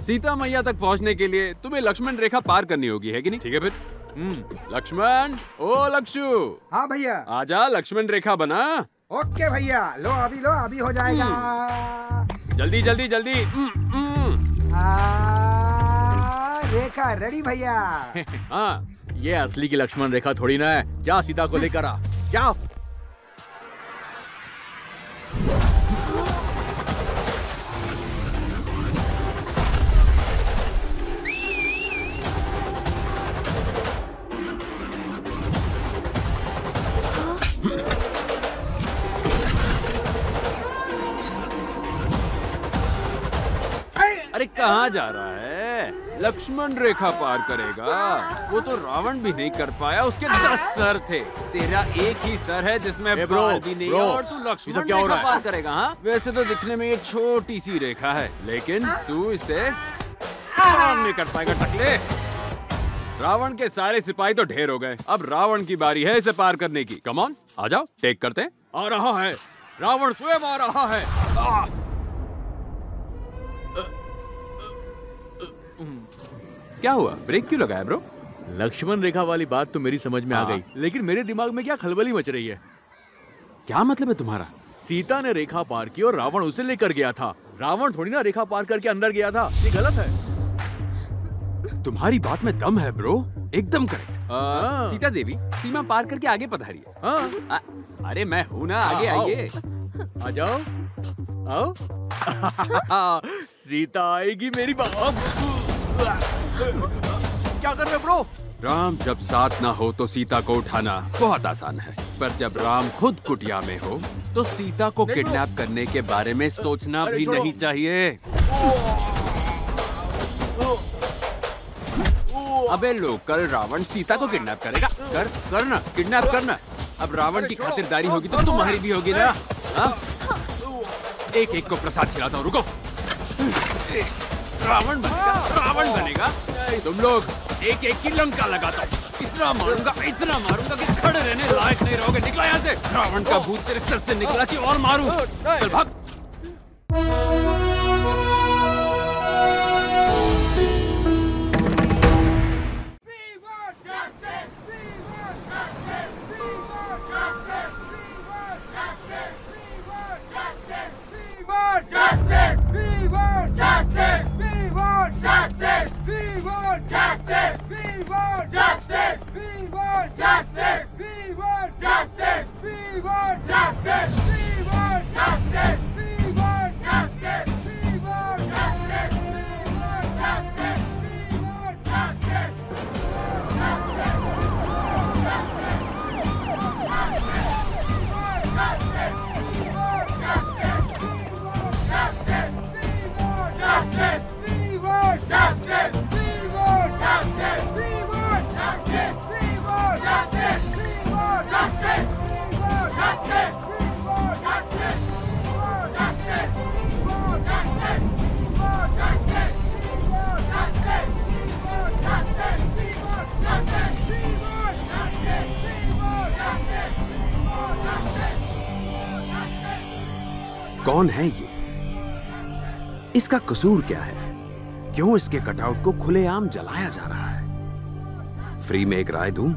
सीता मैया तक पहुंचने के लिए तुम्हें लक्ष्मण रेखा पार करनी होगी, है कि नहीं? ठीक है फिर। लक्ष्मण, ओ लक्षु। हाँ भैया। आजा, लक्ष्मण रेखा बना। ओके भैया, लो अभी हो जाएगा। जल्दी जल्दी जल्दी। रेखा रेडी भैया। हाँ, ये असली की लक्ष्मण रेखा थोड़ी ना है। जा सीता को लेकर आ, जाओ। अरे कहाँ जा रहा है? लक्ष्मण रेखा पार करेगा। वो तो रावण भी नहीं कर पाया, उसके 10 सर थे। तेरा एक ही सर है जिसमें बाल भी नहीं है और तू लक्ष्मण रेखा पार करेगा? हाँ, वैसे तो दिखने में ये छोटी सी रेखा है, लेकिन तू इसे पार नहीं कर पाएगा टकले। रावण के सारे सिपाही तो ढेर हो गए, अब रावण की बारी है इसे पार करने की। कम ऑन, आ जाओ, टेक करते हैं। आ रहा है, रावण स्वयं आ रहा है। क्या हुआ? ब्रेक क्यों लगाया ब्रो? लक्ष्मण रेखा वाली बात तो मेरी समझ में आ गई, लेकिन मेरे दिमाग में क्या खलबली मच रही है। क्या मतलब है तुम्हारा? सीता ने रेखा पार की और रावण उसे लेकर गया था। रावण थोड़ी ना रेखा पार करके अंदर गया था। ये गलत है। तुम्हारी बात में दम है ब्रो, एकदम करेक्ट। सीता देवी सीमा पार करके आगे पधारी है। अरे मैं हूँ ना, आगे आइए। आ जाओ, आओ। सीता आएगी मेरी बाप। क्या कर रहे ब्रो? राम जब साथ ना हो तो सीता को उठाना बहुत आसान है, पर जब राम खुद कुटिया में हो तो सीता को किडनैप करने के बारे में सोचना भी नहीं चाहिए। अबे लोकल, रावण सीता को किडनैप करेगा? करना, किडनैप करना। अब रावण की खातिरदारी होगी तो तुम्हारी भी होगी ना। एक एक को प्रसाद खिलाता हूँ, रुको। रावण बनेगा। तुम लोग एक एक की लंका लगाता हूँ। इतना मारूंगा कि खड़े रहने लायक नहीं रहोगे। निकला यहाँ से। रावण का भूत तेरे सर से निकला कि और मारूं। चल भाग। कौन है ये? इसका कसूर क्या है? क्यों इसके कटआउट को खुलेआम जलाया जा रहा है? फ्री में एक राय दूं?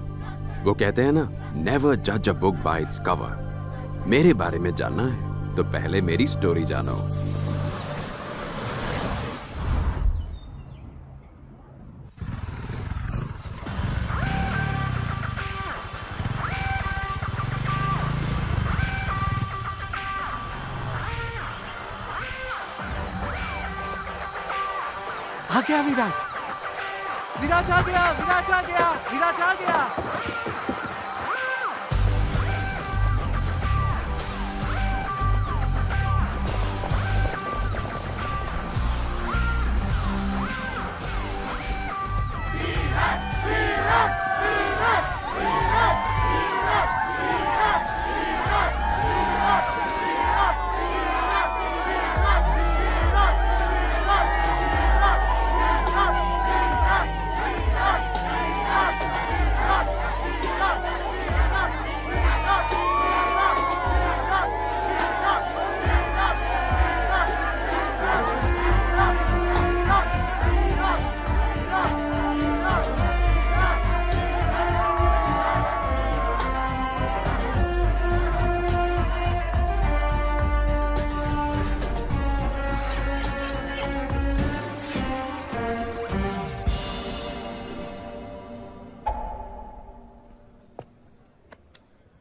वो कहते हैं ना, नेवर जज a book by its cover. मेरे बारे में जानना है तो पहले मेरी स्टोरी जानो। आ गया विराट। विराट आ गया, विराट आ गया, विराट आ गया।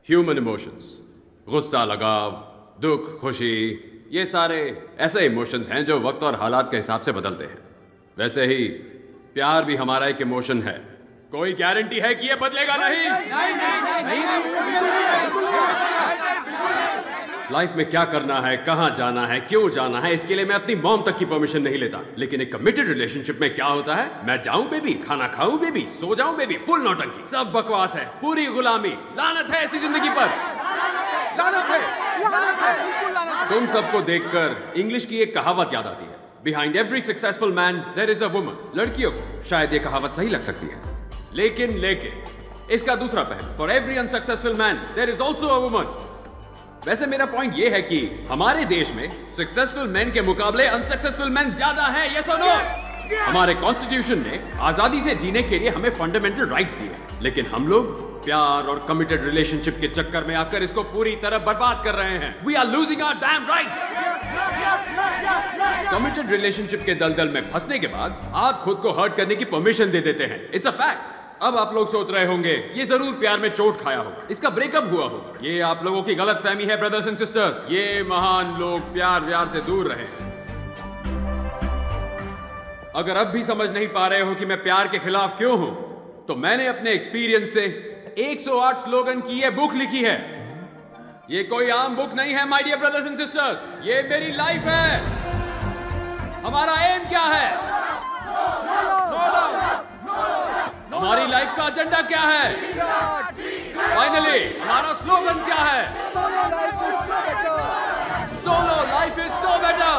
ह्यूमन इमोशंस, गुस्सा, लगाव, दुख, खुशी, ये सारे ऐसे इमोशंस हैं जो वक्त और हालात के हिसाब से बदलते हैं। वैसे ही प्यार भी हमारा एक इमोशन है। कोई गारंटी है कि ये बदलेगा नहीं? लाइफ में क्या करना है, कहां जाना है, क्यों जाना है, इसके लिए मैं अपनी मॉम तक की परमिशन नहीं लेता। लेकिन एक कमिटेड रिलेशनशिप में क्या होता है, मैं जाऊं बेबी, खाना खाऊं बेबी, सो जाऊं बेबी, फुल नौटंकी, सब बकवास है, पूरी गुलामी। लानत है ऐसी जिंदगी पर। लानत है। तुम सबको देखकर इंग्लिश की एक कहावत याद आती है, behind every successful man there is a woman. लड़कियों को शायद ये कहावत सही लग सकती है, लेकिन इसका दूसरा पहलू, for every unsuccessful man there is also a woman. वैसे मेरा पॉइंट ये है कि हमारे देश में सक्सेसफुल मैन के मुकाबले अनसक्सेसफुल मैन ज्यादा है, यस और नो? हमारे कॉन्स्टिट्यूशन ने आजादी से जीने के लिए हमें फंडामेंटल राइट्स दिए, लेकिन हम लोग प्यार और कमिटेड रिलेशनशिप के चक्कर में आकर इसको पूरी तरह बर्बाद कर रहे हैं। We are losing our damn rights. Committed relationship के दलदल में फंसने के बाद आप खुद को हर्ट करने की परमिशन दे देते हैं। It's a fact. अब आप लोग सोच रहे होंगे ये जरूर प्यार में चोट खाया होगा, इसका ब्रेकअप हुआ होगा। ये आप लोगों की गलत फहमी है ब्रदर्स एंड सिस्टर्स। ये महान लोग प्यार व्यार से दूर रहे। अगर अब भी समझ नहीं पा रहे हो कि मैं प्यार के खिलाफ क्यों हूं, तो मैंने अपने एक्सपीरियंस से 108 स्लोगन की ये बुक लिखी है। ये कोई आम बुक नहीं है my dear brothers and sisters, ये मेरी लाइफ है। हमारा एम क्या है, हमारी लाइफ का एजेंडा क्या है, फाइनली हमारा स्लोगन क्या है, solo life is so better.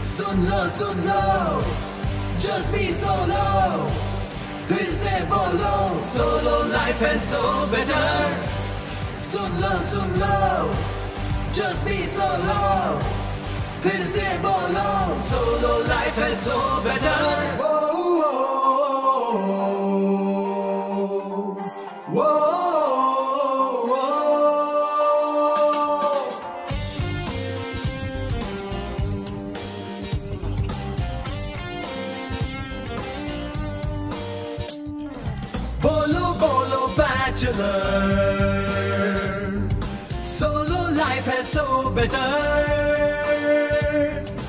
Soon low, just be solo, फिर से बोलो, solo life is so better। Soon low, just be solo, फिर से बोलो, solo life is so better। बोलो बैचलर, सोलो लाइफ है सो बेटर।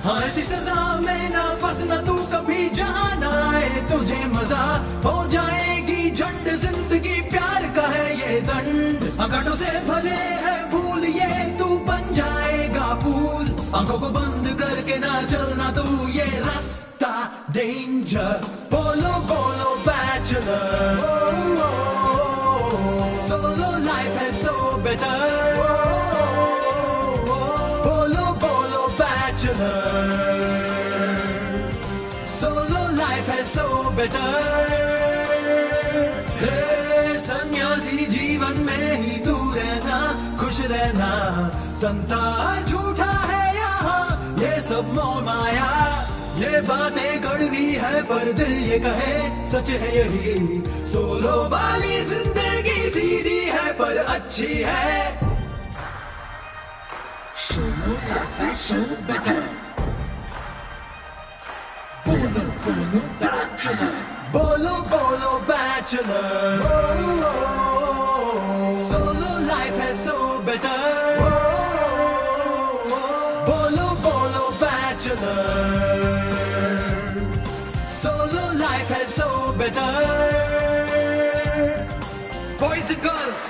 हाँ ऐसी सजा में ना फंसना तू कभी, जहाँ ना आए तुझे मजा, हो जाएगी झंड जिंदगी, प्यार का है ये दंड। आंखों से भले है भूल, ये तू बन जाएगा फूल। आंखों को बंद करके ना चलना तू ये रास्ता डेंजर। बोलो बैचलर, सोलो लाइफ है सो बेटर। बोलो बैचलर, सोलो लाइफ है सो बेटर। सन्यासी जीवन में ही तू रहना, खुश रहना, संसार झूठा है यहाँ, ये सब मोह माया। ये बातें कड़वी है पर दिल ये कहे सच है यही, सोलो वाली जिंदगी सीधी है पर अच्छी है। सोलो लाइफ है सो बेटर। बोलो बैचलर, बोलो बैचलर, सोलो लाइफ है सो बेटर। बोलो bachelor, solo life is so better। Boys and girls,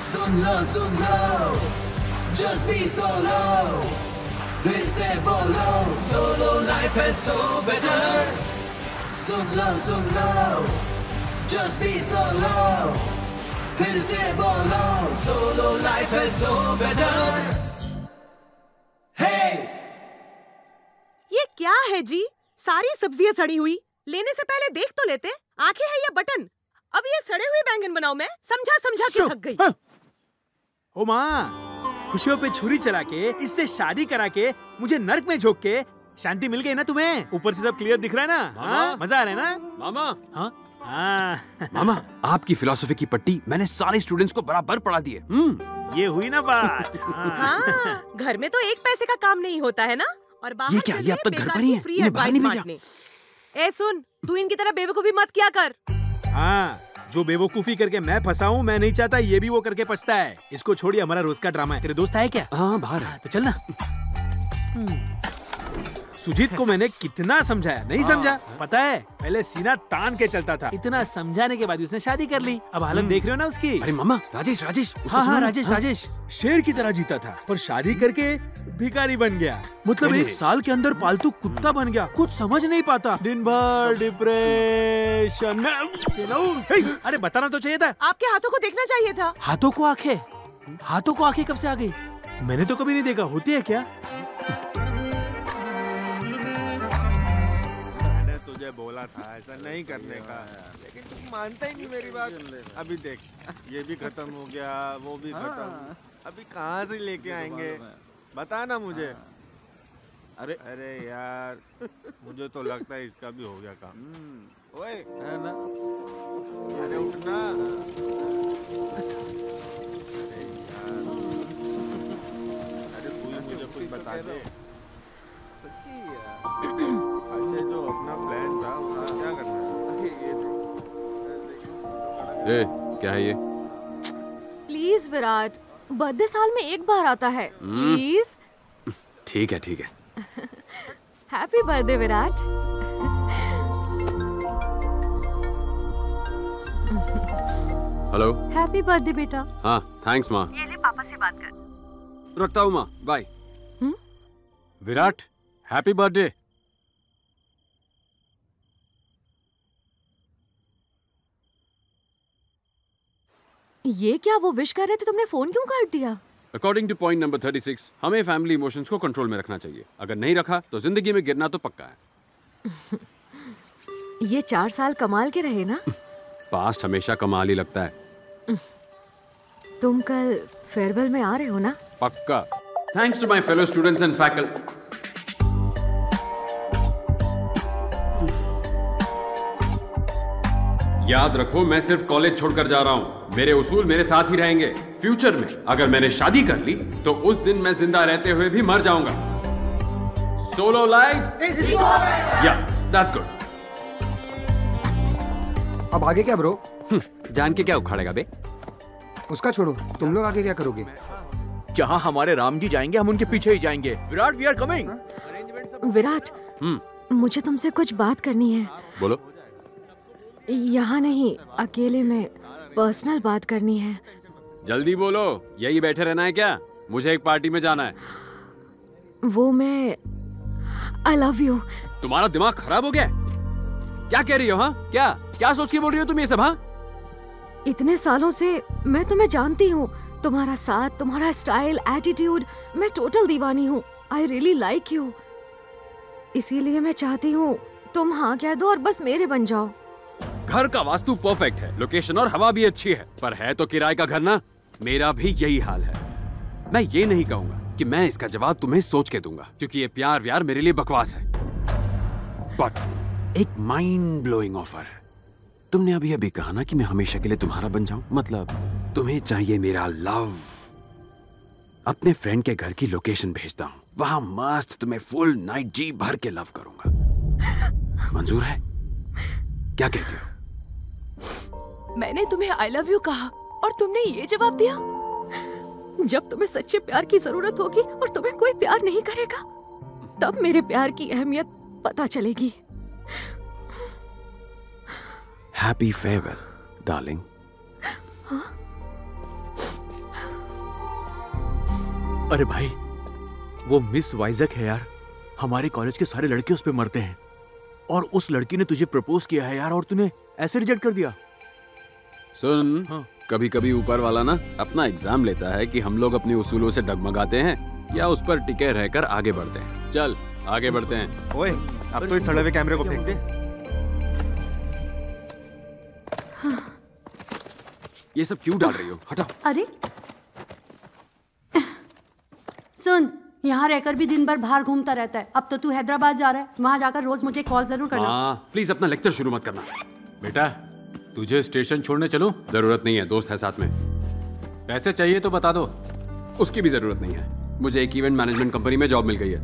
soon low, just be solo, फिर से बोलो, solo life is so better। Soon low, just be solo, फिर से बोलो, सोलो लाइफ है so better. हे ये क्या है जी, सारी सब्जियां सड़ी हुई, लेने से पहले देख तो लेते। आंखें है या बटन, अब ये सड़े हुए बैंगन बनाओ। मैं समझा के थक गई। ओ माँ, खुशियों पे छुरी चला के, इससे शादी करा के, मुझे नर्क में झोंक के शांति मिल गई ना तुम्हें? ऊपर से सब क्लियर दिख रहा है ना? हाँ? मजा आ रहा है ना मामा? हाँ? हाँ मामा, आपकी फिलॉसफी की पट्टी मैंने सारे स्टूडेंट्स को बराबर पढ़ा दी है। ये हुई ना बात। हाँ, घर में तो एक पैसे का काम नहीं होता है ना, और बाहर ये क्या, ये अब तक घर पर ही है? फ्री इन्हें बाहर एडवाइस नहीं भेजा? बांटने। ए सुन, तू इनकी तरह बेवकूफी मत किया कर। हाँ, जो बेवकूफी करके मैं फंसा हूँ, मैं नहीं चाहता ये भी वो करके पछता है। इसको छोड़िए, हमारा रोज का ड्रामा है। तेरे दोस्त है क्या? हाँ, बाहर है। तो चल ना। सुजीत को मैंने कितना समझाया, नहीं समझा। पता है, पहले सीना तान के चलता था, इतना समझाने के बाद उसने शादी कर ली। अब हालत देख रहे हो ना उसकी। अरे मामा, राजेश उसको हाँ सुनो हाँ, ना। राजेश शेर की तरह जीता था, पर शादी करके भिखारी बन गया। मतलब एक साल के अंदर पालतू कुत्ता बन गया, कुछ समझ नहीं पाता, दिन भर डिप्रेशन में। अरे बताना तो चाहिए था। आपके हाथों को देखना चाहिए था। हाथों को आंखें कब से आ गई? मैंने तो कभी नहीं देखा। होती है क्या? तुझे बोला था ऐसा नहीं करने का, लेकिन तुम मानता ही नहीं मेरी बात। अभी देख, ये भी खत्म हो गया, वो भी खत्म। अभी कहाँ से लेके आएंगे, बता ना मुझे। अरे यार, मुझे तो लगता है इसका भी हो गया काम। ओए, है ना? अरे उठना। अरे तू ही मुझे कुछ बता दे। सच्ची यार। अच्छा, जो अपना प्लान था उसका क्या करना है? क्या है ये? प्लीज विराट, बर्थडे साल में एक बार आता है, प्लीज। ठीक है। Happy birthday Virat. Hello. Happy birthday बेटा। हाँ, थैंक्स माँ। ये ले, पापा से बात कर। रखता हूँ माँ, बाय। Virat, happy birthday. ये क्या, वो विश कर रहे थे, तुमने फोन क्यों काट दिया? अकॉर्डिंग टू पॉइंट नंबर 36, हमें फैमिली इमोशंस को कंट्रोल में रखना चाहिए। अगर नहीं रखा तो जिंदगी में गिरना तो पक्का है। ये 4 साल कमाल के रहे ना? पास्ट हमेशा कमाल ही लगता है। तुम कल फेयरवेल में आ रहे हो ना? पक्का। Thanks to my fellow students and faculty. याद रखो, मैं सिर्फ कॉलेज छोड़कर जा रहा हूँ। मेरे उसूल मेरे साथ ही रहेंगे। फ्यूचर में अगर मैंने शादी कर ली तो उस दिन मैं जिंदा रहते हुए भी मर जाऊंगा। सोलो लाइफ, या दैट्स गुड। अब आगे क्या ब्रो? जान के क्या उखाड़ेगा बे? उसका छोड़ो, तुम लोग आगे क्या करोगे? जहाँ हमारे राम जी जाएंगे हम उनके पीछे ही जाएंगे। Virat, we are coming. Virat, मुझे तुमसे कुछ बात करनी है। बोलो। यहाँ नहीं, अकेले में पर्सनल बात करनी है। जल्दी बोलो, यही बैठे रहना है क्या? मुझे एक पार्टी में जाना है। वो मैं आई लव यू। तुम्हारा दिमाग खराब हो गया? क्या कह रही हो? हाँ, क्या सोच के बोल रही हो तुम ये सब? हाँ, इतने सालों से मैं तुम्हें जानती हूँ, तुम्हारा साथ, तुम्हारा स्टाइल, एटीट्यूड, मैं टोटल दीवानी हूँ। I really like you. इसीलिए मैं चाहती हूँ तुम हाँ कह दो और बस मेरे बन जाओ। घर का वास्तु परफेक्ट है, लोकेशन और हवा भी अच्छी है, पर है तो किराए का घर ना। मेरा भी यही हाल है। मैं ये नहीं कहूंगा कि मैं इसका जवाब तुम्हें सोच के दूंगा, क्योंकि ये प्यार व्यार मेरे लिए बकवास है। बट एक माइंड ब्लोइंग ऑफर है। तुमने अभी अभी कहा ना कि मैं हमेशा के लिए तुम्हारा बन जाऊं, मतलब तुम्हें चाहिए मेरा लव। अपने फ्रेंड के घर की लोकेशन भेजता हूँ, वहां मस्त तुम्हें फुल नाइट जी भर के लव करूंगा। मंजूर है? क्या कहती हो? मैंने तुम्हें आई लव यू कहा और तुमने ये जवाब दिया? जब तुम्हें सच्चे प्यार की जरूरत होगी और तुम्हें कोई प्यार नहीं करेगा, तब मेरे प्यार की अहमियत पता चलेगी। Happy farewell darling. अरे भाई, वो मिस वाइजक है यार। हमारे कॉलेज के सारे लड़के उस पे मरते हैं, और उस लड़की ने तुझे प्रपोज किया है यार, और तूने ऐसे रिजेक्ट कर दिया। सुन, हाँ। कभी कभी ऊपर वाला ना अपना एग्जाम लेता है कि हम लोग अपने उसूलों से डगमगाते हैं या उस पर टिके रहकर आगे बढ़ते हैं। चल आगे बढ़ते हैं। ओए, अब तो इस सड़े हुए कैमरे को फेंक दे। ये सब क्यों डाल रही हो? हटाओ। अरे सुन, यहाँ रहकर भी दिन भर बाहर घूमता रहता है। अब तो तू हैदराबाद जा रहा है, वहाँ जाकर रोज मुझे कॉल जरूर करना। हाँ, प्लीज अपना लेक्चर शुरू मत करना। बेटा, तुझे स्टेशन छोड़ने चलूं? जरूरत नहीं है, दोस्त है साथ में। पैसे चाहिए तो बता दो। उसकी भी जरूरत नहीं है, मुझे एक इवेंट मैनेजमेंट कंपनी में जॉब मिल गई है।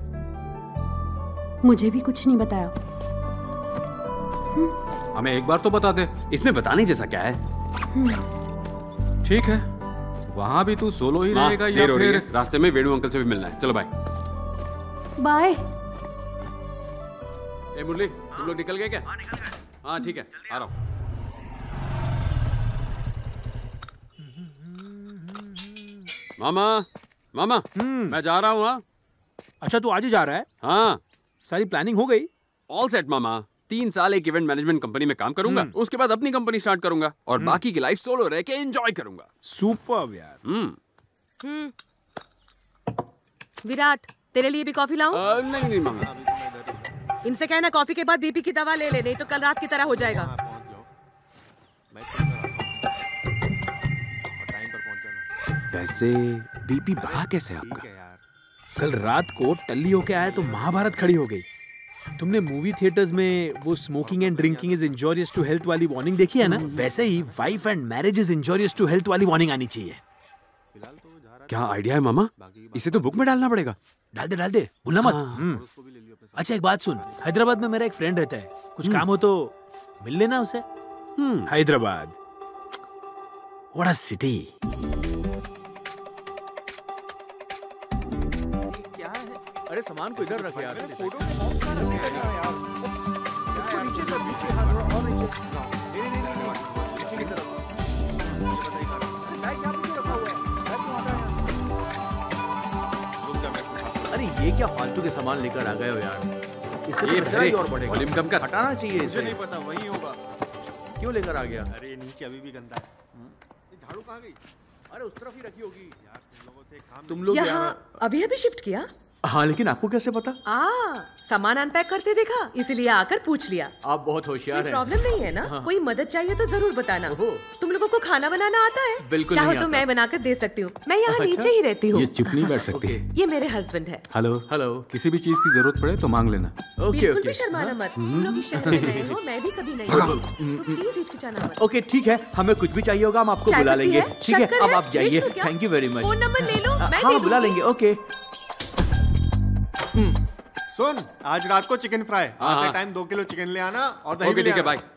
मुझे भी कुछ नहीं बताया। हमें एक बार तो बता दे, इसमें बताने जैसा क्या है? ठीक है, वहां भी तू सोलो ही रहेगा या फिर रास्ते में वेणु अंकल से भी मिलना है? चलो बाय। बाय। ए मुरली, तुम लोग निकल गए क्या? हाँ ठीक है, आ रहा हूँ। मामा मामा, मैं जा रहा हूँ। हाँ। अच्छा तू आज ही जा रहा है? हाँ। सारी प्लानिंग हो गई? ऑल सेट मामा। 3 साल एक इवेंट मैनेजमेंट कंपनी में काम करूंगा, उसके बाद अपनी कंपनी स्टार्ट करूंगा और बाकी की लाइफ सोलो रह के एंजॉय करूंगा। सुपर्ब यार। विराट, तेरे लिए भी कॉफी लाऊं? नहीं मामा। इनसे कहना कॉफी के बाद बीपी की दवा ले ले, नहीं तो कल रात की तरह हो जाएगा। वैसे बीपी बढ़ा कैसे आपका? कल रात को टल्ली होके आया तो महाभारत खड़ी हो गई। तुमने मूवी थिएटर्स में वो smoking and drinking is injurious to health वाली वार्निंग देखी है ना? वैसे ही wife and marriage is injurious to health वाली वार्निंग आनी चाहिए। क्या आइडिया है मामा? इसे तो बुक में डालना पड़ेगा। डाल दे, भूलना मत। अच्छा एक बात सुन, हैदराबाद में मेरा एक फ्रेंड रहता है, कुछ काम हो तो मिल लेना उसे। Hyderabad, what a city. अरे सामान को इधर रख यार। अरे ये क्या फालतू के सामान लेकर आ गए हो यार? इससे ये खर्चा ही और बढ़ेगा। वॉल्यूम कम कर। हटाना चाहिए इसे। मुझे नहीं पता, वही होगा। क्यों लेकर आ गया? अरे नीचे अभी भी गंदा है। ये झाड़ू कहाँ गई? अरे उस तरफ ही रखी होगी यार। तुम लोगों से काम तुम लोग यहाँ अभी शिफ्ट किया? हाँ, लेकिन आपको कैसे पता? सामान अनपैक करते देखा, इसीलिए आकर पूछ लिया। आप बहुत होशियार हैं। प्रॉब्लम नहीं है ना? कोई मदद चाहिए तो जरूर बताना। तुम लोगों को खाना बनाना आता है? बिल्कुल चाहो नहीं तो आता। मैं बनाकर दे सकती हूँ। मैं यहाँ नीचे ही रहती हूँ। ये चुप नहीं बैठ सकती। ये मेरे हस्बैंड है। हेलो, किसी भी चीज की जरूरत पड़े तो मांग लेना। बिल्कुल भी शर्माना मत। तुम लोग इस शहर में नए हो, मैं भी कभी नहीं हूँ, तो प्लीज हिचकिचाना मत। ओके ठीक है, हमें कुछ भी चाहिए होगा हम आपको बुला लेंगे। ठीक है, अब आप जाइए। Thank you very much. Phone number ले लो, मैं हाँ बुला लेंगे। ओके। सुन, आज रात को चिकन फ्राई। हाँ। आते टाइम 2 किलो चिकन ले आना और दही ओके भी ले ठीक है, आना। Bye.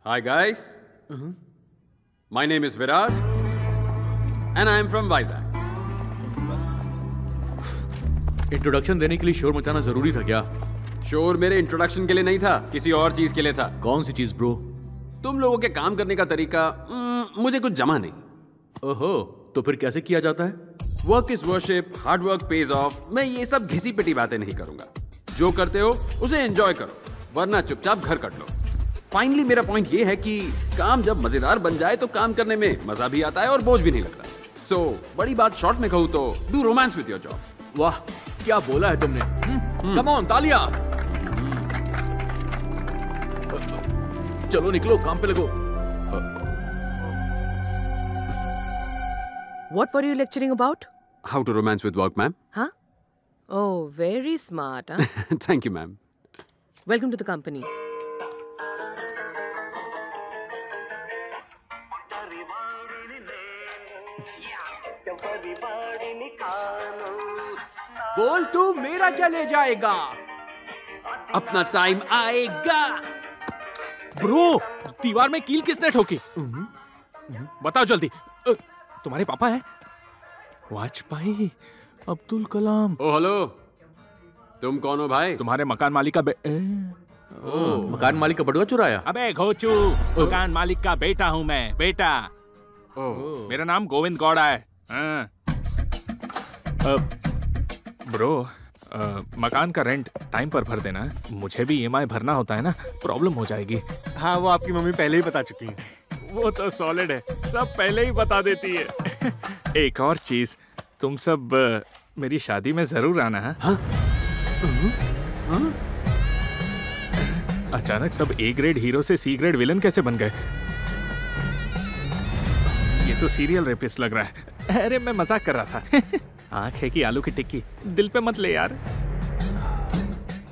Hi guys, my name is Virat and I am from Vizag. Introduction देने के लिए शोर मचाना जरूरी था क्या? शोर मेरे इंट्रोडक्शन के लिए नहीं था, किसी और चीज के लिए था। कौन सी चीज ब्रो? तुम लोगों के काम करने का तरीका मुझे कुछ जमा नहीं। ओहो, तो फिर कैसे किया जाता है? Work is worship, hard work page of. मैं ये सब घिसी पिटी बातें नहीं करूंगा। जो करते हो उसे एंजॉय करो, वरना चुपचाप घर कट लो। फाइनली मेरा पॉइंट ये है कि काम जब मजेदार बन जाए तो काम करने में मजा भी आता है और बोझ भी नहीं लगता। सो बड़ी बात शॉर्ट में कहूँ तो do romance with your job. वाह, क्या बोला है तुमने। कम ऑन, तालियां। चलो निकलो, काम पे लगो। What were you lecturing about? How to romance with work, ma'am. Huh? Oh, very smart, huh? Thank you, ma'am. Welcome to the company. बोल तू, मेरा क्या ले जाएगा? अपना टाइम आएगा। ब्रो, दीवार में कील किसने ठोकी? बताओ जल्दी। तुम्हारे पापा हैं? वाजपेयी, अब्दुल कलाम। ओ हेलो, तुम कौन हो भाई? तुम्हारे मकान मालिक का मकान मालिक का बटुआ चुराया? अबे घोचू, मकान मालिक का बेटा हूँ मैं, बेटा। मेरा नाम गोविंद गौड़ा है। ब्रो, मकान का रेंट टाइम पर भर देना। मुझे भी EMI भरना होता है ना, प्रॉब्लम हो जाएगी। हाँ, वो आपकी मम्मी पहले ही बता चुकी है। वो तो सॉलिड है, सब पहले ही बता देती है। एक और चीज, तुम सब मेरी शादी में जरूर आना है। हाँ? अचानक सब A ग्रेड हीरो से C ग्रेड विलन कैसे बन गए? ये तो सीरियल रेपिस्ट लग रहा है। अरे मैं मजाक कर रहा था। आंख है कि आलू की टिक्की, दिल पे मत ले यार।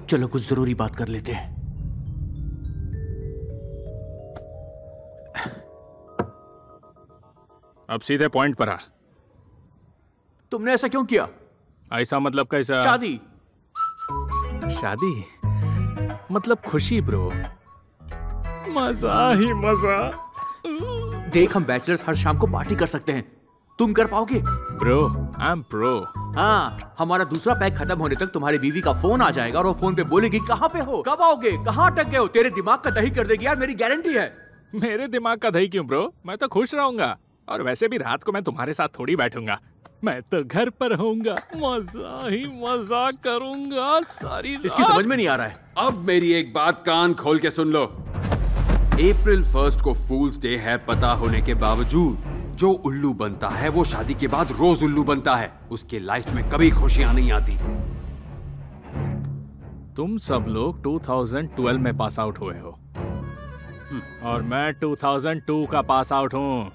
चलो कुछ जरूरी बात कर लेते हैं। अब सीधे पॉइंट पर आ। तुमने ऐसा क्यों किया? ऐसा मतलब कैसा? शादी। शादी मतलब खुशी ब्रो, मजा ही मजा। देख, हम बैचलर्स हर शाम को पार्टी कर सकते हैं, तुम कर पाओगे? Bro, I am pro. हाँ, हमारा दूसरा पैक खत्म होने तक तुम्हारी बीवी का फोन आ जाएगा और वो फोन पे बोलेगी कहाँ पे हो, कब आओगे, कहाँ अटक गए हो। तेरे दिमाग का दही कर देगी यार, मेरी गारंटी है। मेरे दिमाग का दही क्यों ब्रो, मैं तो खुश रहूंगा। और वैसे भी रात को मैं तुम्हारे साथ थोड़ी बैठूंगा, मैं तो घर पर होऊंगा, मजा ही मजा करूंगा सारी रात। इसकी समझ में नहीं आ रहा है। अब मेरी एक बात कान खोल के सुन लो। अप्रैल 1 को फूल्स डे है पता होने के बावजूद जो उल्लू बनता है वो शादी के बाद रोज उल्लू बनता है। उसके लाइफ में कभी खुशियां नहीं आती। तुम सब लोग 2012 में पास आउट हुए हो और मैं 2002 का पास आउट हूँ।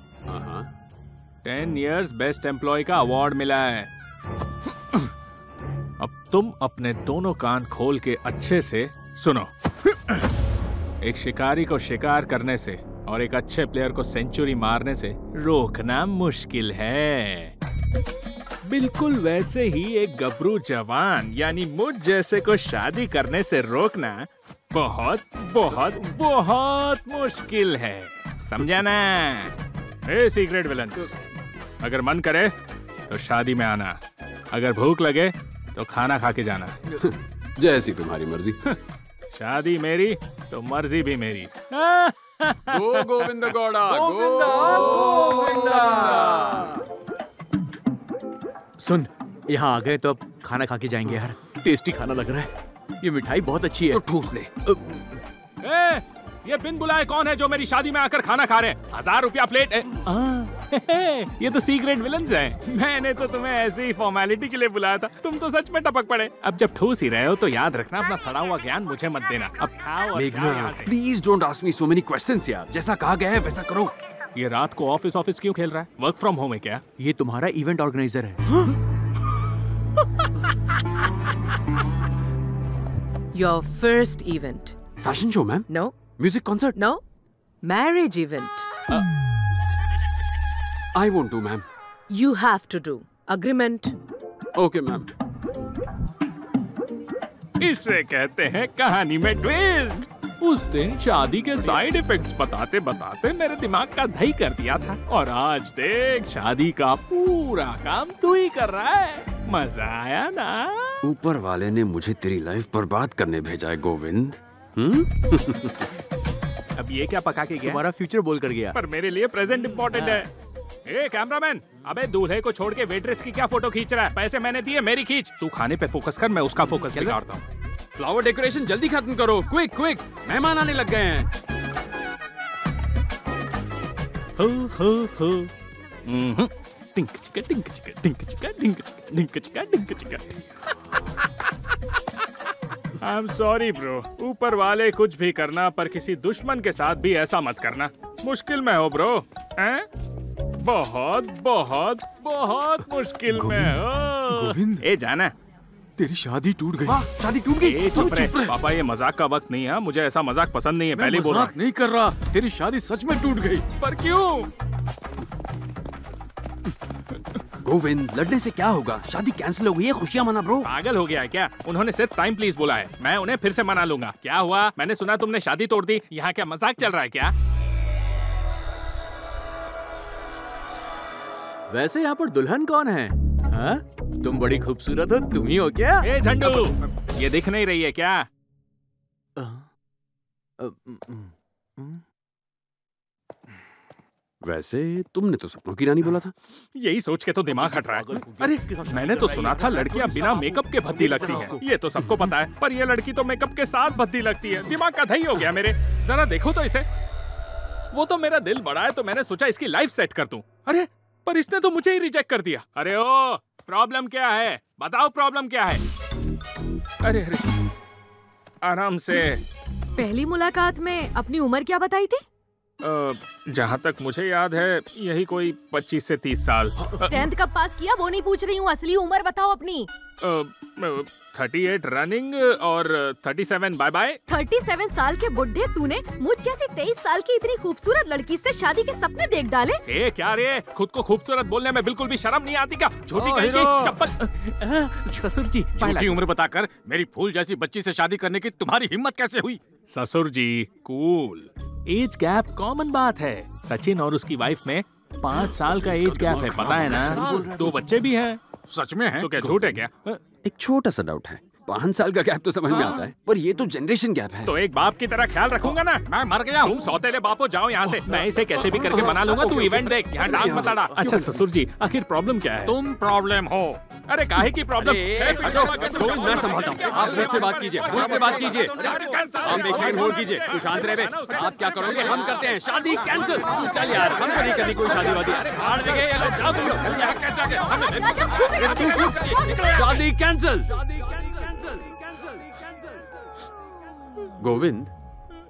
10 इयर्स बेस्ट एम्प्लॉय का अवार्ड मिला है। अब तुम अपने दोनों कान खोल के अच्छे से सुनो। एक शिकारी को शिकार करने से और एक अच्छे प्लेयर को सेंचुरी मारने से रोकना मुश्किल है। बिल्कुल वैसे ही एक गबरू जवान यानी मुझ जैसे को शादी करने से रोकना बहुत बहुत बहुत मुश्किल है, समझा ना? ए सीक्रेट विलन्स, अगर मन करे तो शादी में आना, अगर भूख लगे तो खाना खा के जाना। जैसी तुम्हारी मर्जी। शादी मेरी तो मर्जी भी मेरी। गो गोविंद गौड़ा, सुन, यहाँ आ गए तो अब खाना खा के जाएंगे यार। टेस्टी खाना लग रहा है, ये मिठाई बहुत अच्छी है। तो ठूस ले। ये बिन बुलाए कौन है जो मेरी शादी में आकर खाना खा रहे हैं? 1000 रुपया प्लेट है। ये तो सीक्रेट विलन्स हैं। मैंने तो तुम्हें ऐसे ही फॉर्मेलिटी के लिए बुलाया था, तुम तो सच में टपक पड़े। अब जब ठूस ही रहे हो तो याद रखना, अपना सड़ा हुआ ज्ञान मुझे मत देना। अब खाओ और जाओ यहाँ से। Please don't ask me so many questions यार। जैसा कहा गया है वैसा करो। ये रात को ऑफिस क्यों खेल रहा है? वर्क फ्रॉम होम है क्या? ये तुम्हारा इवेंट ऑर्गेनाइजर है। Your first event. Fashion show ma'am? No. Music concert? No. Marriage event. I won't do, ma'am. You have to do. Agreement. Okay, ma'am. इसे कहते हैं कहानी में ट्विस्ट। उस दिन शादी के साइड इफेक्ट्स बताते बताते मेरे दिमाग का दही कर दिया था और आज देख शादी का पूरा काम तू ही कर रहा है। मजा आया ना? ऊपर वाले ने मुझे तेरी लाइफ बर्बाद करने भेजा है गोविंद। अब ये क्या पका के गया? तुम्हारा फ्यूचर बोल कर गया। पर मेरे लिए प्रेजेंट इम्पोर्टेंट है। ए कैमरामैन, अबे दूल्हे को छोड़ के वेट्रेस की क्या फोटो खींच रहा है? पैसे मैंने दिए, मेरी खींच। तू खाने पे फोकस कर, मैं उसका फोकस बिगाड़ता हूँ। फ्लावर डेकोरेशन जल्दी खत्म करो, क्विक क्विक, मेहमान आने लग गए हैं। टिंक चिका टिंक चिका टिंक चिका टिंक चिका टिंक चिका टिंक चिका। आई एम सॉरी ब्रो, ऊपर वाले कुछ भी करना पर किसी दुश्मन के साथ भी ऐसा मत करना। मुश्किल में हो ब्रो, हैं? बहुत बहुत बहुत मुश्किल में हो। गोविंद, ए जाना, तेरी शादी टूट गई। शादी टूट गई? ए चुप रहे पापा, ये मजाक का वक्त नहीं है, मुझे ऐसा मजाक पसंद नहीं है। पहले बोल रहा। मजाक नहीं कर रहा, तेरी शादी सच में टूट गई। पर क्यों? गोविंद, लड़ने से क्या होगा? शादी कैंसिल हो गई है, खुशियां मना ब्रो। पागल हो गया है क्या? उन्होंने सिर्फ टाइम प्लीज बोला है, मैं उन्हें फिर से मना लूंगा। क्या हुआ? मैंने सुना तुमने शादी तोड़ दी। यहाँ क्या मजाक चल रहा है क्या? वैसे यहाँ पर दुल्हन कौन है? हाँ? तुम बड़ी खूबसूरत हो, तुम ही हो क्या? ए झंडू, ये दिख नहीं रही है क्या? वैसे तुमने तो सपनों की रानी बोला था। यही सोच के तो दिमाग हट रहा है। अरे मैंने तो सुना था लड़कियां बिना मेकअप के भद्दी लगती हैं। ये तो सबको पता है, पर ये लड़की तो मेकअप के साथ भद्दी लगती है। दिमाग का दही हो गया मेरे। जरा देखो तो इसे। वो तो मेरा दिल बड़ा है तो मैंने सोचा इसकी लाइफ सेट कर दूं। अरे पर इसने तो मुझे ही रिजेक्ट कर दिया। अरे ओ प्रॉब्लम क्या है, बताओ प्रॉब्लम क्या है। अरे अरे आराम से। पहली मुलाकात में अपनी उम्र क्या बताई थी? जहाँ तक मुझे याद है यही कोई 25 से 30 साल। 10th कब पास किया वो नहीं पूछ रही हूँ, असली उम्र बताओ अपनी। 38 रनिंग और 37 बाय बाय। 37 साल के बुढ़े तूने मुझ जैसी 23 साल की इतनी खूबसूरत लड़की से शादी के सपने देख डाले। ए क्या रे, खुद को खूबसूरत बोलने में बिल्कुल भी शर्म नहीं आती क्या? झूठी कहीं चप्पल। ससुर जी, झूठी उम्र बताकर मेरी फूल जैसी बच्ची से शादी करने की तुम्हारी हिम्मत कैसे हुई? ससुर जी कूल, एज गैप कॉमन बात है। सचिन और उसकी वाइफ में 5 साल का एज गैप है, पता है ना? 2 बच्चे भी हैं। सच में है? तो क्या झूठ है क्या? एक छोटा सा डाउट है। 5 साल का गैप तो समझ में आता है, पर ये तो जनरेशन गैप है। तो एक बाप की तरह ख्याल रखूंगा ना। मैं मर गया। तुम सौतेले बापो जाओ यहाँ से। मैं इसे कैसे भी करके बना लूंगा। तू इवेंट देख, यहाँ डांस मत अड़ा। अच्छा ससुर जी, आखिर प्रॉब्लम क्या है? तुम प्रॉब्लम हो। अरे काहे की प्रॉब्लम? मैं संभालता हूँ। आप मुझसे बात कीजिए, मुझसे बात कीजिए। हम एक सेकंड होल्ड कीजिए। तू शांत रहे। आप क्या करोगे? हम करते हैं शादी कैंसिल। चल यार, हम नहीं करनी कोई शादी वादी। शादी कैंसिल। गोविंद,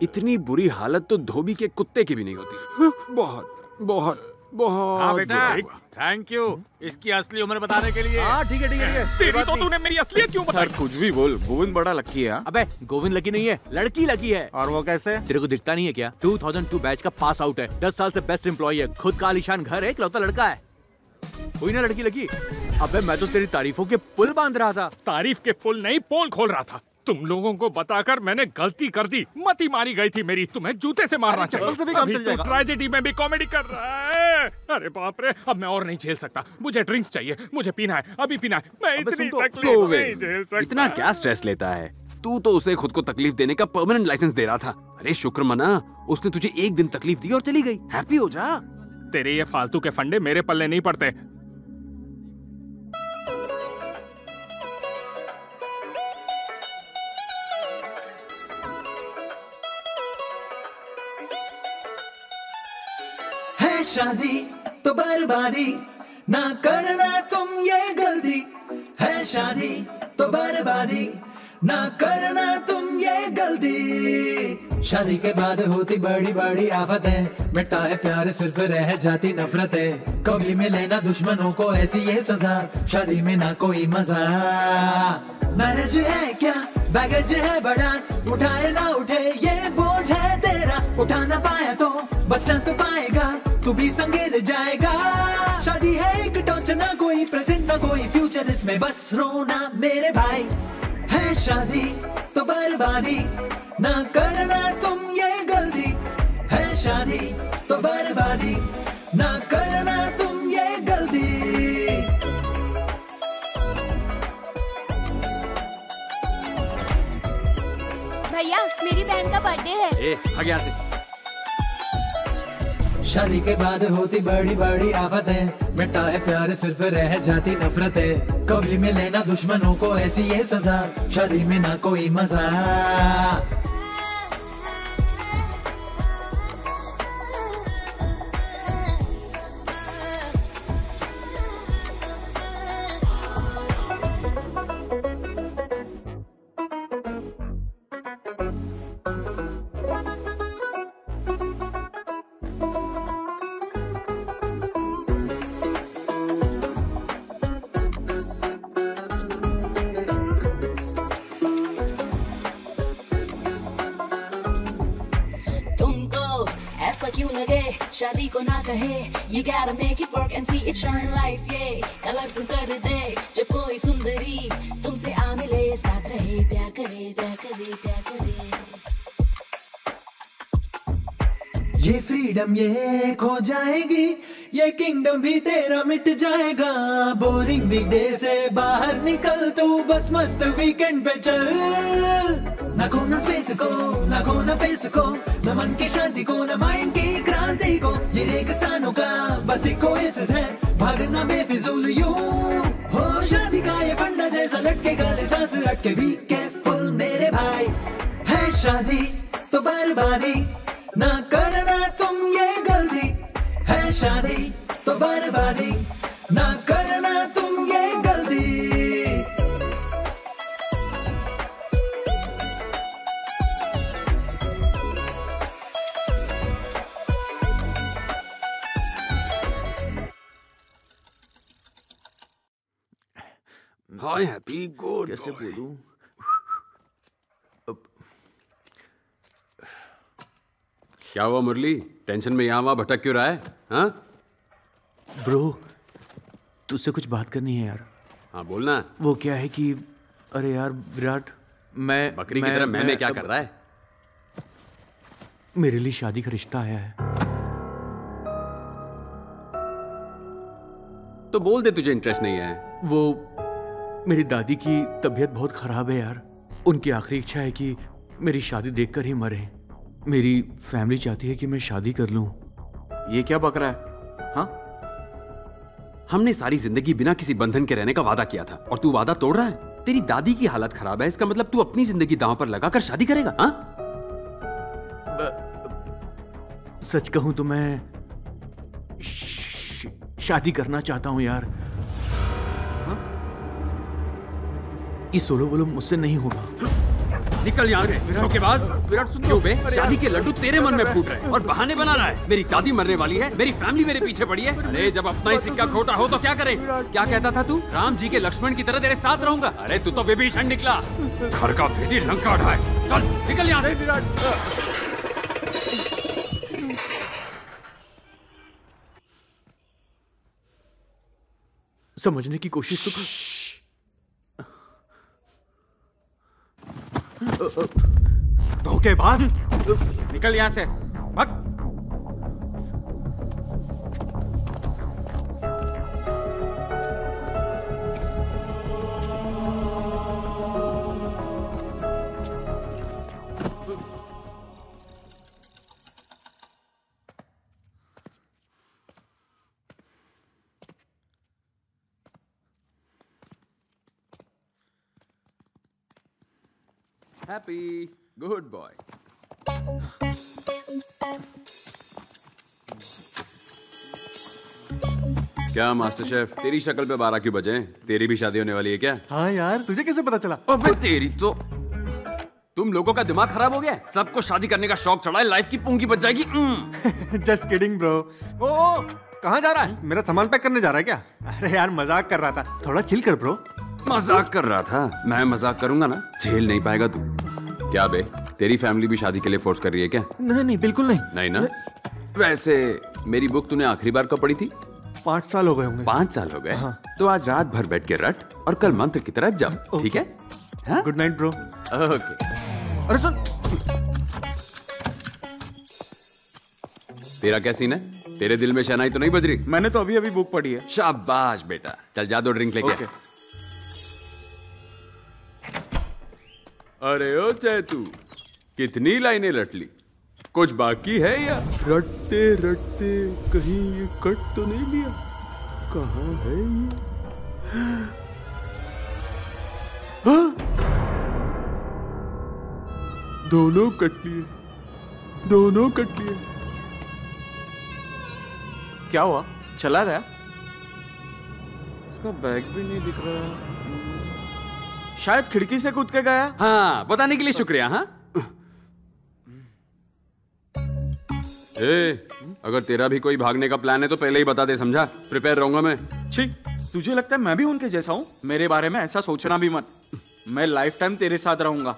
इतनी बुरी हालत तो धोबी के कुत्ते की भी नहीं होती। बहुत बहुत बहुत। हाँ बेटा, थैंक यू इसकी असली उम्र बताने के लिए। हाँ ठीक है ठीक है। तेरी तो तूने मेरी असलियत क्यों बताई? कुछ भी बोल, गोविंद बड़ा लकी है। अबे गोविंद लकी नहीं है, लड़की लकी है। और वो कैसे? तेरे को दिखता नहीं है क्या? 2002 बैच का पास आउट है, 10 साल से बेस्ट एम्प्लॉय है, खुद का आलीशान घर है, इकलौता लड़का है। हुई ना लड़की लकी? अबे मैं तो तेरी तारीफों के पुल बांध रहा था। तारीफ के पुल नहीं, पोल खोल रहा था। तुम लोगों को बताकर मैंने गलती कर दी। मती मारी गई थी मेरी। तुम्हें जूते से मारना चाहिए। से भी काम चल जाएगा। ट्रेजेडी में भी कॉमेडी कर रहा है। अरे बाप रे, अब मैं और नहीं झेल सकता। मुझे ड्रिंक्स चाहिए, मुझे पीना है, अभी पीना है। मैं इतनी तकलीफ नहीं झेल सकता। इतना क्या स्ट्रेस लेता है? तू तो उसे खुद को तकलीफ देने का परमानेंट लाइसेंस दे रहा था। अरे शुक्र मना, उसने तुझे एक दिन तकलीफ दी और चली गई। हैप्पी हो जा। तेरे ये फालतू के फंडे मेरे पल्ले नहीं पड़ते। शादी तो बर्बादी, ना करना तुम ये गलती है। शादी तो बर्बादी, ना करना तुम ये गलती। शादी के बाद होती बड़ी बड़ी आफतें, मिटता है प्यार सिर्फ रह जाती नफरतें। कभी मिले ना दुश्मनों को ऐसी ये सजा, शादी में ना कोई मजा। मैरिज है क्या बैगेज है बड़ा, उठाए ना उठे ये बोझ है तेरा। उठा ना पाया तो बचना तो पाएगा, तू भी संगेर जाएगा। शादी है एक टॉर्च, ना कोई प्रेजेंट ना कोई फ्यूचर, इसमें बस रोना मेरे भाई। है शादी तो बर्बादी, ना करना तुम ये गलती है। शादी तो बर्बादी, ना करना तुम ये गलती। भैया मेरी बहन का बर्थडे है। ए, भाग यहाँ से। शादी के बाद होती बड़ी बड़ी आफतें, मिटता है प्यार सिर्फ रह जाती नफरतें। कभी मिले ना दुश्मनों को ऐसी ये सजा, शादी में ना कोई मजा। शादी को ना कहे, you gotta make it work and see it shine life, yeah। Colourful कर दे जब कोई सुंदरी तुमसे आ मिले, साथ रहे, प्यार करे, प्यार करे, प्यार करे। ये फ्रीडम ये खो जाएगी, ये किंगडम भी तेरा मिट जाएगा। बोरिंग वीकडे से बाहर निकल तू, बस मस्त वीकेंड पे चल। ना खोना स्पेस को, ना खोना पेस को, न मन की शांति को, न माइंड की क्रांति को। ये रेगिस्तानों का बस एक ओएसिस है, भागना बेफिजूल यूं। हो शादी का ये फंडा जैसा लटके गले, सांस अटके भी केयरफुल मेरे भाई। है शादी तो बर्बादी, ना करना तुम ये गलती। है शादी तो बर्बादी, ना करना तुम ये गलती। Hi happy good. कैसे बोलूं? क्या हुआ मुरली, टेंशन में यहाँ वहाँ भटक क्यों रहा है? हाँ ब्रो, तुझसे कुछ बात करनी है यार। हाँ बोलना। वो क्या है कि अरे यार विराट, मैं बकरी की तरह मैं क्या कर रहा है? मेरे लिए शादी का रिश्ता आया है। तो बोल दे तुझे इंटरेस्ट नहीं है। वो मेरी दादी की तबीयत बहुत खराब है यार। उनकी आखिरी इच्छा है कि मेरी शादी देखकर ही मरे। मेरी फैमिली चाहती है कि मैं शादी कर लूं। ये क्या बक रहा है? हाँ, हमने सारी जिंदगी बिना किसी बंधन के रहने का वादा किया था और तू वादा तोड़ रहा है। तेरी दादी की हालत खराब है, इसका मतलब तू अपनी जिंदगी दांव पर लगाकर शादी करेगा? हाँ? सच कहूं तो मैं शादी करना चाहता हूं यार। हाँ? ये सोलो वोलो मुझसे नहीं होगा। निकल यहाँ से धोखेबाज। विराट सुन, क्यों बे? शादी के लड्डू तेरे मन में फूट रहे हैं और बहाने बना रहा है। मेरी दादी मरने वाली है, मेरी फैमिली मेरे पीछे पड़ी है। अरे जब अपना ही सिक्का खोटा हो तो क्या करें? क्या कहता था तू? राम जी के लक्ष्मण की तरह तेरे साथ रहूंगा। अरे तू तो विभीषण निकला, घर का भेदी लंका ढाए। चल निकल यहाँ से विराट। समझने की कोशिश तो धोखेबाज, निकल यहाँ से, भाग। Happy good boy. क्या मास्टर शेफ, तेरी शक्ल पे 12 क्यों बजे? तेरी भी शादी होने वाली है क्या? हाँ यार, तुझे कैसे पता चला? अबे तेरी तो, तुम लोगों का दिमाग खराब हो गया। सबको शादी करने का शौक चढ़ा है, लाइफ की पूंगी बच जाएगी। Just kidding bro. ओ कहाँ जा रहा है? मेरा सामान पैक करने जा रहा है क्या? अरे यार मजाक कर रहा था, थोड़ा चिल कर ब्रो। मजाक कर रहा था? मैं मजाक करूंगा ना, झेल नहीं पाएगा तू। क्या बे, तेरी फैमिली भी शादी के लिए फोर्स कर रही है क्या? नहीं नहीं, बिल्कुल नहीं। नहीं ना? वैसे मेरी बुक तूने आखिरी बार कब पढ़ी थी? 5 साल हो गए होंगे। 5 साल हो गए? हाँ। तो आज रात भर बैठ के रट और कल मंत्र की तरह जप, ठीक है? हाँ? Good night bro. ओके। अरे सुन, तेरा क्या सीन है? तेरे दिल में शहनाई तो नहीं बज रही? मैंने तो अभी अभी बुक पढ़ी है। शाबाश बेटा, चल जा 2 ड्रिंक लेके। अरे ओ चैतू, कितनी लाइनें रट ली? कुछ बाकी है या? रटते रटते कहीं ये कट तो नहीं लिया? कहाँ है ये? हाँ? दोनों कट लिए, दोनों कट लिए। क्या हुआ? चला गया? इसका बैग भी नहीं दिख रहा। शायद खिड़की से कूद के गया। हाँ, बताने के लिए शुक्रिया। हाँ ए, अगर तेरा भी कोई भागने का प्लान है तो पहले ही बता दे, समझा? प्रिपेयर रहूंगा मैं। छी, तुझे लगता है मैं भी उनके जैसा हूँ? मेरे बारे में ऐसा सोचना भी मत। मैं लाइफ टाइम तेरे साथ रहूंगा।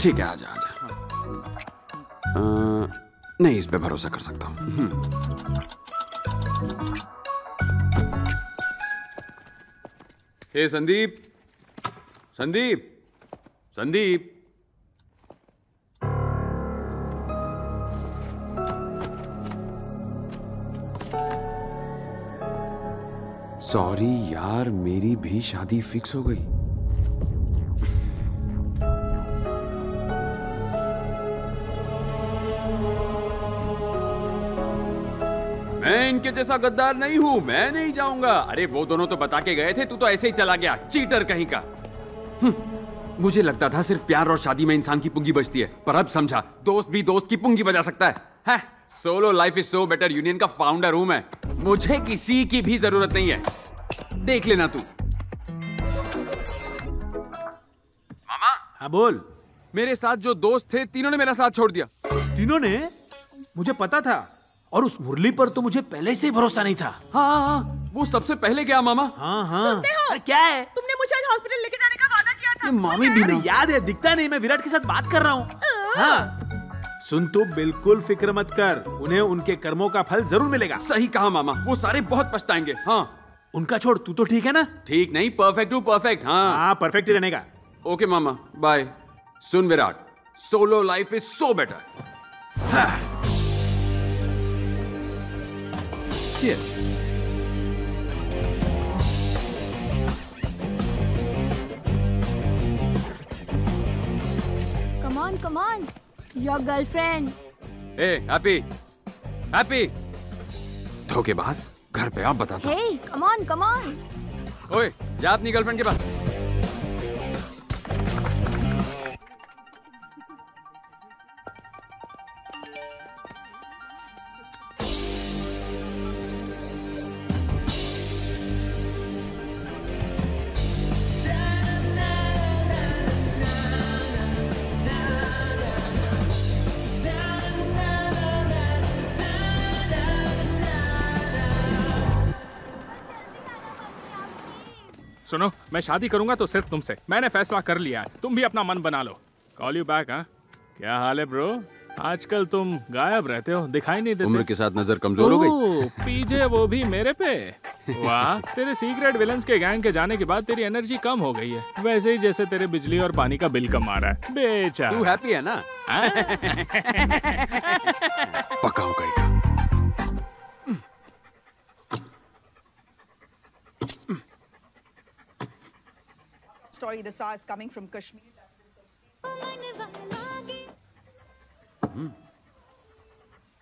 ठीक है, आजा आजा। नहीं, इस पे भरोसा कर सकता हूँ। हे संदीप, संदीप, संदीप। सॉरी यार, मेरी भी शादी फिक्स हो गई। मैं इनके जैसा गद्दार नहीं हूँ, मैं नहीं जाऊंगा। अरे वो दोनों तो बता के गए थे, तू तो ऐसे ही चला गया, चीटर कहीं का। मुझे लगता था सिर्फ प्यार और शादी में इंसान की पुंगी बजती है, पर अब समझा दोस्त भी दोस्त की पुंगी बजा सकता है। Solo life is so better union का फाउंडर हूं मैं, मुझे किसी की भी जरूरत नहीं है। देख लेना तू। मामा। हाँ बोल। मेरे साथ जो दोस्त थे तीनों ने मेरा साथ छोड़ दिया। तीनों ने? मुझे पता था, और उस मुरली पर तो मुझे पहले से ही भरोसा नहीं था। हाँ, वो सबसे पहले गया मामा। हाँ। सुनते हो? अरे क्या है? तुमने मुझे आज हॉस्पिटल लेके जाने का वादा किया था। ये मामी भी नहीं याद है, दिखता नहीं, मैं विराट के साथ बात कर रहा हूँ। हाँ। सुन, तू बिल्कुल फिक्र मत कर, उन्हें उनके कर्मों का फल जरूर मिलेगा। सही कहा मामा, वो सारे बहुत पछताएंगे। हाँ, उनका छोड़, तू तो ठीक है ना? ठीक नहीं, परफेक्ट हूँ, परफेक्ट। हाँ, परफेक्ट ही रहने का। ओके मामा, बाय। सुन Virat, solo life is so better. Cheers. Come on, your girlfriend. Hey, happy. धोखेबाज, घर पे आप बता दो। Hey, come on. ओए, जा अपनी गर्लफ्रेंड के पास। सुनो, मैं शादी करूंगा तो सिर्फ तुमसे। मैंने फैसला कर लिया है, तुम भी अपना मन बना लो। Call you back. हाँ, क्या हाल है ब्रो? आजकल तुम गायब रहते हो, दिखाई नहीं देते। उम्र के साथ नजर कमजोर हो गई। पीजे वो भी मेरे पे। वाह, तेरे सीक्रेट विलन्स के गैंग के जाने के बाद तेरी एनर्जी कम हो गई है, वैसे ही जैसे तेरे बिजली और पानी का बिल कम आ रहा है। बेचारा। तू हैप्पी है ना? पक्का हो गई। Story, the SAR is coming from Kashmir.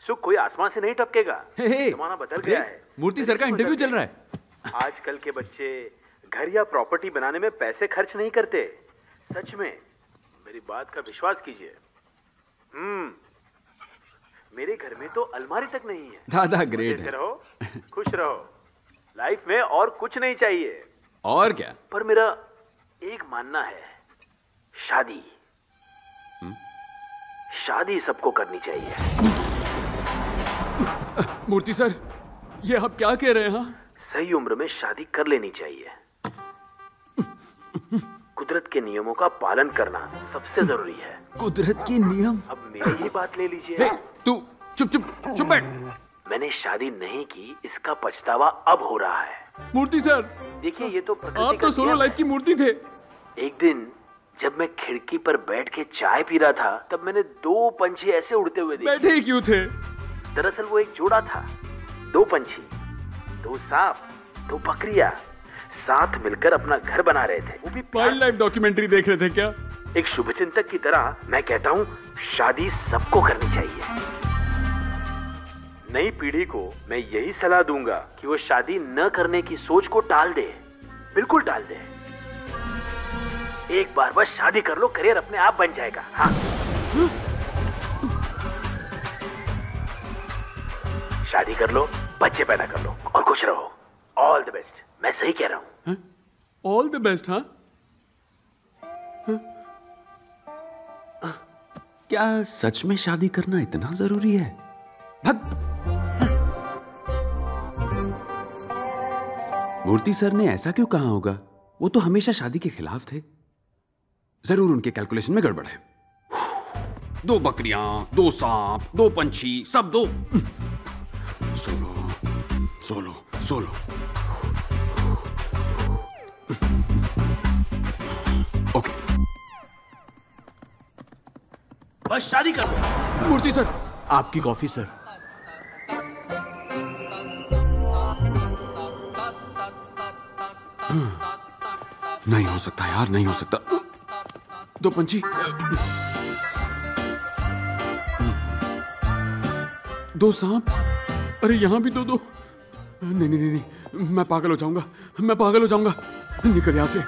सुख, कोई आसमान से नहीं टपकेगा। जमाना बदल गया है। मूर्ति सर का इंटरव्यू चल रहा है। आजकल के बच्चे घर या प्रॉपर्टी बनाने में पैसे खर्च नहीं करते। सच में, मेरी बात का विश्वास कीजिए। मेरे घर में तो अलमारी तक नहीं है। दादा ग्रेट है। रहो, खुश रहो। लाइफ में और कुछ नहीं चाहिए। और क्या? पर मेरा एक मानना है, शादी शादी सबको करनी चाहिए। मूर्ति सर, ये आप क्या कह रहे हैं? सही उम्र में शादी कर लेनी चाहिए। कुदरत के नियमों का पालन करना सबसे जरूरी है। कुदरत के नियम? अब मेरी ही बात ले लीजिए। तू चुप बैठ। मैंने शादी नहीं की, इसका पछतावा अब हो रहा है। मूर्ति सर, देखिए, ये तो प्रकृति आप तो सोलो लाइफ की मूर्ति थे। एक दिन जब मैं खिड़की पर बैठ के चाय पी रहा था, तब मैंने 2 पंछी ऐसे उड़ते हुए देखे। बैठे ही क्यों थे? दरअसल वो एक जोड़ा था। 2 पंछी, 2 सांप, 2 बकरियां साथ मिलकर अपना घर बना रहे थे। वो भी वाइल्ड लाइफ डॉक्यूमेंट्री देख रहे थे क्या? एक शुभचिंतक की तरह मैं कहता हूँ, शादी सबको करनी चाहिए। नई पीढ़ी को मैं यही सलाह दूंगा कि वो शादी न करने की सोच को टाल दे, बिल्कुल टाल दे। एक बार बस शादी कर लो, करियर अपने आप बन जाएगा। हाँ, शादी कर लो, बच्चे पैदा कर लो और खुश रहो। All the best. मैं सही कह रहा हूँ। All the best. हाँ, क्या सच में शादी करना इतना जरूरी है? मूर्ति सर ने ऐसा क्यों कहा होगा? वो तो हमेशा शादी के खिलाफ थे। जरूर उनके कैलकुलेशन में गड़बड़ है। 2 बकरियां, 2 सांप, 2 पंछी, सब 2। सोलो। ओके, बस शादी कर दो। मूर्ति सर, आपकी कॉफी सर। नहीं हो सकता यार, नहीं हो सकता। दो पंछी, दो सांप, अरे यहाँ भी दो। नहीं नहीं नहीं, मैं पागल हो जाऊंगा, मैं पागल हो जाऊंगा। निकल यहाँ से।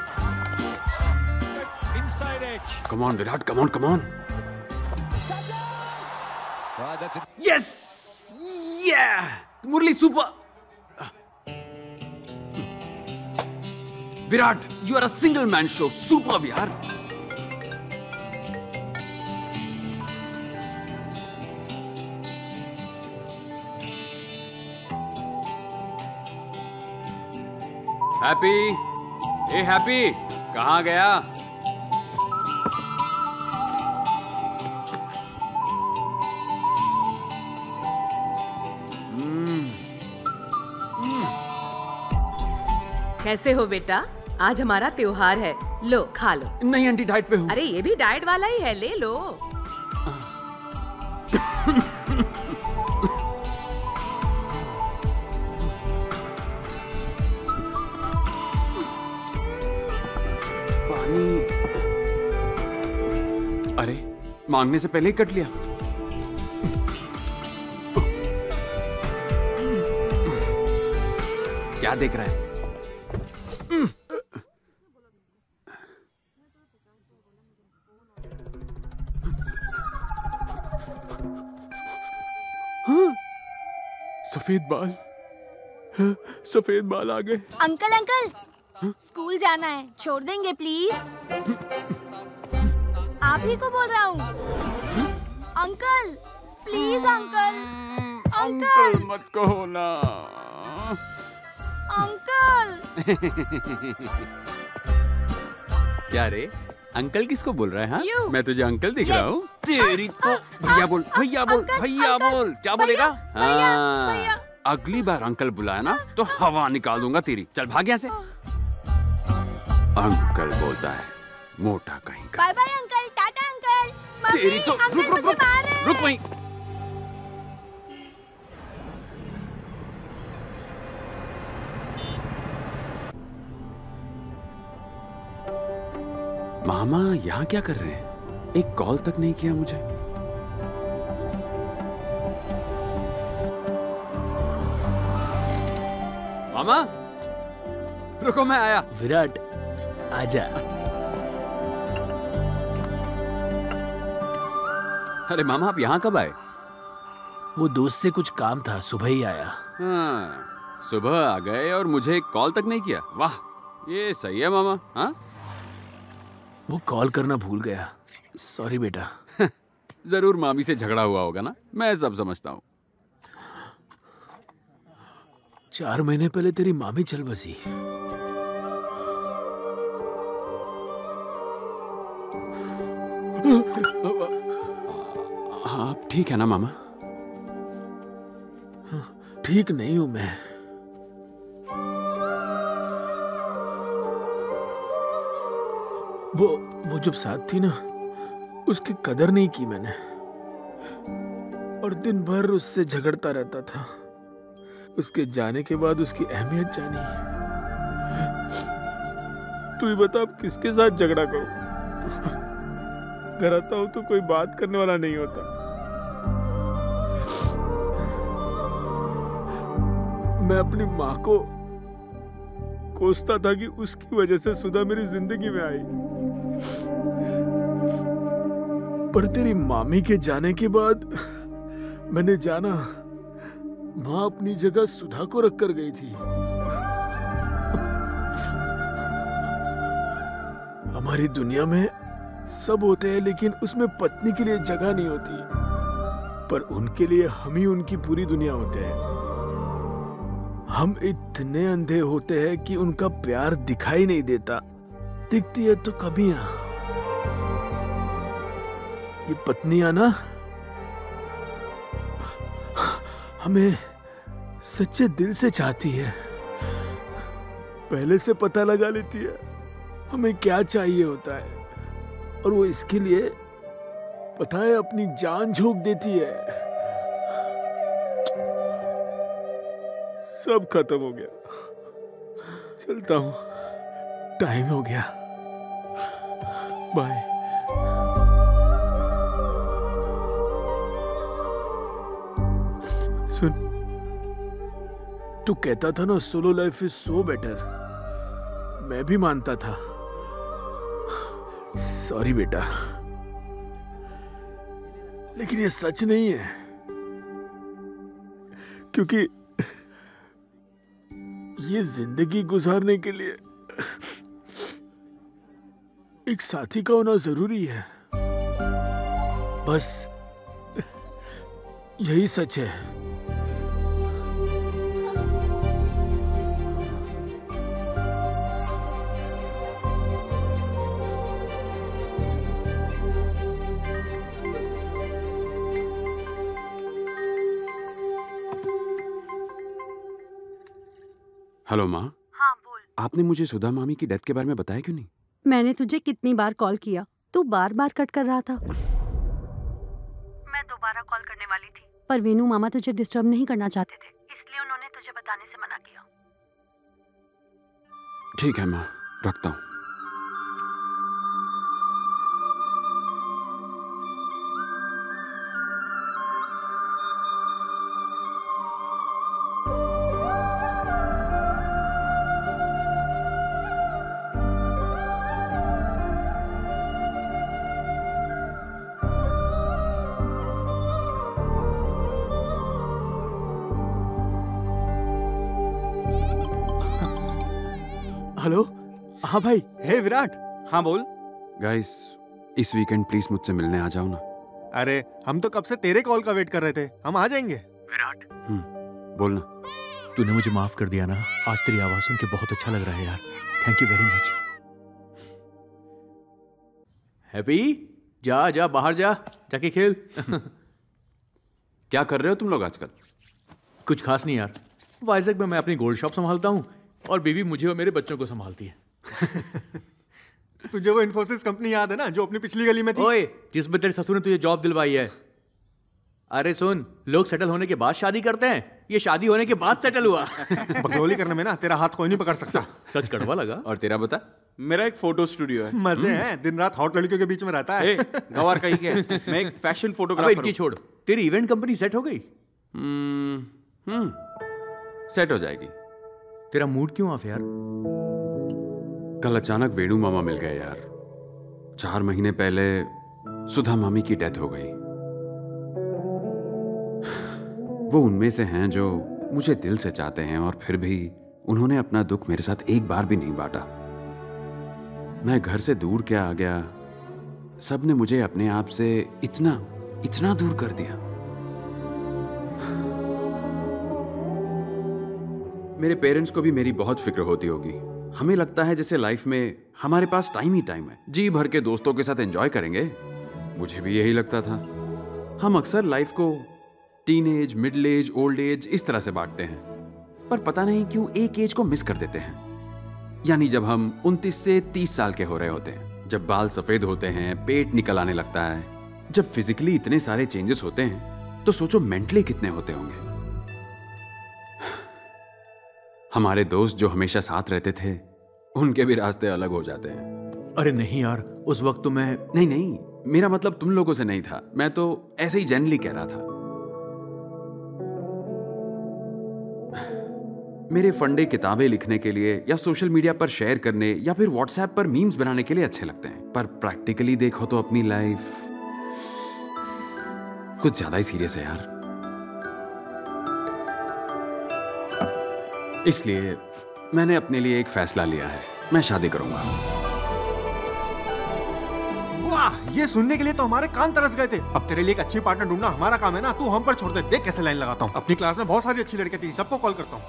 Come on Virat, come on come on. Yes, Murali super. Virat, you are a single man show, super यार। हैप्पी, ए हैप्पी, कहाँ गया? कैसे हो बेटा? आज हमारा त्योहार है, लो खा लो। नहीं आंटी, डाइट पे हूँ। अरे ये भी डाइट वाला ही है, ले लो। पानी। अरे मांगने से पहले ही कट लिया। क्या देख रहा है? सफेद बाल, सफेद बाल आ गए। अंकल अंकल, स्कूल जाना है, छोड़ देंगे प्लीज? आप ही को बोल रहा हूँ अंकल, प्लीज अंकल। अंकल मत कहो ना अंकल। क्या रे, अंकल किसको बोल रहा है? हाँ, मैं तुझे अंकल दिख रहा हूँ। तेरी तो भैया बोल, भैया बोल, भैया बोल। क्या बोलेगा? हाँ, अगली बार अंकल बुलाया ना तो हवा निकाल दूंगा तेरी। चल भाग यहाँ से। अंकल बोलता है, मोटा कहीं का। Bye bye uncle, tata uncle. तेरी तो रुक रुक रुक रुक वहीं। मामा यहाँ क्या कर रहे हैं? एक कॉल तक नहीं किया मुझे। मामा रुको, मैं आया। विराट आजा। अरे मामा, आप यहाँ कब आए? वो दोस्त से कुछ काम था, सुबह ही आया। हाँ, सुबह आ गए और मुझे एक कॉल तक नहीं किया। वाह, ये सही है मामा। हाँ, वो कॉल करना भूल गया, सॉरी बेटा। जरूर मामी से झगड़ा हुआ होगा ना, मैं सब समझता हूँ। 4 महीने पहले तेरी मामी चल बसी। आप ठीक है ना मामा? ठीक नहीं हूं मैं। वो जब साथ थी ना, उसकी कदर नहीं की मैंने, और दिन भर उससे झगड़ता रहता था। उसके जाने के बाद उसकी अहमियत जानी। तू ही बता, अब किसके साथ झगड़ा करूं? घर आता हूं तो कोई बात करने वाला नहीं होता। मैं अपनी माँ को कोसता था कि उसकी वजह से सुधा मेरी जिंदगी में आई, पर तेरी मामी के जाने के बाद मैंने जाना माँ अपनी जगह सुधा को रख कर गई थी। हमारी दुनिया में सब होते हैं, लेकिन उसमें पत्नी के लिए जगह नहीं होती, पर उनके लिए हम ही उनकी पूरी दुनिया होते हैं। हम इतने अंधे होते हैं कि उनका प्यार दिखाई नहीं देता, दिखती है तो कमियां। ये पत्नियां ना हमें सच्चे दिल से चाहती है, पहले से पता लगा लेती है हमें क्या चाहिए होता है, और वो इसके लिए पता है अपनी जान झोंक देती है। सब खत्म हो गया, चलता हूं, टाइम हो गया, बाय। सुन, तू कहता था ना solo life is so better, मैं भी मानता था। सॉरी बेटा, लेकिन ये सच नहीं है, क्योंकि ये जिंदगी गुजारने के लिए एक साथी का होना जरूरी है। बस यही सच है। हेलो माँ। हाँ बोल। आपने मुझे सुधा मामी की डेथ के बारे में बताया क्यों नहीं? मैंने तुझे कितनी बार कॉल किया, तू बार बार कट कर रहा था। मैं दोबारा कॉल करने वाली थी, पर वेनू मामा तुझे डिस्टर्ब नहीं करना चाहते थे, इसलिए उन्होंने तुझे बताने से मना किया। ठीक है माँ, रखता हूँ। हेलो, हाँ भाई। हे विराट। हाँ बोल। गाइस, इस वीकेंड प्लीज मुझसे मिलने आ जाओ ना। अरे हम तो कब से तेरे कॉल का वेट कर रहे थे, हम आ जाएंगे। विराट, बोलना। तूने मुझे माफ कर दिया ना, आज तेरी आवाज सुन के बहुत अच्छा लग रहा है यार। Thank you very much. Happy, जा जा बाहर जा, जाके खेल। क्या कर रहे हो तुम लोग आजकल? कुछ खास नहीं यार, वाइजैक में मैं अपनी गोल्ड शॉप संभालता हूँ और बीवी मुझे और मेरे बच्चों को संभालती है। तुझे वो इन्फोसिस कंपनी याद है ना, जो अपनी पिछली गली में थी? ओए, जिसमें तेरे ससुर ने तुझे जॉब दिलवाई है। अरे सुन, लोग सेटल होने के बाद शादी करते हैं, ये शादी होने के बाद सेटल हुआ। बकलोली करने में ना तेरा हाथ कोई नहीं पकड़ सकता। सच कड़वा लगा। और तेरा बता? मेरा एक फोटो स्टूडियो है। मजे हैं, दिन रात हॉट लड़कियों के बीच में रहता है। गवार कहीं के, मैं एक फैशन फोटोग्राफर हूं। इनकी छोड़, तेरी इवेंट कंपनी सेट हो गई? सेट हो जाएगी। तेरा मूड क्यों ऑफ यार? कल अचानक वेणु मामा मिल गए यार। 4 महीने पहले सुधा मामी की डेथ हो गई। वो उनमें से हैं जो मुझे दिल से चाहते हैं, और फिर भी उन्होंने अपना दुख मेरे साथ एक बार भी नहीं बांटा। मैं घर से दूर क्या आ गया, सबने मुझे अपने आप से इतना दूर कर दिया। मेरे पेरेंट्स को भी मेरी बहुत फिक्र होती होगी। हमें लगता है जैसे लाइफ में हमारे पास टाइम ही टाइम है, जी भर के दोस्तों के साथ एंजॉय करेंगे। मुझे भी यही लगता था। हम अक्सर लाइफ को teenage, middle age, old age इस तरह से बांटते हैं, पर पता नहीं क्यों एक एज को मिस कर देते हैं। यानी जब हम 29 से 30 साल के हो रहे होते हैं, जब बाल सफेद होते हैं, पेट निकल आने लगता है, जब फिजिकली इतने सारे चेंजेस होते हैं, तो सोचो मेंटली कितने होते होंगे। हमारे दोस्त जो हमेशा साथ रहते थे, उनके भी रास्ते अलग हो जाते हैं। अरे नहीं यार, उस वक्त तो मैं नहीं, मेरा मतलब तुम लोगों से नहीं था, मैं तो ऐसे ही जनरली कह रहा था। मेरे फंडे किताबें लिखने के लिए या सोशल मीडिया पर शेयर करने या फिर व्हाट्सएप पर मीम्स बनाने के लिए अच्छे लगते हैं, पर प्रैक्टिकली देखो तो अपनी लाइफ कुछ ज्यादा ही सीरियस है यार। इसलिए मैंने अपने लिए एक फैसला लिया है, मैं शादी करूंगा। वाह, ये सुनने के लिए तो हमारे कान तरस गए थे। अब तेरे लिए एक अच्छी पार्टनर ढूंढना हमारा काम है ना, तू हम पर छोड़ दे। देख कैसे लाइन लगाता हूँ। अपनी क्लास में बहुत सारी अच्छी लड़कियां थी, सबको कॉल करता हूँ।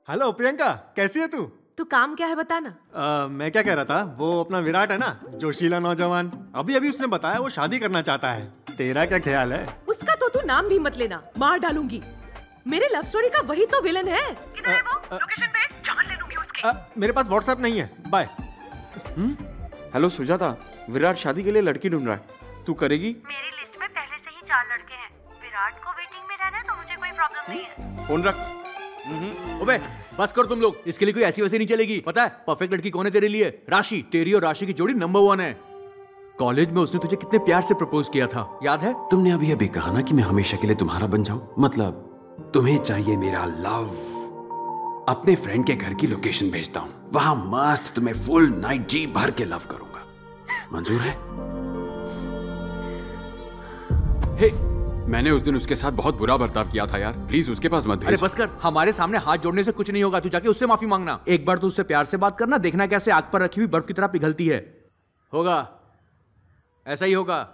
हेलो प्रियंका, कैसी है तू? तू काम क्या है बताना। मैं क्या कह रहा था, वो अपना विराट है ना, जोशीला नौजवान, अभी उसने बताया वो शादी करना चाहता है। तेरा क्या ख्याल है? उसका तो तू नाम भी मत लेना, मार डालूंगी। मेरे लव स्टोरी का वही तो विलन है। किधर है वो? लोकेशन भेज, जान ले लूंगी उसकी। मेरे पास व्हाट्सएप नहीं है, बाय। हेलो सुजाता, विराट शादी के लिए लड़की ढूंढ रहा है, तू करेगी? मेरी लिस्ट में पहले से ही 4 लड़के हैं। विराट को वेटिंग में रहना है तो मुझे कोई प्रॉब्लम नहीं है। फोन रख। अबे बस कर तुम लोग, इसके लिए कोई ऐसी वैसी नहीं चलेगी। पता है परफेक्ट लड़की कौन है तेरे लिए? राशि। तेरी और राशि की जोड़ी नंबर 1 है। कॉलेज में उसने तुझे कितने प्यार से प्रपोज किया था, याद है? तुमने अभी अभी कहा ना कि मैं हमेशा के लिए तुम्हारा बन जाऊं। मतलब तुम्हें चाहिए मेरा लव। अपने फ्रेंड के घर की लोकेशन भेजता हूं, वहां मस्त तुम्हें फुल नाइट जी भर के लव करूंगा। मंजूर है? हे, मैंने उस दिन उसके साथ बहुत बुरा बर्ताव किया था यार, प्लीज उसके पास मत भेज। अरे बस कर, हमारे सामने हाथ जोड़ने से कुछ नहीं होगा। तू जाके उससे माफी मांगना। एक बार तू उससे प्यार से बात करना, देखना कैसे आग पर रखी हुई बर्फ की तरह पिघलती है। होगा, ऐसा ही होगा।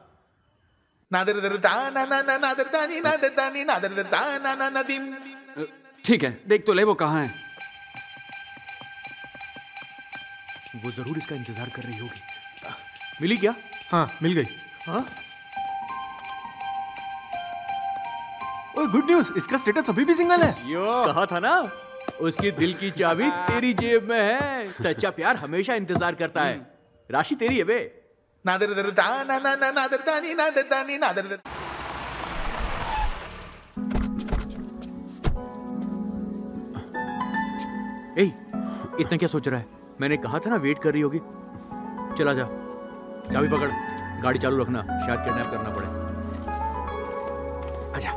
ठीक है, देख तो ले वो कहाँ है। वो जरूर इसका इंतजार कर रही होगी। मिली क्या? हाँ मिल गई। हाँ? गुड न्यूज, इसका स्टेटस अभी भी सिंगल है। कहा था ना, उसकी दिल की चाबी तेरी जेब में है। सच्चा प्यार हमेशा इंतजार करता है। राशि तेरी है बे। ए, इतना क्या सोच रहा है? मैंने कहा था ना वेट कर रही होगी। चला जा, चाबी पकड़, गाड़ी चालू रखना, शायद किडनैप करना पड़े। आजा।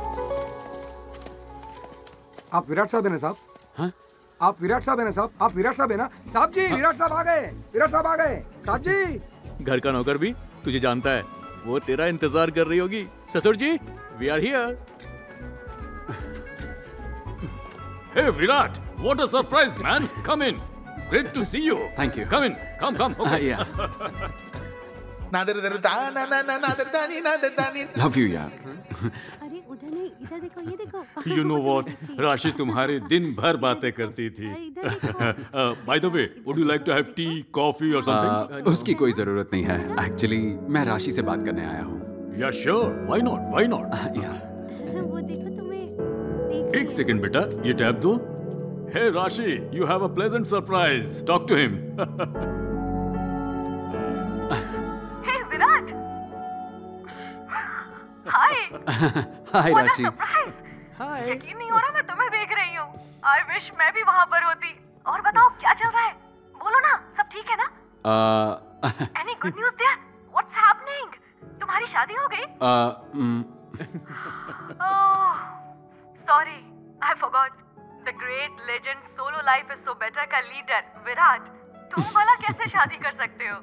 आप विराट साहब है ना साहब? हाँ? आप विराट साहब है ना साहब? आप विराट साहब है ना? साहब जी, विराट साहब आ गए। विराट साहब आ गए। साहब जी। घर का नौकर भी तुझे जानता है, वो तेरा इंतजार कर रही होगी। ससुर जी, we are here. Hey Virat, what a surprise, man! Come in. Great to see you. Thank you. Come in. Come. Okay. Yeah. Love you यार। अरे उधर नहीं, इधर देखो, ये देखो। You know what? राशि तुम्हारी दिन भर बातें करती थी। By the way, would you like to have tea, coffee or something? उसकी कोई जरूरत नहीं है। Actually, मैं राशि से बात करने आया हूँ। Yeah, sure. Why not? Why not? Yeah. वो देखो तुम्हें। एक सेकंड बेटा, ये टैब दो। Hey Rashi, you have a pleasant surprise. Talk to him. Hey Virat. Hi. Hi Rashi. Hi. यकीन नहीं हो रहा मैं तुम्हें देख रही हूँ। I wish मैं भी वहाँ पर होती। और बताओ क्या चल रहा है? बोलो ना, सब ठीक है ना? Any good news there? What's happening? तुम्हारी शादी हो गई? Oh, sorry, I forgot. The great legend Solo Life is So Better का लीडर विराट, तुम भला कैसे शादी कर सकते हो?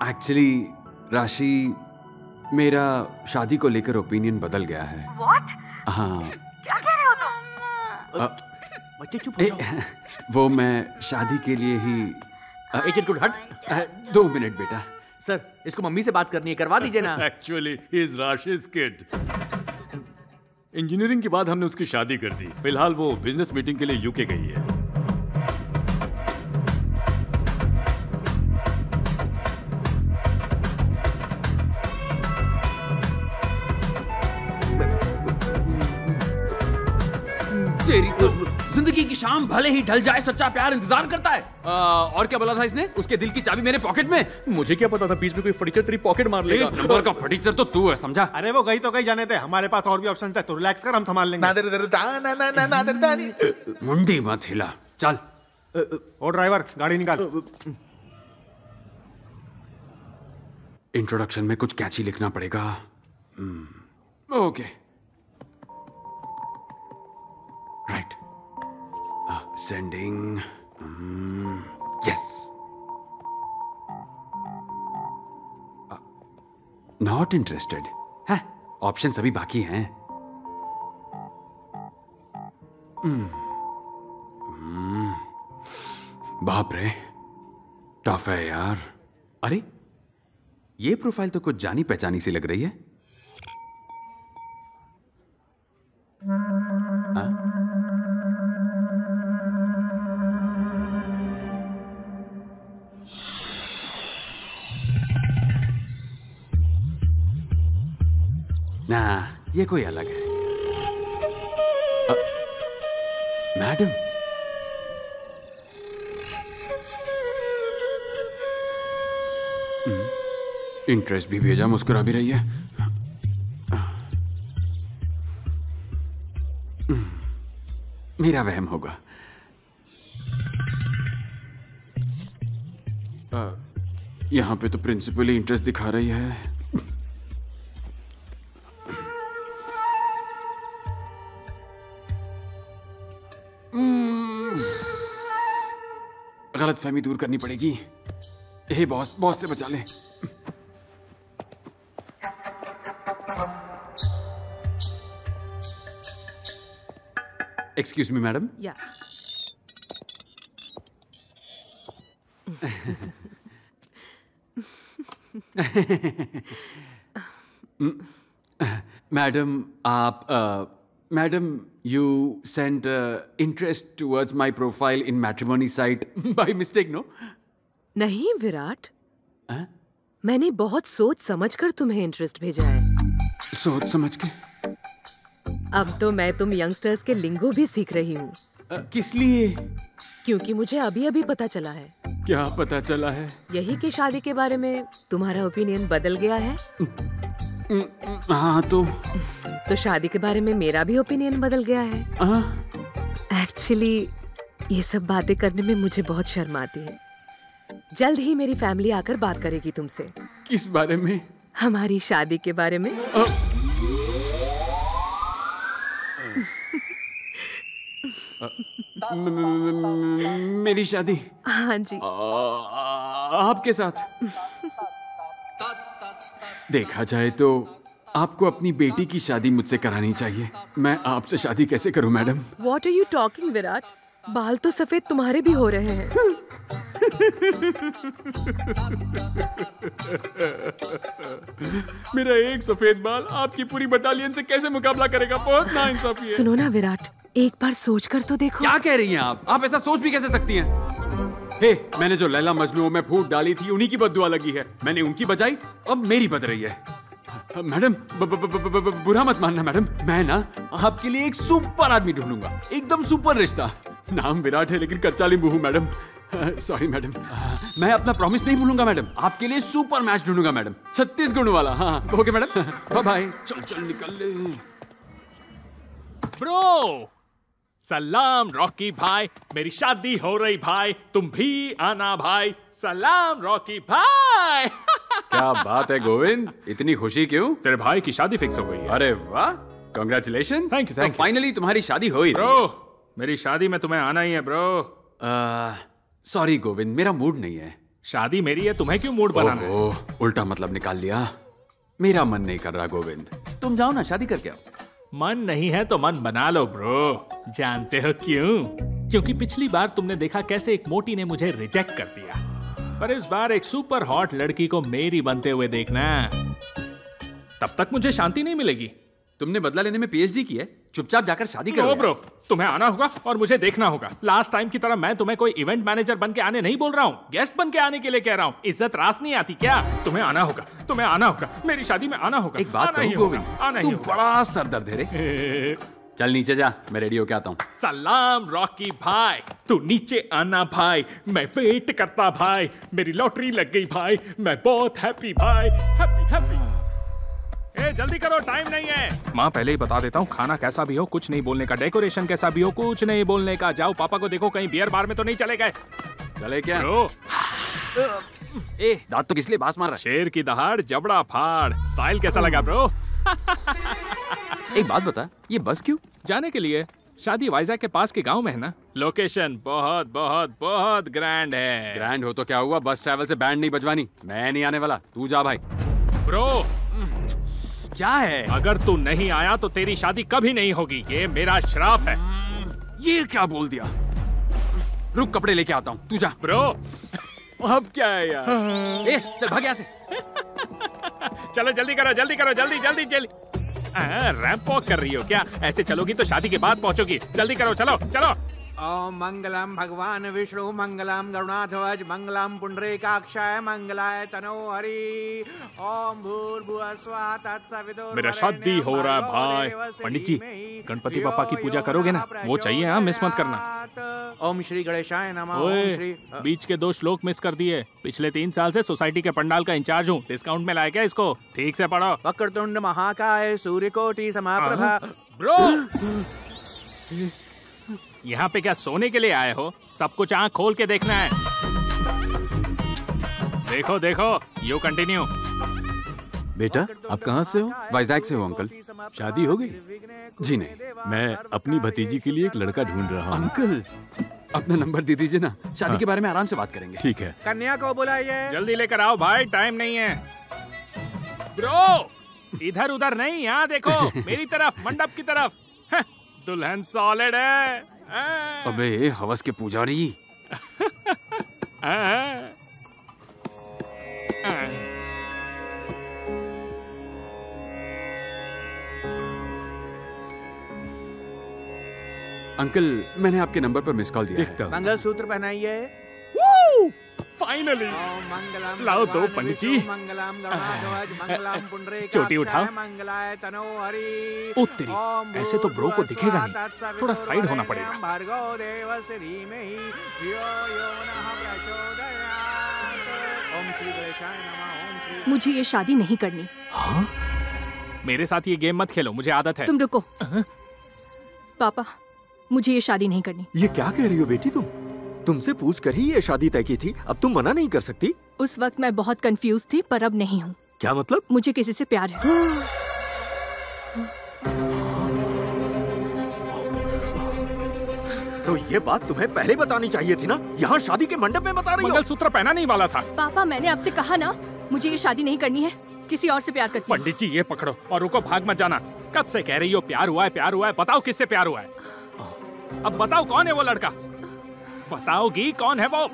Actually, राशि, मेरा शादी को लेकर ओपिनियन बदल गया है। What? हाँ। क्या कह रहे हो तुम? बच्चे चुप हो जाओ। वो मैं शादी के लिए ही। एजेंट गुड हट। 2 मिनट बेटा। सर, इसको मम्मी से बात करनी है, करवा दीजिए ना। Actually, he is Rashi's kid. Engineering के बाद हमने उसकी शादी कर दी। फिलहाल वो बिजनेस मीटिंग के लिए यूके गई है। तेरी तो जिंदगी की शाम भले ही ढल जाए, सच्चा प्यार इंतजार करता है। और क्या बोला था इसने? उसके दिल की चाबी मेरे पॉकेट में। मुझे क्या पता था बीच में कोई फटीचर तेरी पॉकेट मार लेगा। नंबर का फटीचर तो तू है, समझा? अरे वो गई तो गई, जाने दे। हमारे पास और भी ऑप्शन है, तो रिलैक्स कर, हम संभाल लेंगे। मुंडी मत हिला, चल। ओ ड्राइवर, गाड़ी निकाल। इंट्रोडक्शन में कुछ कैची लिखना पड़ेगा। Okay, right. Sending. Yes. Not interested है। ऑप्शन अभी बाकी हैं। बाप रे, टफ है यार। अरे, ये प्रोफाइल तो कुछ जानी पहचानी सी लग रही है। ना, ये कोई अलग है। मैडम, इंटरेस्ट भी भेजा, मुस्कुरा भी रही है। मेरा वहम होगा। यहाँ पे तो प्रिंसिपल ही इंटरेस्ट दिखा रही है। गलतफहमी दूर करनी पड़ेगी। हे बॉस, बॉस से बचा ले। Excuse me madam. या मैडम आप madam you sent interest towards my profile in matrimony site by mistake, no? नहीं विराट, मैंने बहुत सोच समझकर तुम्हें इंटरेस्ट भेजा है। सोच समझ के? अब तो मैं तुम यंगस्टर्स के लिंगो भी सीख रही हूँ। किस लिए? क्योंकि मुझे अभी अभी पता चला है। क्या पता चला है? यही कि शादी के बारे में तुम्हारा ओपिनियन बदल गया है। हाँ तो शादी के बारे में मेरा भी ओपिनियन बदल गया है। एक्चुअली ये सब बातें करने में मुझे बहुत शर्म आती है। जल्द ही मेरी फैमिली आकर बात करेगी तुमसे। किस बारे में? हमारी शादी के बारे में। मेरी शादी? हाँ जी। आपके साथ? देखा जाए तो आपको अपनी बेटी की शादी मुझसे करानी चाहिए। मैं आपसे शादी कैसे करूं madam? What are you talking, Virat? बाल तो सफेद तुम्हारे भी हो रहे हैं। मेरा एक सफेद बाल आपकी पूरी बटालियन से कैसे मुकाबला करेगा? बहुत नाइंसाफी है। सुनो ना विराट, एक बार सोच कर तो देखो। क्या कह रही हैं आप? आप ऐसा सोच भी कैसे सकती हैं? हे, मैंने जो लैला मजनू में फूट डाली थी उन्हीं की बद्दुआ लगी है। मैंने उनकी बजाई, अब मेरी बज रही है। मैडम बुरा मत मानना मैडम, मैं ना आपके लिए एक सुपर आदमी ढूंढूंगा, एकदम सुपर रिश्ता। नाम विराट है लेकिन कच्चा नींबू हूँ मैडम। सॉरी मैडम, मैं अपना प्रॉमिस नहीं भूलूंगा मैडम। आपके लिए सुपर मैच ढूंढूंगा मैडम, 36 गुण वाला। हाँ ओके मैडम, बाय बाय। चल चल निकल ले। ब्रो सलाम रॉकी भाई, मेरी शादी हो रही भाई, तुम भी आना भाई। सलाम रॉकी भाई। क्या बात है गोविंद, इतनी खुशी क्यों? तेरे भाई की शादी फिक्स हो गई है। अरे वाह, congratulations. Thank you, thank you. Finally तुम्हारी शादी हो ही रही है। ब्रो मेरी शादी में तुम्हें आना ही है ब्रो। सॉरी गोविंद, मेरा मूड नहीं है। शादी मेरी है, तुम्हें क्यों मूड बनाना है? उल्टा मतलब निकाल लिया। मेरा मन नहीं कर रहा गोविंद, तुम जाओ ना शादी करके आओ। मन नहीं है तो मन बना लो ब्रो। जानते हो क्यों? क्योंकि पिछली बार तुमने देखा कैसे एक मोटी ने मुझे रिजेक्ट कर दिया, पर इस बार एक सुपर हॉट लड़की को मेरी बनते हुए देखना। तब तक मुझे शांति नहीं मिलेगी। तुमने बदला लेने में पीएचडी की है, चुपचाप जाकर शादी करो। ब्रो तुम्हें आना होगा और मुझे देखना होगा। लास्ट टाइम की तरह मैं तुम्हें कोई इवेंट मैनेजर बन के आने नहीं बोल रहा हूँ, गेस्ट बन के आने के लिए कह रहा हूँ। इज्जत रास नहीं आती क्या? तुम्हें आना होगा, तुम्हें आना होगा, मेरी शादी में आना होगा। एक बात कहूं गोविंद, तू बड़ा सरदर्द है रे। चल नीचे जा, मैं रेडी होके आता हूँ। सलाम रॉकी भाई, तू नीचे आना भाई, मैं वेट करता भाई। मेरी लॉटरी लग गई भाई, मैं बहुत हैप्पी भाई, हैप्पी हैप्पी। ए जल्दी करो, टाइम नहीं है। माँ पहले ही बता देता हूँ, खाना कैसा भी हो कुछ नहीं बोलने का, डेकोरेशन कैसा भी हो कुछ नहीं बोलने का। जाओ पापा को देखो कहीं बियर बार में तो नहीं चले गए। चले क्या? ए दांत तो किस लिए बास मार रहा है? शेर की दहाड़ जबड़ा फाड़। स्टाइल कैसा लगा ब्रो? एक बात बता, ये बस क्यों? जाने के लिए। शादी वाइजैक के पास के गांव में है ना। लोकेशन बहुत बहुत बहुत ग्रैंड है। ग्रैंड हो तो क्या हुआ, बस ट्रैवल से बैंड नहीं बजवानी। मैं नहीं आने वाला, तू जा भाई। ब्रो क्या है? अगर तू नहीं आया तो तेरी शादी कभी नहीं होगी, ये मेरा श्राप है। ये क्या बोल दिया? रुक कपड़े लेके आता हूँ, तू जा। ब्रो अब क्या है यार? ए चल भाग यहाँ से। चलो जल्दी करो जल्दी करो, जल्दी जल्दी जल्दी। रैंप वॉक कर रही हो क्या? ऐसे चलोगी तो शादी के बाद पहुंचोगी। जल्दी करो, चलो चलो। ओम मंगलम भगवान विष्णु मंगलम गरुणाध्वज मंगलम पुंडरीकाक्षाय मंगलाय तनो हरि। ओम भूर्भुवः स्वः तत्सवितुर्वरेण्यं। मेरा शादी हो रहा है भाई। पंडित जी गणपति पापा की पूजा करोगे ना? वो चाहिए, हाँ मिस मत करना। ओम श्री गणेशाय नमः। ओए बीच के 2 श्लोक मिस कर दिए। पिछले 3 साल से सोसाइटी के पंडाल का इंचार्ज हूँ, डिस्काउंट में लाया क्या इसको? ठीक से पढ़ो। वक्रतुंड महाकाय सूर्यकोटि समप्रभा। ब्रो यहाँ पे क्या सोने के लिए आए हो? सब कुछ आँख खोल के देखना है। देखो देखो, यू कंटिन्यू। बेटा, आप कहाँ से हो? वाइजैक से हो अंकल। शादी हो गई? जी नहीं। मैं अपनी भतीजी के लिए एक लड़का ढूंढ रहा हूँ। अंकल, अपना नंबर दे दीजिए ना, शादी के बारे में आराम से बात करेंगे। ठीक है। कन्या को बुलाइए। जल्दी लेकर आओ भाई, टाइम नहीं है। ब्रो, इधर उधर नहीं, यहाँ देखो मेरी तरफ, मंडप की तरफ। दुल्हन सॉलिड है। अबे हवस के पुजारी। अंकल, मैंने आपके नंबर पर मिस कॉल दिया है। मंगलसूत्र पहनाइए। फाइनली लाओ दो पंडित जी। चोटी उठाओ। ओ तेरी, ऐसे तो ब्रो को दिखेगा नहीं, थोड़ा साइड होना पड़ेगा। मुझे ये शादी नहीं करनी। हाँ? मेरे साथ ये गेम मत खेलो, मुझे आदत है। तुम रुको। पापा, मुझे ये शादी नहीं करनी। ये क्या कह रही हो बेटी तुम? तुमसे पूछ कर ही ये शादी तय की थी, अब तुम मना नहीं कर सकती। उस वक्त मैं बहुत कंफ्यूज थी, पर अब नहीं हूँ। क्या मतलब? मुझे किसी से प्यार है। तो ये बात तुम्हें पहले बतानी चाहिए थी ना, यहाँ शादी के मंडप में बता रही हो। मंगलसूत्र पहना नहीं वाला था। पापा, मैंने आपसे कहा ना, मुझे ये शादी नहीं करनी है, किसी और से प्यार करती हूँ। पंडित जी ये पकड़ो और रुको, भाग मत जाना। कब से कह रही हो प्यार हुआ है, प्यार हुआ है? बताओ किससे प्यार हुआ है? अब बताओ कौन है वो लड़का? बताओगी कौन है वो?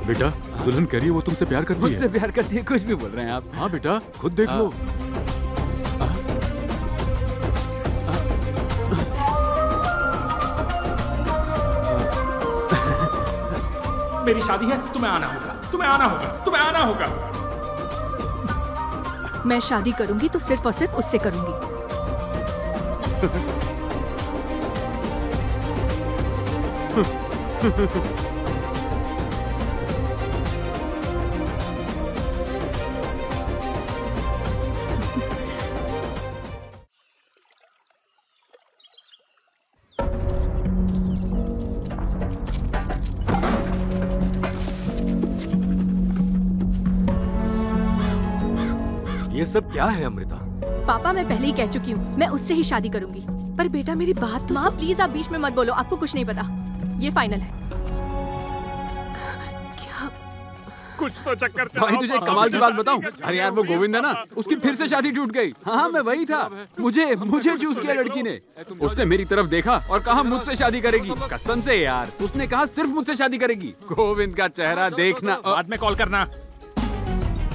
बेटा, दुल्हन कह रही है वो तुमसे प्यार करती है। मुझसे प्यार करती है? कुछ भी बोल रहे हैं आप। हाँ बेटा, खुद देख लो। मेरी शादी है, तुम्हें आना होगा, तुम्हें आना होगा, तुम्हें आना होगा। मैं शादी करूंगी तो सिर्फ और सिर्फ उससे करूंगी। ये सब क्या है अमृता? पापा, मैं पहले ही कह चुकी हूँ, मैं उससे ही शादी करूंगी। पर बेटा मेरी बात तो माँ प्लीज आप बीच में मत बोलो, आपको कुछ नहीं पता। ये फाइनल है। क्या? कुछ तो चक्कर चलाओ। भाई तुझे कमाल की बात बताऊं? अरे यार वो गोविंद है ना, उसकी फिर से शादी टूट गई। हाँ मैं वही था, मुझे चूज किया लड़की ने। उसने मेरी तरफ देखा और कहा मुझसे शादी करेगी। कसम से यार, उसने कहा सिर्फ मुझसे शादी करेगी। गोविंद का चेहरा देखना। बाद में कॉल करना।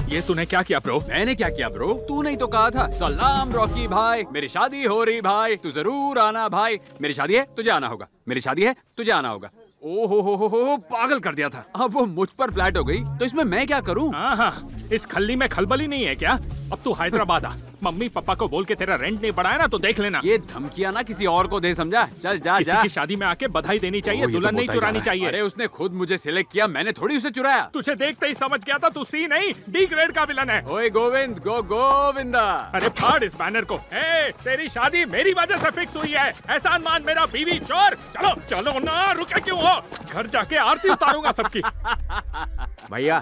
ये तूने क्या किया ब्रो? मैंने क्या किया ब्रो? तूने ही तो कहा था सलाम रॉकी भाई, मेरी शादी हो रही भाई, तू जरूर आना भाई। मेरी शादी है, तुझे आना होगा। मेरी शादी है, तुझे आना होगा। ओहो पागल कर दिया था। अब वो मुझ पर फ्लैट हो गई तो इसमें मैं क्या करूं? हाँ, इस खल्ली में खलबली नहीं है क्या? अब तू हैदराबाद आ, मम्मी पापा को बोल के तेरा रेंट नहीं बढ़ाया ना तो देख लेना। ये धमकियां ना किसी और को दे, समझा? चल जा किसी की शादी में आके बधाई देनी चाहिए, दुल्हन नहीं चुरानी चाहिए। अरे उसने खुद मुझे सिलेक्ट किया, मैंने थोड़ी उसे चुराया। तुझे देखते ही समझ गया था तू सी नहीं डी ग्रेड का विलन है। ओए गोविंद, गोविंदा। अरे फाड़ इस बैनर को। तेरी शादी मेरी वजह से फिक्स हुई है। एहसान मान मेरा बीवी चोर। चलो चलो ना, रुके क्यों हो? घर जाके आरती उतारूंगा सबकी। भैया,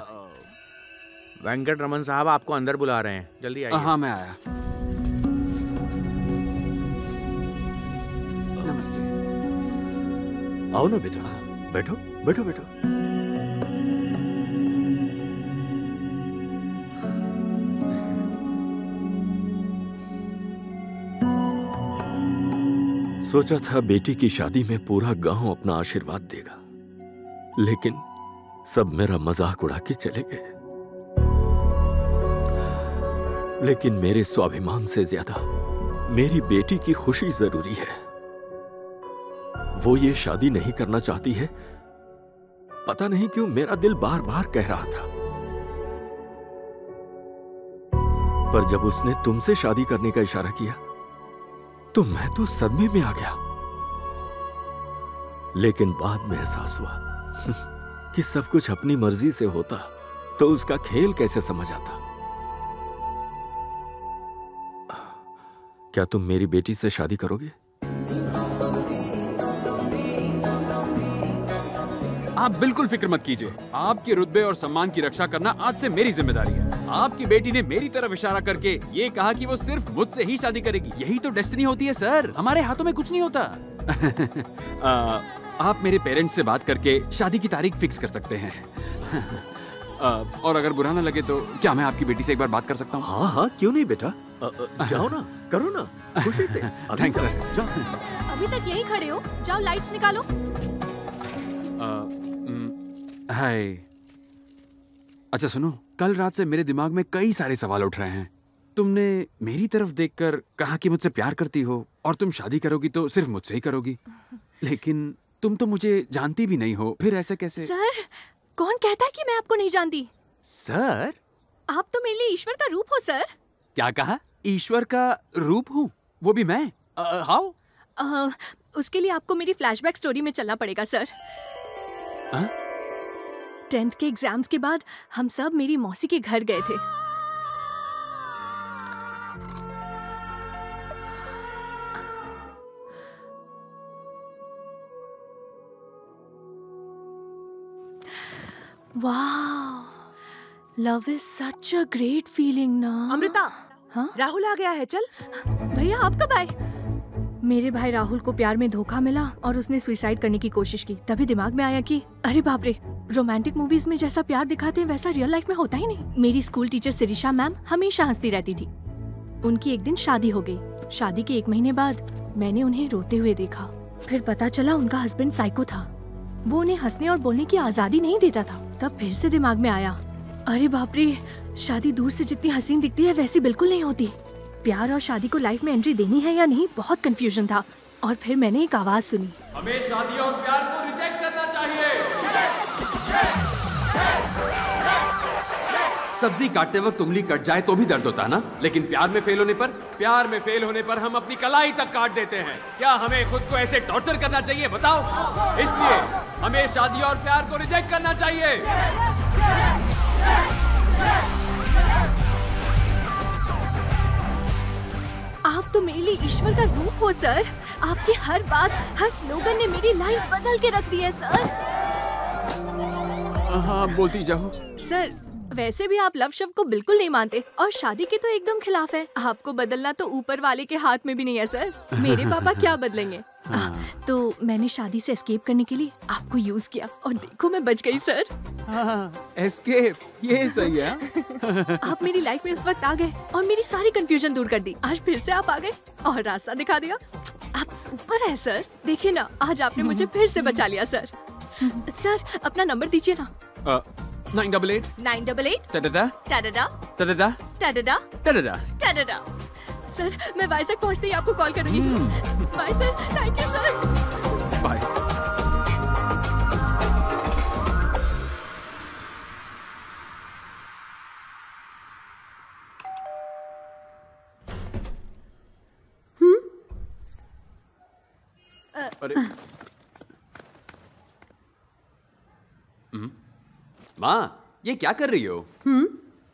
वेंकट रमन साहब आपको अंदर बुला रहे हैं, जल्दी आइए। हाँ मैं आया। नमस्ते। आओ ना बेटा, बैठो बैठो बैठो। सोचा था बेटी की शादी में पूरा गांव अपना आशीर्वाद देगा, लेकिन सब मेरा मजाक उड़ा के चले गए। लेकिन मेरे स्वाभिमान से ज्यादा मेरी बेटी की खुशी जरूरी है। वो ये शादी नहीं करना चाहती है, पता नहीं क्यों मेरा दिल बार बार कह रहा था। पर जब उसने तुमसे शादी करने का इशारा किया तो मैं तो सदमे में आ गया। लेकिन बाद में एहसास हुआ कि सब कुछ अपनी मर्जी से होता तो उसका खेल कैसे समझ आता। क्या तुम मेरी बेटी से शादी करोगे? आप बिल्कुल फिक्र मत कीजिए। आपके रुतबे और सम्मान की रक्षा करना आज से मेरी जिम्मेदारी है। आपकी बेटी ने मेरी तरफ इशारा करके ये कहा कि वो सिर्फ मुझसे ही शादी करेगी। यही तो डेस्टिनी होती है सर। हमारे हाथों में कुछ नहीं होता। आप मेरे पेरेंट्स से बात करके शादी की तारीख फिक्स कर सकते हैं। और अगर बुरा ना लगे तो क्या मैं आपकी बेटी से एक बार बात कर सकता हूँ? हाँ हाँ, क्यों नहीं बेटा, जाओ ना, करो ना, खुशी से। Thanks sir. जाओ। अभी तक यहीं खड़े हो, जाओ लाइट्स निकालो। हाय। अच्छा सुनो, कल रात से मेरे दिमाग में कई सारे सवाल उठ रहे हैं। तुमने मेरी तरफ देखकर कहा कि मुझसे प्यार करती हो और तुम शादी करोगी तो सिर्फ मुझसे ही करोगी, लेकिन तुम तो मुझे जानती भी नहीं हो, फिर ऐसे कैसे? सर, कौन कहता है कि मैं आपको नहीं जानती? सर, आप तो मेरे लिए ईश्वर का रूप हो सर। क्या कहा? ईश्वर का रूप हूँ? वो भी मैं? हाउ? उसके लिए आपको मेरी फ्लैशबैक स्टोरी में चलना पड़ेगा सर। 10th के एग्जाम्स के बाद हम सब मेरी मौसी के घर गए थे। वाह, love is such a great feeling ना। अमृता, हाँ? राहुल आ गया है, चल। भैया आप कब आए? मेरे भाई राहुल को प्यार में धोखा मिला और उसने सुसाइड करने की कोशिश की। तभी दिमाग में आया कि अरे बाप रे, रोमांटिक मूवीज में जैसा प्यार दिखाते हैं वैसा रियल लाइफ में होता ही नहीं। मेरी स्कूल टीचर सिरिशा मैम हमेशा हंसती रहती थी। उनकी एक दिन शादी हो गई। शादी के 1 महीने बाद मैंने उन्हें रोते हुए देखा। फिर पता चला उनका हस्बैंड साइको था। वो उन्हें हंसने और बोलने की आजादी नहीं देता था। तब फिर से दिमाग में आया, अरे बाप रे, शादी दूर से जितनी हसीन दिखती है वैसी बिल्कुल नहीं होती। प्यार और शादी को लाइफ में एंट्री देनी है या नहीं, बहुत कंफ्यूजन था। और फिर मैंने एक आवाज सुनी, हमें शादी और प्यार को रिजेक्ट करना चाहिए। सब्जी काटते वक्त उंगली कट जाए तो भी दर्द होता है ना, लेकिन प्यार में फेल होने पर हम अपनी कलाई तक काट देते हैं। क्या हमें खुद को ऐसे टॉर्चर करना चाहिए, बताओ? इसलिए हमें शादी और प्यार को रिजेक्ट करना चाहिए। आप तो मेरे लिए ईश्वर का रूप हो सर। आपकी हर बात, हर स्लोगन ने मेरी लाइफ बदल के रख दी है सर। हाँ, बोलती जाओ। सर, वैसे भी आप लव शब्द को बिल्कुल नहीं मानते और शादी के तो एकदम खिलाफ है। आपको बदलना तो ऊपर वाले के हाथ में भी नहीं है सर। मेरे पापा क्या बदलेंगे? तो मैंने शादी से एस्केप करने के लिए आपको यूज किया और देखो मैं बच गई सर। एस्केप, ये सही है। आप मेरी लाइफ में उस वक्त आ गए और मेरी सारी कंफ्यूजन दूर कर दी। आज फिर से आप आ गए और रास्ता दिखा दिया। आप सुपर है सर। देखिए ना, आज आपने मुझे फिर से बचा लिया सर। सर, अपना नंबर दीजिए ना। 988 988 टडडा टडडा टडडा टडडा टडडा टडडा। सर, मैं वाइजैक पहुंचते ही आपको कॉल करूंगी। Bye sir, thank you sir. Bye. अरे माँ, ये क्या कर रही हो?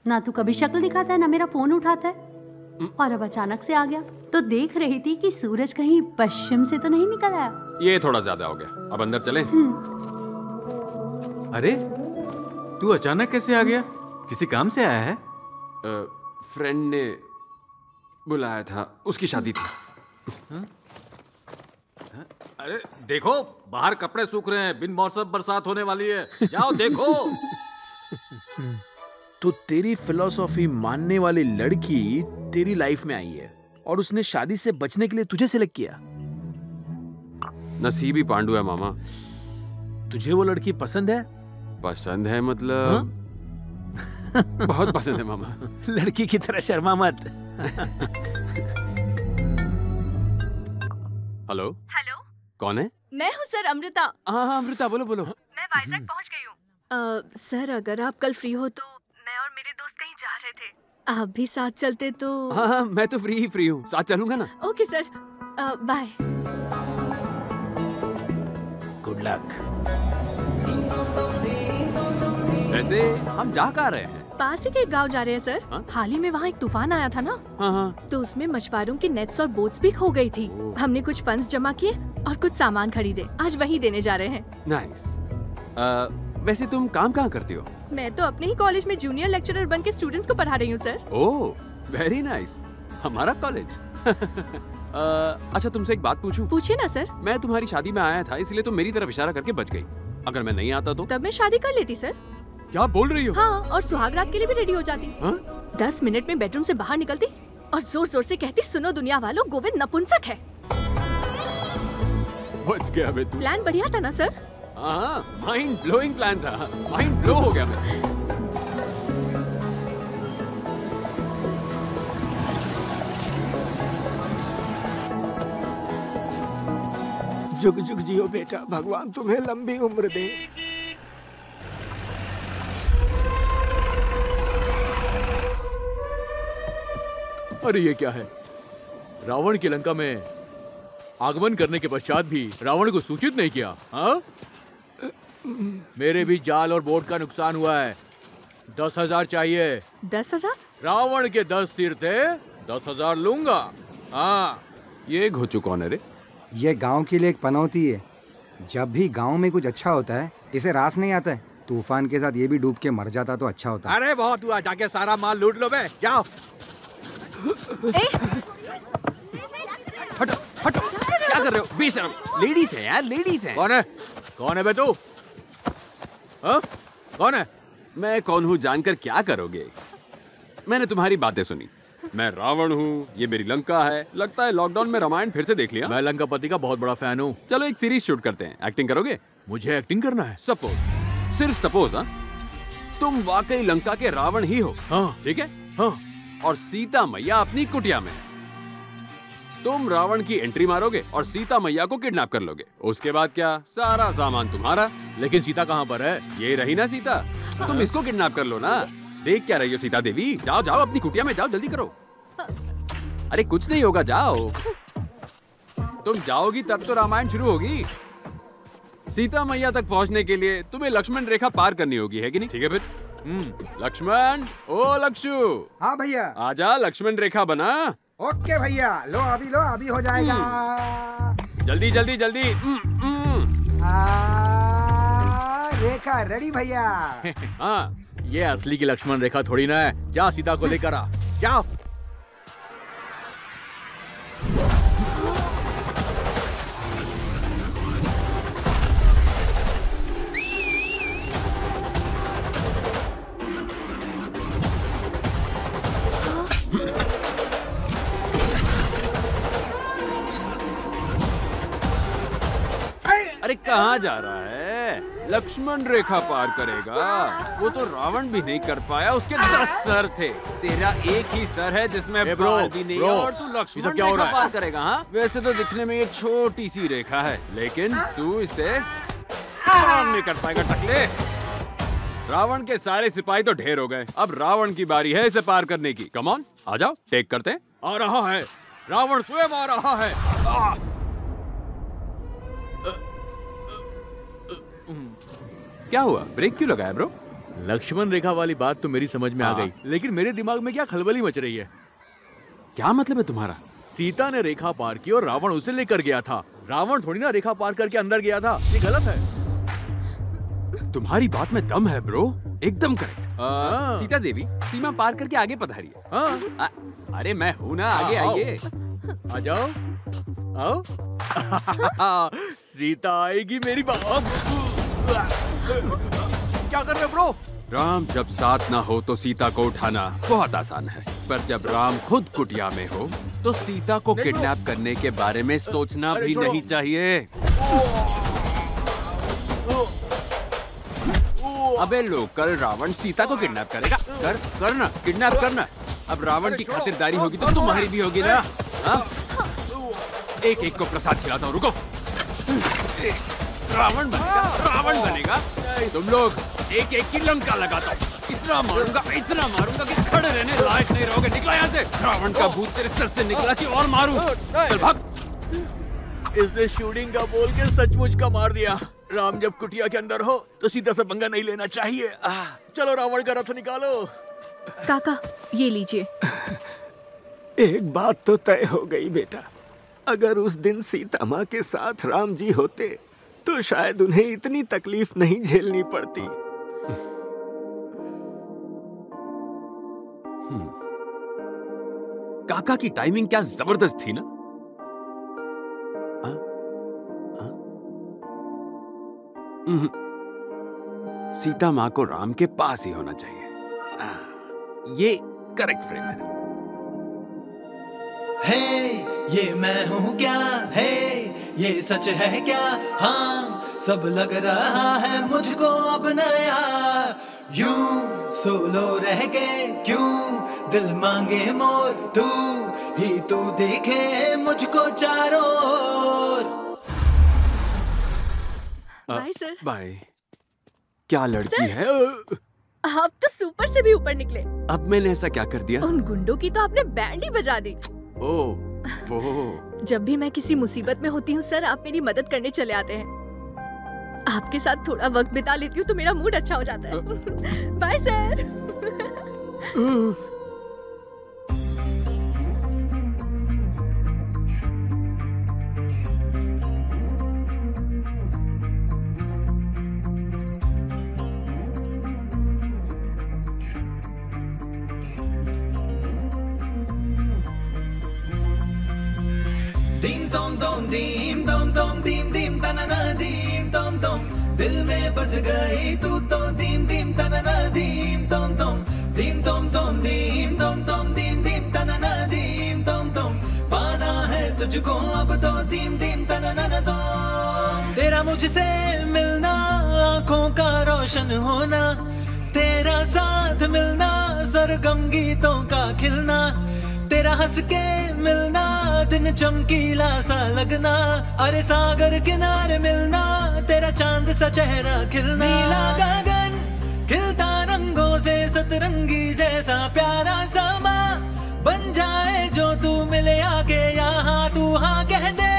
ना तू कभी शक्ल दिखाता है ना मेरा फोन उठाता है, और अब अचानक से आ गया। तो देख रही थी कि सूरज कहीं पश्चिम से तो नहीं निकल आया। ये थोड़ा ज्यादा हो गया, अब अंदर चलें? अरे, तू अचानक कैसे आ गया? किसी काम से आया है? फ्रेंड ने बुलाया था, उसकी शादी थी। अरे देखो, बाहर कपड़े सूख रहे हैं, बिन मौसम बरसात होने वाली है, जाओ देखो। तो तेरी फिलॉसफी मानने वाली लड़की तेरी लाइफ में आई है और उसने शादी से बचने के लिए तुझे सिलेक्ट किया। नसीब ही पांडु है मामा। तुझे वो लड़की पसंद है? पसंद है मतलब बहुत पसंद है मामा। लड़की की तरह शर्मा मत। हेलो। हेलो, कौन है? मैं हूँ सर, अमृता। हाँ, अमृता बोलो बोलो। मैं वाइजैक पहुंच गई हूँ। सर, अगर आप कल फ्री हो तो मैं और मेरे दोस्त कहीं जा रहे थे। आप भी साथ चलते तो। हाँ, मैं तो फ्री हूँ, साथ चलूंगा ना। Okay sir, bye. Good luck. वैसे हम जा कहाँ रहे हैं? पास ही के गांव जा रहे हैं सर। हाल ही में वहाँ एक तूफान आया था ना। हाँ। तो उसमें मछुआरों की नेट्स और बोट्स भी खो गई थी। हमने कुछ फंड्स जमा किए और कुछ सामान खरीदे, आज वहीं देने जा रहे हैं। नाइस। वैसे तुम काम कहाँ करती हो? मैं तो अपने ही कॉलेज में जूनियर लेक्चरर बन के स्टूडेंट्स को पढ़ा रही हूँ सर। ओह, वेरी नाइस। हमारा कॉलेज। अच्छा, तुमसे एक बात पूछूं? पूछिए ना सर। मैं तुम्हारी शादी में आया था, इसलिए तुम मेरी तरफ इशारा करके बच गई। अगर मैं नहीं आता तो? तब मैं शादी कर लेती सर। क्या बोल रही हो? हाँ, और सुहाग रात के लिए भी रेडी हो जाती। 10 मिनट में बेडरूम से बाहर निकलती और जोर जोर से कहती, सुनो दुनिया वालों, गोविंद नपुंसक है। बच गया बे तू। प्लान बढ़िया था ना सर? हाँ, माइंड ब्लोइंग प्लान था। माइंड ब्लो हो गया मैं। जुग जुग जियो बेटा, भगवान तुम्हें लंबी उम्र दे। अरे ये क्या है? रावण की लंका में आगमन करने के पश्चात भी रावण को सूचित नहीं किया। हाँ? मेरे भी जाल और बोट का नुकसान हुआ है। 10,000 चाहिए। 10,000? रावण के 10 तीर थे, 10,000 लूंगा। हाँ। ये घोचू कौन है रे? ये गांव के लिए एक पनौती है। जब भी गांव में कुछ अच्छा होता है, इसे रास नहीं आता है। तूफान के साथ ये भी डूब के मर जाता तो अच्छा होता। अरे बहुत हुआ, जाके सारा माल लूट लो बे, जाओ। हटो हटो, क्या कर रहे हो? बेशरम, लेडीज है यार, लेडीज है। कौन है बे तू? हाँ? कौन है? मैं कौन हूँ जानकर क्या करोगे? मैंने तुम्हारी बातें सुनी। मैं रावण हूँ, ये मेरी लंका है। लगता है लॉकडाउन में रामायण फिर से देख लिया। मैं लंकापति का बहुत बड़ा फैन हूँ। चलो एक सीरीज शूट करते हैं, एक्टिंग करोगे? मुझे एक्टिंग करना है। सपोज, सिर्फ सपोज, हाँ, तुम वाकई लंका के रावण ही हो। हाँ। ठीक है? हाँ। और सीता मैया अपनी कुटिया में। तुम रावण की एंट्री मारोगे और सीता मैया को किडनैप कर लोगे। उसके बाद क्या? सारा सामान तुम्हारा। लेकिन सीता कहाँ पर है? ये रही ना सीता। तुम इसको किडनैप कर लो ना। देख क्या रही हो सीता देवी? जाओ जाओ, अपनी कुटिया में जाओ, जल्दी करो। अरे कुछ नहीं होगा, जाओ। तुम जाओगी तब तो रामायण शुरू होगी। सीता मैया तक पहुंचने के लिए तुम्हें लक्ष्मण रेखा पार करनी होगी, है कि नहीं? ठीक है फिर। लक्ष्मण, ओ लक्षु। हाँ भैया। आजा, लक्ष्मण रेखा बना। ओके भैया, लो अभी हो जाएगा। जल्दी जल्दी जल्दी। रेखा रेडी भैया। हाँ, ये असली की लक्ष्मण रेखा थोड़ी ना है। जा सीता को लेकर आ, जाओ। अरे कहाँ जा रहा है? लक्ष्मण रेखा पार करेगा। वो तो रावण भी नहीं कर पाया, उसके 10 सर थे। तेरा एक ही सर है जिसमें बाल भी नहीं है और तू लक्ष्मण रेखा पार करेगा। हाँ, वैसे तो दिखने में ये छोटी सी रेखा है, लेकिन तू इसे पार नहीं कर पाएगा टकले। रावण के सारे सिपाही तो ढेर हो गए, अब रावण की बारी है इसे पार करने की। कम ऑन, आ जाओ, टेक करते हैं। आ रहा है, रावण स्वयं आ रहा है। क्या हुआ? ब्रेक क्यों लगाया ब्रो? लक्ष्मण रेखा वाली बात तो मेरी समझ में आ गई, लेकिन मेरे दिमाग में क्या खलबली मच रही है। क्या मतलब है तुम्हारा? सीता ने रेखा पार की और रावण उसे लेकर गया था। रावण थोड़ी ना रेखा पार करके अंदर गया था। ये गलत है। तुम्हारी बात में दम है ब्रो, एकदम करेक्ट। सीता देवी सीमा पार करके आगे पधारी है। अरे मैं हूँ ना, आगे आइए। आ जाओ, आओ। सीता आएगी मेरी बात। क्या कर रहे हो ब्रो? राम जब साथ ना हो तो सीता को उठाना बहुत आसान है, पर जब राम खुद कुटिया में हो तो सीता को किडनैप करने के बारे में सोचना भी नहीं चाहिए। अबे लोकल रावण सीता को किडनैप करेगा? करना, किडनैप करना। अब रावण की खातिरदारी होगी तो तुम्हारी भी होगी ना। एक एक को प्रसाद खिलाता हूँ, रुको। रावण बनेगा, रावण बनेगा। तुम लोग एक एक की लंका लगाता हूँ। इतना मारूंगा कि खड़े रहने लायक नहीं रहोगे। निकला यहाँ से। रावण का भूत तेरे सर से निकला कि और मारूं। चल भाग। इसने शूटिंग का बोल के सचमुच का मार दिया। राम जब कुटिया के अंदर हो तो सीधा सा पंगा नहीं लेना चाहिए। चलो रावण का रथ निकालो। काका ये लीजिए। एक बात तो तय हो गई बेटा, अगर उस दिन सीता माँ के साथ राम जी होते तो शायद उन्हें इतनी तकलीफ नहीं झेलनी पड़ती। काका की टाइमिंग क्या जबरदस्त थी ना। सीता माँ को राम के पास ही होना चाहिए। ये करेक्ट फ्रेम है। ये मैं हूँ क्या है, ये सच है क्या, हाँ सब लग रहा है मुझको अब नया। यूं सोलो रह के क्यों दिल मांगे मोर, तू ही तू दिखे मुझको चारों ओर। Bye sir. बाय। क्या लड़की है। आप तो सुपर से भी ऊपर निकले। अब मैंने ऐसा क्या कर दिया। उन गुंडों की तो आपने बैंड ही बजा दी। ओह। जब भी मैं किसी मुसीबत में होती हूँ सर, आप मेरी मदद करने चले आते हैं। आपके साथ थोड़ा वक्त बिता लेती हूँ तो मेरा मूड अच्छा हो जाता है। Bye sir. दीम तोम तोम दीम तोम तोम दीम दीम तनना दीम तोम तोम, दिल में बस गई तू तो दीम दीम तनना दीम तोम तोम, दीम तोम तोम दीम तोम तोम दीम दीम तनना दीम तोम तोम, पाना है तुझको अब तो दीम दीम तनना तोम। तेरा मुझसे मिलना, आंखों का रोशन होना, तेरा साथ मिलना, सरगम गीतों का खिलना, तेरा हंस के मिलना, दिन चमकीला सा लगना, अरे सागर किनारे मिलना, तेरा चांद सा चेहरा खिलना, नीला गगन खिलता रंगों से सतरंगी जैसा प्यारा समा बन जाए जो तू मिले आके यहाँ, तू हाँ कह दे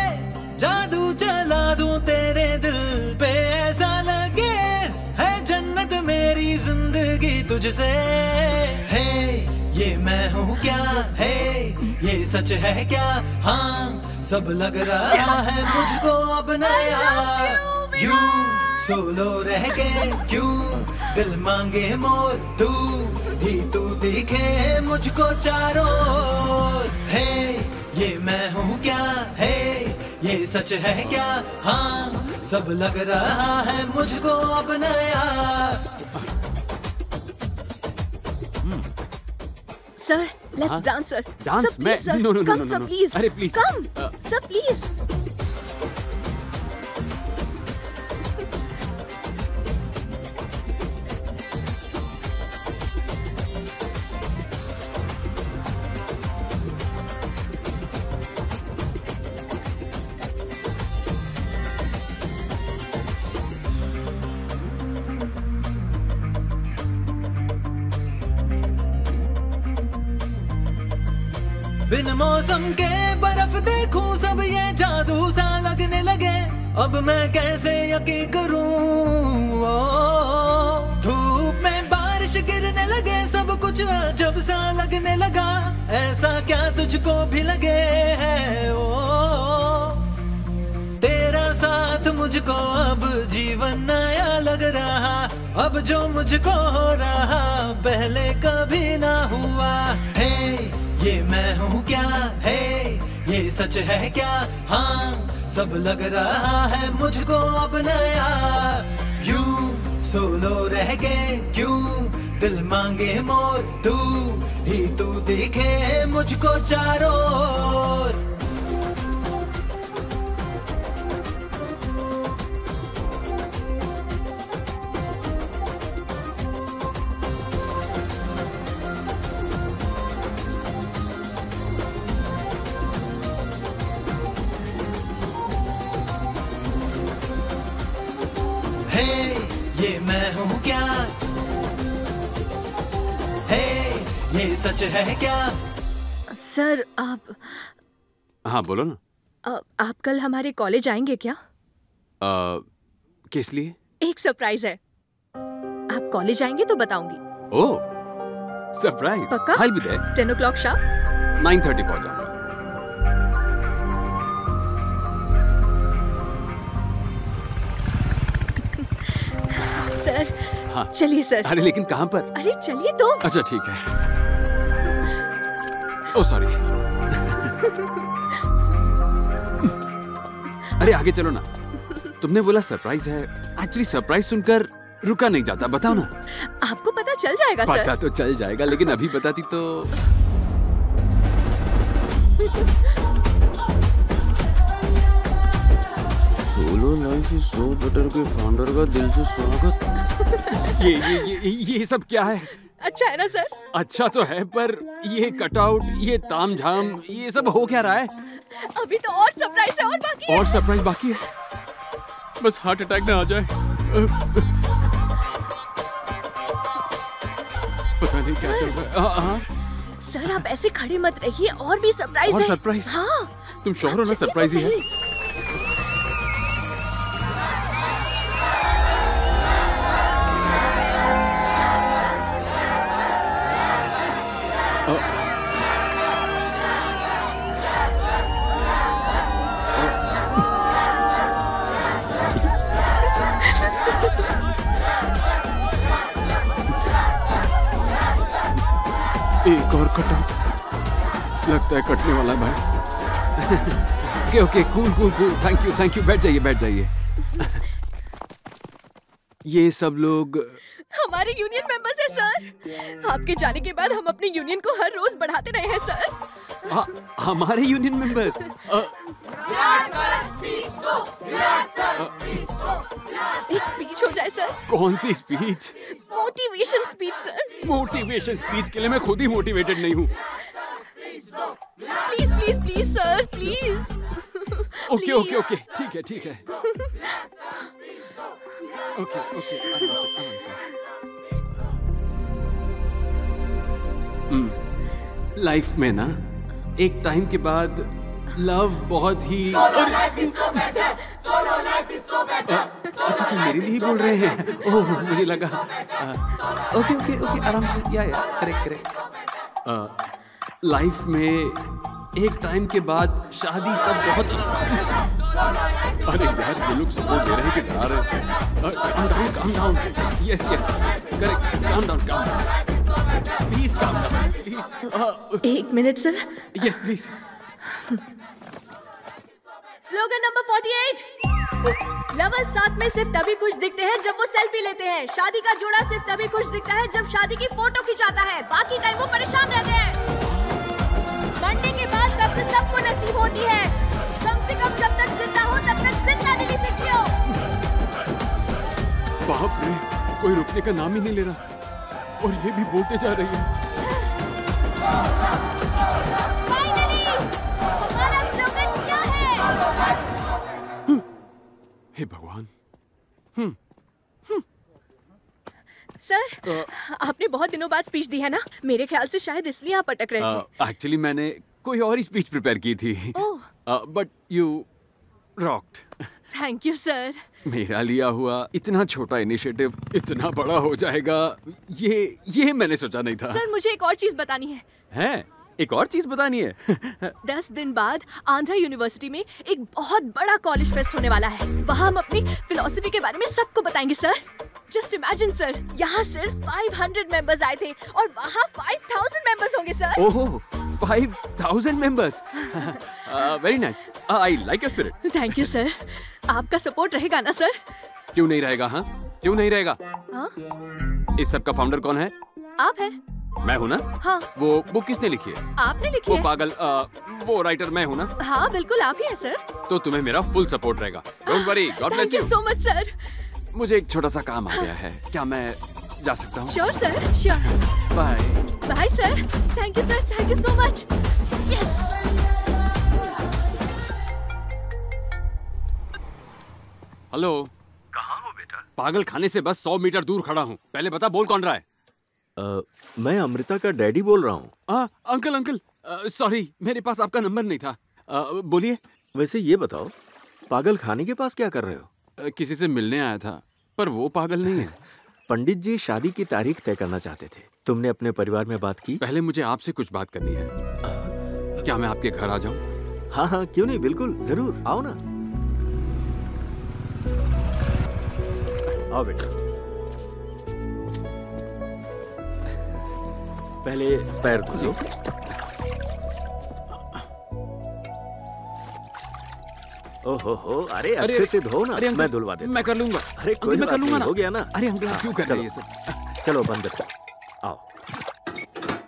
जादू चला दूं तेरे दिल पे, ऐसा लगे है जन्नत मेरी जिंदगी तुझसे। है ये मैं हूँ क्या है, ये सच है क्या, हाँ सब लग रहा है मुझको अब नया। यूं सोलो रह के क्यों दिल मांगे मोर, तू ही तू दिखे मुझको चारों ओर। है ये मैं हूँ क्या है, ये सच है क्या, हाँ सब लग रहा है मुझको अब नया। Sir let's dance sir. Dance मैं no no no no no. Please अरे प्लीज कम सर प्लीज। बिन मौसम के बर्फ देखूं सब ये जादू सा लगने लगे, अब मैं कैसे यकीन करूं। धूप में बारिश गिरने लगे, सब कुछ अजब सा लगने लगा, ऐसा क्या तुझको भी लगे है ओ। तेरा साथ मुझको अब जीवन नया लग रहा, अब जो मुझको हो रहा पहले कभी ना हुआ। है ये मैं हूँ क्या है, ये सच है क्या, हाँ सब लग रहा है मुझको अब नया। यूं सोलो रह के क्यों दिल मांगे मोर, तू ही तू दिखे मुझको चारों ओर। ये मैं हूँ क्या, सच है क्या? सर आप हाँ बोलो ना। आप कल हमारे कॉलेज आएंगे क्या? किस लिए? एक सरप्राइज है। आप कॉलेज आएंगे तो बताऊंगी। ओह सरप्राइज। पक्का? I'll be there. 10 o'clock sharp. 9:30 पहुंच जाऊंगा। सर हाँ चलिए सर। अरे लेकिन कहाँ पर? अरे चलिए तो। अच्छा ठीक है। Oh sorry. अरे आगे चलो ना। तुमने बोला सरप्राइज है। एक्चुअली सरप्राइज सुनकर रुका नहीं जाता, बताओ ना। आपको पता चल जाएगा सर। पता तो चल जाएगा, लेकिन अभी बताती तो। Solo life is so better के फाउंडर का दिल से स्वागत। ये सब क्या है? अच्छा है ना सर? अच्छा तो है, पर ये कटआउट, ये तामझाम, ये सब हो क्या रहा है? अभी तो और सरप्राइज है, और बाकी है। और सरप्राइज बाकी है। बस हार्ट अटैक ना आ जाए। पता नहीं क्या चल रहा है। हाँ सर आप ऐसे खड़े मत रहिए, और भी सरप्राइज है। सरप्राइज? हाँ तुम श्योर हो ना सरप्राइज ही है? एक और कटआउट लगता है कटने वाला है भाई। Okay cool cool cool, thank you. बैठ जाइए। ये सब लोग हमारे यूनियन मेंबर्स हैं सर। आपके जाने के बाद हम अपने यूनियन को हर रोज बढ़ाते रहे हैं सर। हमारे यूनियन मेंबर्स? एक स्पीच हो जाए सर। कौन सी speech? Motivation speech sir. Motivation speech के लिए मैं खुद ही मोटिवेटेड नहीं हूँ। Please sir please. ओके ठीक है। ओके आराम से। लाइफ में ना एक टाइम के बाद लव बहुत ही अच्छा मेरे लिए ही बोल रहे हैं। ओह मुझे लगा। ओके आराम से। या करेक्ट। लाइफ में एक टाइम के बाद शादी सब बहुत। अरे यार ये लोग सपोर्ट दे रहे हैं कि डरा रहे हैं। calm down। Yes correct. calm down please calm down please. 1 minute sir. Yes please. Slogan number 48। Lovers साथ में सिर्फ तभी खुश दिखते हैं जब वो सेल्फी लेते हैं। शादी का जोड़ा सिर्फ तभी खुश दिखता है जब शादी की फोटो खिंचाता है, बाकी टाइम वो परेशान रहते हैं। मरने के बाद कब्र सबको नसीब होती है, कम से कम जब तक जिंदा हो तब तक जिंदा दिली से जियो। बाप रे, कोई रुकने का नाम ही नहीं ले रहा और ये भी बोलते जा रही है। फाइनली हमारा स्लोगन क्या है? हे भगवान। सर आपने बहुत दिनों बाद स्पीच दी है ना, मेरे ख्याल से शायद इसलिए आप अटक रहे थे। एक्चुअली मैंने कोई और ही स्पीच प्रिपेयर की थी। But you rocked. Thank you sir. मेरा लिया हुआ इतना छोटा इनिशिएटिव इतना बड़ा हो जाएगा, ये मैंने सोचा नहीं था। सर मुझे एक और चीज बतानी है। हैं? एक और चीज बतानी है? 10 दिन बाद आंध्रा यूनिवर्सिटी में एक बहुत बड़ा कॉलेज फेस्ट होने वाला है। वहाँ हम अपनी फिलॉसफी के बारे में सबको बताएंगे सर। जस्ट इमेजिन सर, यहाँ सिर्फ 500 मेंबर्स आए थे और वहाँ 5000 मेंबर्स होंगे sir. Oh 5000 members. Very nice. I like your spirit. Thank you sir. आपका सपोर्ट रहेगा ना सर? क्यों नहीं रहेगा? हाँ क्यों नहीं रहेगा? हाँ? इस सब का फाउंडर कौन है? आप हैं। मैं हूँ ना? हाँ। वो बुक किसने लिखी है? आपने लिखी वो है। पागल वो राइटर मैं हूँ ना? हाँ बिल्कुल आप ही हैं सर। तो तुम्हें मेरा फुल सपोर्ट रहेगा। Don't worry, God bless thank you. You so much sir. मुझे एक छोटा सा काम आ गया है, क्या मैं जा सकता हूँ? Sure sir sure. Bye. Bye sir. Thank you so much. Yes. Hello. कहाँ हो बेटा? पागल खाने से बस 100 मीटर दूर खड़ा हूँ। पहले बता बोल कौन रहा है? मैं अमृता का डैडी बोल रहा हूँ। अंकल अंकल, सॉरी मेरे पास आपका नंबर नहीं था। बोलिए। वैसे ये बताओ, पागल खाने के पास क्या कर रहे हो? किसी से मिलने आया था, पर वो पागल नहीं है। पंडित जी शादी की तारीख तय करना चाहते थे। तुमने अपने परिवार में बात की? पहले मुझे आपसे कुछ बात करनी है। क्या मैं आपके घर आ जाऊं? हाँ हाँ, क्यों नहीं, बिल्कुल जरूर आओ ना। आओ बेटा, पहले पैर धो लो। ओहो, अरे अच्छे से धो ना। मैं धुलवा देता हूं। मैं कर लूंगा। अरे कोई मैं कर लूंगा ना। हो गया ना। अरे अंकल आप क्यों कर रहे हैं ये सब? चलो बंद करो, आओ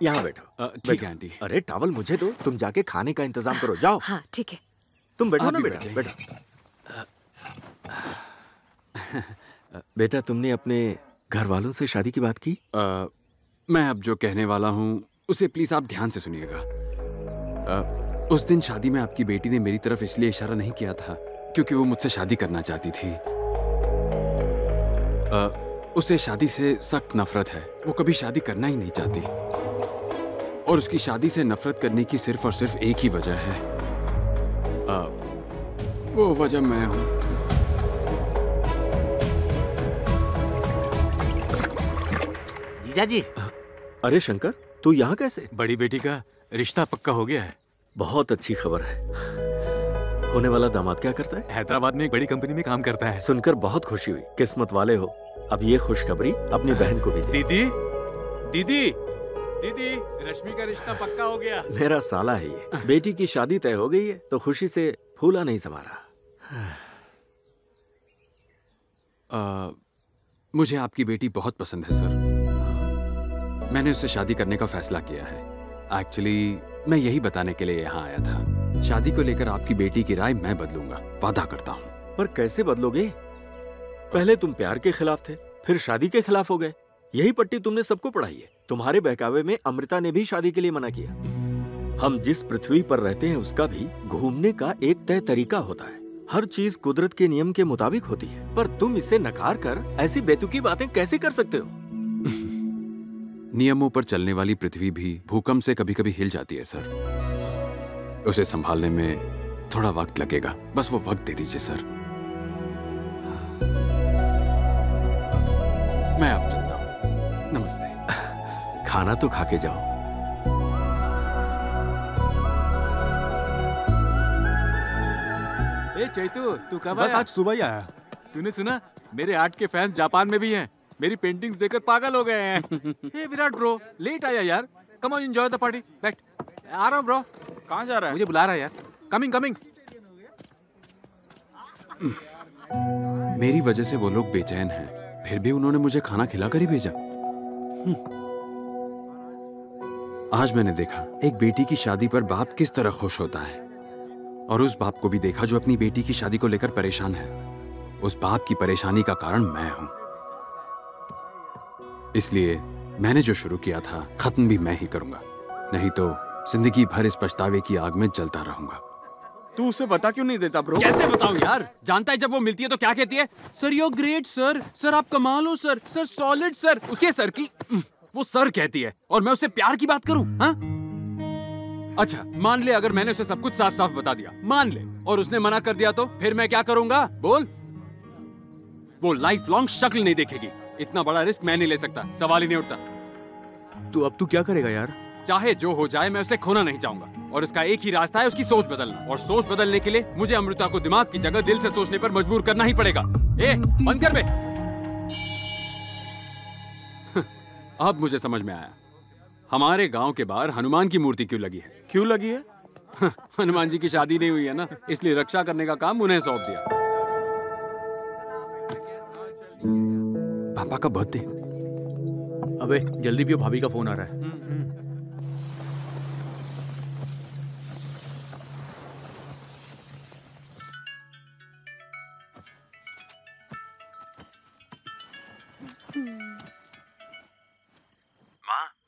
यहाँ बैठो। ठीक है आंटी। अरे टॉवल मुझे दो, तुम जाके खाने का इंतजाम करो, जाओ। हाँ ठीक है। तुम बैठो आप ना भी बेटा, बैठो। बेटा तुमने अपने घर वालों से शादी की बात की? मैं अब जो कहने वाला हूँ उसे प्लीज आप ध्यान से सुनिएगा। उस दिन शादी में आपकी बेटी ने मेरी तरफ इसलिए इशारा नहीं किया था क्योंकि वो मुझसे शादी करना चाहती थी। उसे शादी से सख्त नफरत है। वो कभी शादी करना ही नहीं चाहती और उसकी शादी से नफरत करने की सिर्फ और सिर्फ एक ही वजह है। वो वजह मैं हूँ। जीजा जी। अरे शंकर, तू यहाँ कैसे? बड़ी बेटी का रिश्ता पक्का हो गया है। बहुत अच्छी खबर है। होने वाला दामाद क्या करता है? हैदराबाद में एक बड़ी कंपनी में काम करता है। सुनकर बहुत खुशी हुई। किस्मत वाले हो। अब ये खुशखबरी अपनी बहन को भी दे। दीदी दीदी दीदी, रश्मि का रिश्ता पक्का हो गया। मेरा साला है ये। बेटी की शादी तय हो गई है तो खुशी से फूला नहीं समा रहा। मुझे आपकी बेटी बहुत पसंद है सर। मैंने उससे शादी करने का फैसला किया है। एक्चुअली मैं यही बताने के लिए यहाँ आया था। शादी को लेकर आपकी बेटी की राय मैं बदलूंगा, वादा करता हूँ। पर कैसे बदलोगे? पहले तुम प्यार के खिलाफ थे, फिर शादी के खिलाफ हो गए। यही पट्टी तुमने सबको पढ़ाई है। तुम्हारे बहकावे में अमृता ने भी शादी के लिए मना किया। हम जिस पृथ्वी पर रहते हैं उसका भी घूमने का एक तय तरीका होता है। हर चीज कुदरत के नियम के मुताबिक होती है, पर तुम इसे नकार कर ऐसी बेतुकी बातें कैसे कर सकते हो? नियमों पर चलने वाली पृथ्वी भी भूकंप से कभी कभी हिल जाती है सर। उसे संभालने में थोड़ा वक्त लगेगा, बस वो वक्त दे दीजिए सर। मैं अब चलता हूँ। नमस्ते। खाना तो खा के जाओ। ए चैतू, तू कब बस आया? आज सुबह ही आया। तूने सुना, मेरे आर्ट के फैंस जापान में भी हैं। मेरी पेंटिंग्स देखकर पागल हो गए हैं। हे विराट ब्रो, लेट आया यार। Come on, enjoy the party. बैठ। आ रहा हूँ ब्रो। कहाँ जा रहा है? मुझे बुला रहा है यार। Coming coming. मेरी वजह से वो लोग बेचैन हैं, फिर भी उन्होंने मुझे खाना खिलाकर ही भेजा। आज मैंने देखा एक बेटी की शादी पर बाप किस तरह खुश होता है, और उस बाप को भी देखा जो अपनी बेटी की शादी को लेकर परेशान है। उस बाप की परेशानी का कारण मैं हूं। इसलिए मैंने जो शुरू किया था खत्म भी मैं ही करूंगा, नहीं तो जिंदगी भर इस पछतावे की आग में जलता रहूंगा। तू उसे बता क्यों नहीं देता ब्रो? कैसे बताऊं यार? जानता है जब वो मिलती है तो क्या कहती है? Sir you great sir, sir आप कमाल हो सर, सर सॉलिड सर। उसके सर की वो सर कहती है और मैं उससे प्यार की बात करूं? हाँ? अच्छा मान ले अगर मैंने उसे सब कुछ साफ साफ बता दिया, मान ले, और उसने मना कर दिया तो फिर मैं क्या करूंगा? बोल। वो लाइफ लॉन्ग शक्ल नहीं देखेगी। इतना बड़ा रिस्क मैं नहीं ले सकता, सवाल ही नहीं उठता। अब तू क्या करेगा यार? चाहे जो हो जाए मैं उसे खोना नहीं चाहूंगा, और इसका एक ही रास्ता है, उसकी सोच बदलना। और सोच बदलने के लिए मुझे अमृता को दिमाग की जगह दिल से सोचने पर मजबूर करना ही पड़ेगा। ए बंद कर बे। अब मुझे समझ में आया हमारे गांव के बाहर हनुमान की मूर्ति क्यों लगी है। क्यों लगी है? हनुमान जी की शादी नहीं हुई है ना, इसलिए रक्षा करने का काम उन्हें सौंप दिया। पापा का बर्थडे। अबे जल्दी पियो, भाभी का फोन आ रहा है।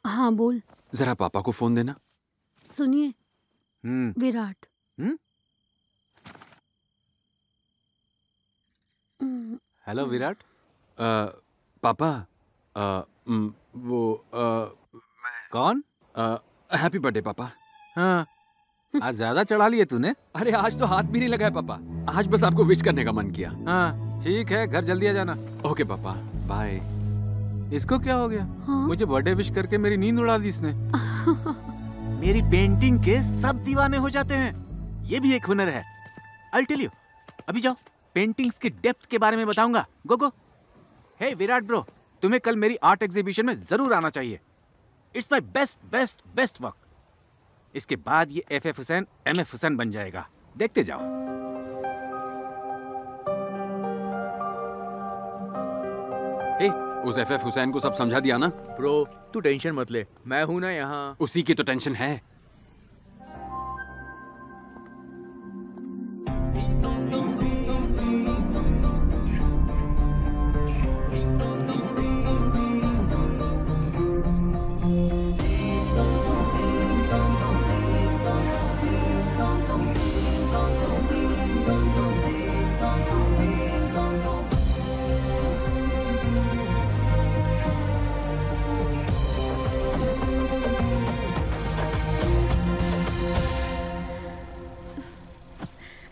हाँ बोल। जरा पापा को फोन देना। सुनिए विराट। हेलो विराट। पापा वो कौन? हैप्पी बर्थडे पापा। हाँ, आज ज्यादा चढ़ा लिए तूने। अरे आज तो हाथ भी नहीं लगाया पापा, आज बस आपको विश करने का मन किया। हाँ ठीक है, घर जल्दी आ जाना। ओके पापा, बाय। इसको क्या हो गया? हाँ? मुझे बर्थडे विश करके मेरी नींद उड़ा दी इसने। मेरी पेंटिंग के सब दीवाने हो जाते हैं, ये भी एक हुनर है। I'll tell you। अभी जाओ, पेंटिंग्स की डेप्थ के बारे में बताऊंगा। गो गो। हे विराट ब्रो, तुम्हें कल मेरी आर्ट एग्जीबिशन में जरूर आना चाहिए। It's my best best best work. इसके बाद ये FF हुसैन MF हुसैन बन जाएगा, देखते जाओ। हे, उस FF हुसैन को सब समझा दिया ना? ब्रो तू टेंशन मत ले, मैं हूं ना यहाँ। उसी की तो टेंशन है।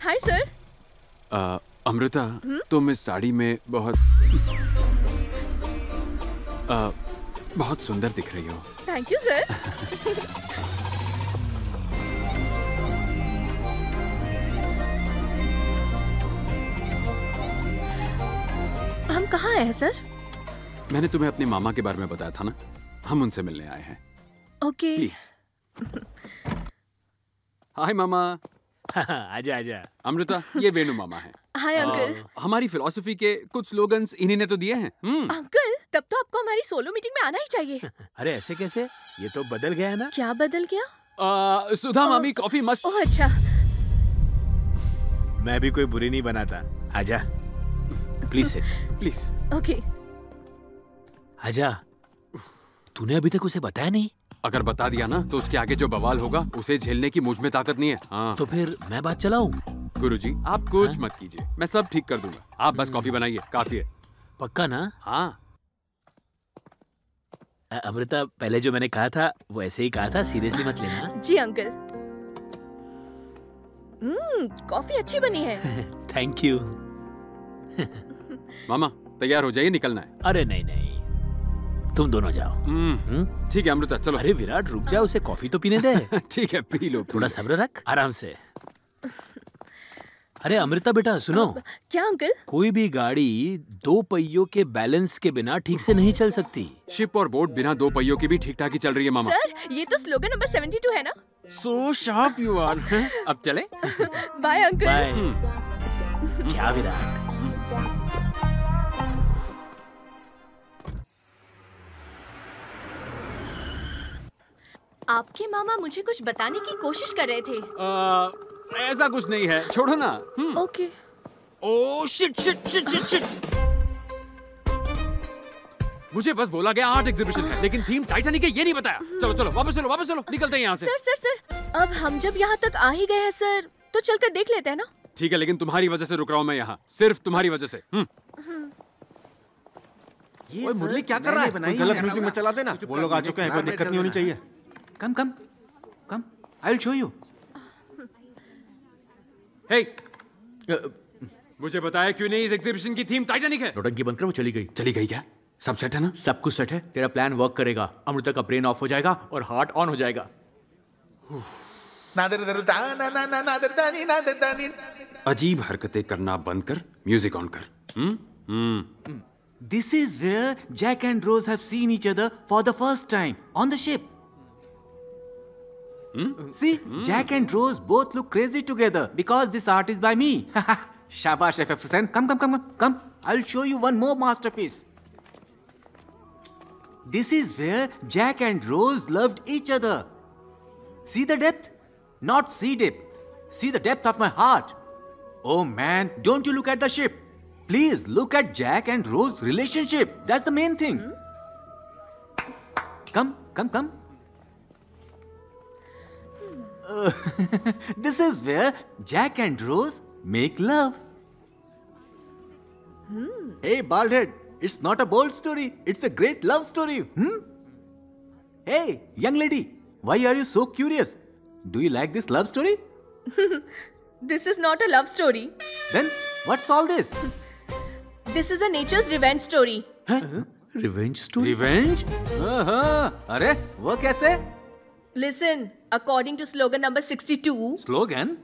Hi sir. अमृता, तुम इस साड़ी में बहुत बहुत सुंदर दिख रही हो। Thank you sir. हम कहाँ आए हैं सर? मैंने तुम्हें अपने मामा के बारे में बताया था ना, हम उनसे मिलने आए हैं। ओके। प्लीज। हाय मामा। आजा आजा। अमृता, ये वेणु मामा है। Hi uncle. हमारी फिलॉसफी के कुछ स्लोगन्स इन्हीं ने तो दिए हैं। अंकल, तब तो आपको हमारी सोलो मीटिंग में आना ही चाहिए। अरे ऐसे कैसे? ये तो बदल गया है ना। क्या बदल गया? सुधा मामी कॉफी मस्त। ओह अच्छा। मैं भी कोई बुरी नहीं बनाता। आजा, प्लीज सिट। प्लीज। ओके। आजा, तूने अभी तक उसे बताया नहीं? अगर बता दिया ना तो उसके आगे जो बवाल होगा उसे झेलने की मुझ में ताकत नहीं है। हाँ। तो फिर मैं बात चलाऊं? गुरुजी, आप कुछ मत कीजिए, मैं सब ठीक कर दूंगा। आप बस कॉफी बनाइए, काफी है। पक्का ना? हाँ। अमृता, पहले जो मैंने कहा था वो ऐसे ही कहा था, सीरियसली मत लेना। जी अंकल। कॉफी अच्छी बनी है। Thank you. मामा तैयार हो जाइए, निकलना है। अरे नहीं नहीं, तुम दोनों जाओ। ठीक है अमृता, चलो। अरे विराट रुक जा, उसे कॉफी तो पीने दे। ठीक है, पी लो। थोड़ा सब्र रख, आराम से। अरे अमृता बेटा सुनो। क्या अंकल? कोई भी गाड़ी दो पहियों के बैलेंस के बिना ठीक से नहीं चल सकती। शिप और बोट बिना दो पहियों के भी ठीक ठाक ही चल रही है मामा। सर, ये तो स्लोगन नंबर 72 है ना? So sharp you are. अब चले? Bye uncle. बाय। क्या विराट? आपके मामा मुझे कुछ बताने की कोशिश कर रहे थे। ऐसा कुछ नहीं है, छोड़ो ना। Okay. Oh shit shit shit shit shit. मुझे बस बोला गया आर्ट एग्जीबिशन है, लेकिन थीम टाइटैनिक है ये नहीं बताया। चलो चलो वापस चलो, वापस चलो, निकलते हैं यहाँ से। सर, अब हम जब यहाँ तक आ ही गए हैं सर, तो चलकर देख लेते हैं ना। ठीक है, लेकिन तुम्हारी वजह से रुक रहा हूँ मैं यहाँ, सिर्फ तुम्हारी वजह से। ओए मुरली क्या कर रहा है? कोई गलत म्यूजिक में चला देना। वो लोग आ चुके हैं, कोई दिक्कत नहीं होनी चाहिए। कम कम कम, आई विल शो यू। हे, मुझे बताया क्यों नहीं इस एग्जीबिशन की थीम टाइटैनिक है? नौटंकी बनकर वो चली गई। चली गई क्या? सब सेट है ना? सब कुछ सेट है। तेरा प्लान वर्क करेगा। अमृता का ब्रेन ऑफ हो जाएगा और हार्ट ऑन हो जाएगा। अजीब हरकतें करना बंद कर, म्यूजिक ऑन कर। This is where Jack and Rose have seen each other for the first time on the ship. See, Jack and Rose both look crazy together because this art is by me. Shabash, FF Hussain. Come. I'll show you one more masterpiece. This is where Jack and Rose loved each other. See the depth? Not sea depth. See the depth of my heart. Oh man, don't you look at the ship. Please look at Jack and Rose's relationship. That's the main thing. Come. This is where Jack and Rose make love. Hey, Baldhead, it's not a bold story. It's a great love story. Hey, young lady, why are you so curious? Do you like this love story? This is not a love story. Then what's all this? This is a nature's revenge story. Revenge story? Revenge? अरे वो कैसे? Listen, according to slogan number 62. Slogan?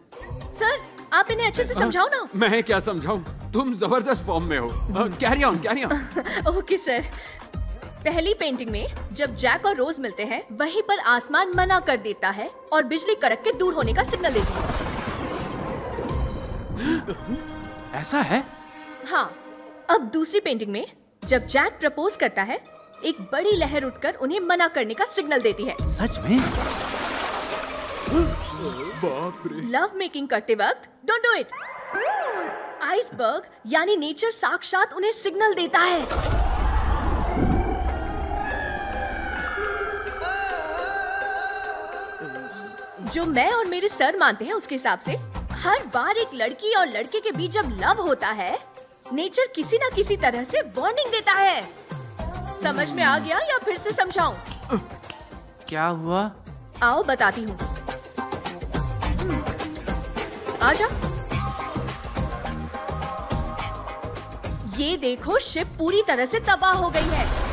Sir, आप इन्हें अच्छे से समझाओ ना. मैं क्या समझाऊं? तुम जबरदस्त फॉर्म में हो. Carry on, carry on. Okay sir. पहली पेंटिंग में जब जैक और रोज मिलते हैं, वहीं पर आसमान मना कर देता है और बिजली कड़क के दूर होने का सिग्नल देती है. ऐसा है? हाँ. अब दूसरी पेंटिंग में जब जैक प्रपोज करता है, एक बड़ी लहर उठकर उन्हें मना करने का सिग्नल देती है. सच में? बाप रे. लव मेकिंग करते वक्त डोंट डू इट. आइसबर्ग यानी नेचर साक्षात उन्हें सिग्नल देता है. जो मैं और मेरे सर मानते हैं उसके हिसाब से हर बार एक लड़की और लड़के के बीच जब लव होता है, नेचर किसी ना किसी तरह से वार्निंग देता है. समझ में आ गया या फिर से समझाऊं? क्या हुआ? आओ बताती हूँ. आजा. ये देखो, शिप पूरी तरह से तबाह हो गई है.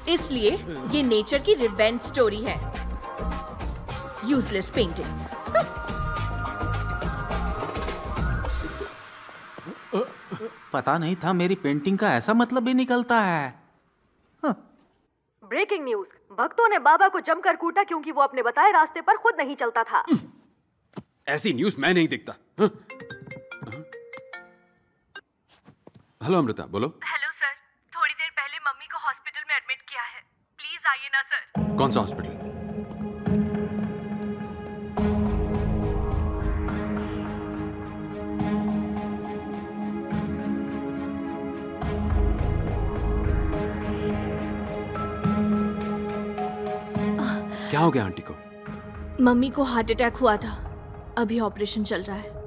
इसलिए ये नेचर की रिवेंज स्टोरी है. Useless paintings. पता नहीं था मेरी पेंटिंग का ऐसा मतलब भी निकलता है. Breaking news. भक्तों ने बाबा को जमकर कूटा क्योंकि वो अपने बताए रास्ते पर खुद नहीं चलता था. ऐसी न्यूज मैं नहीं देखता. हेलो अमृता, बोलो. हेलो सर, थोड़ी देर पहले मम्मी को हॉस्पिटल में एडमिट किया है. प्लीज आइए ना सर. कौन सा हॉस्पिटल? क्या हो गया आंटी को? मम्मी को हार्ट अटैक हुआ था. अभी ऑपरेशन चल रहा है.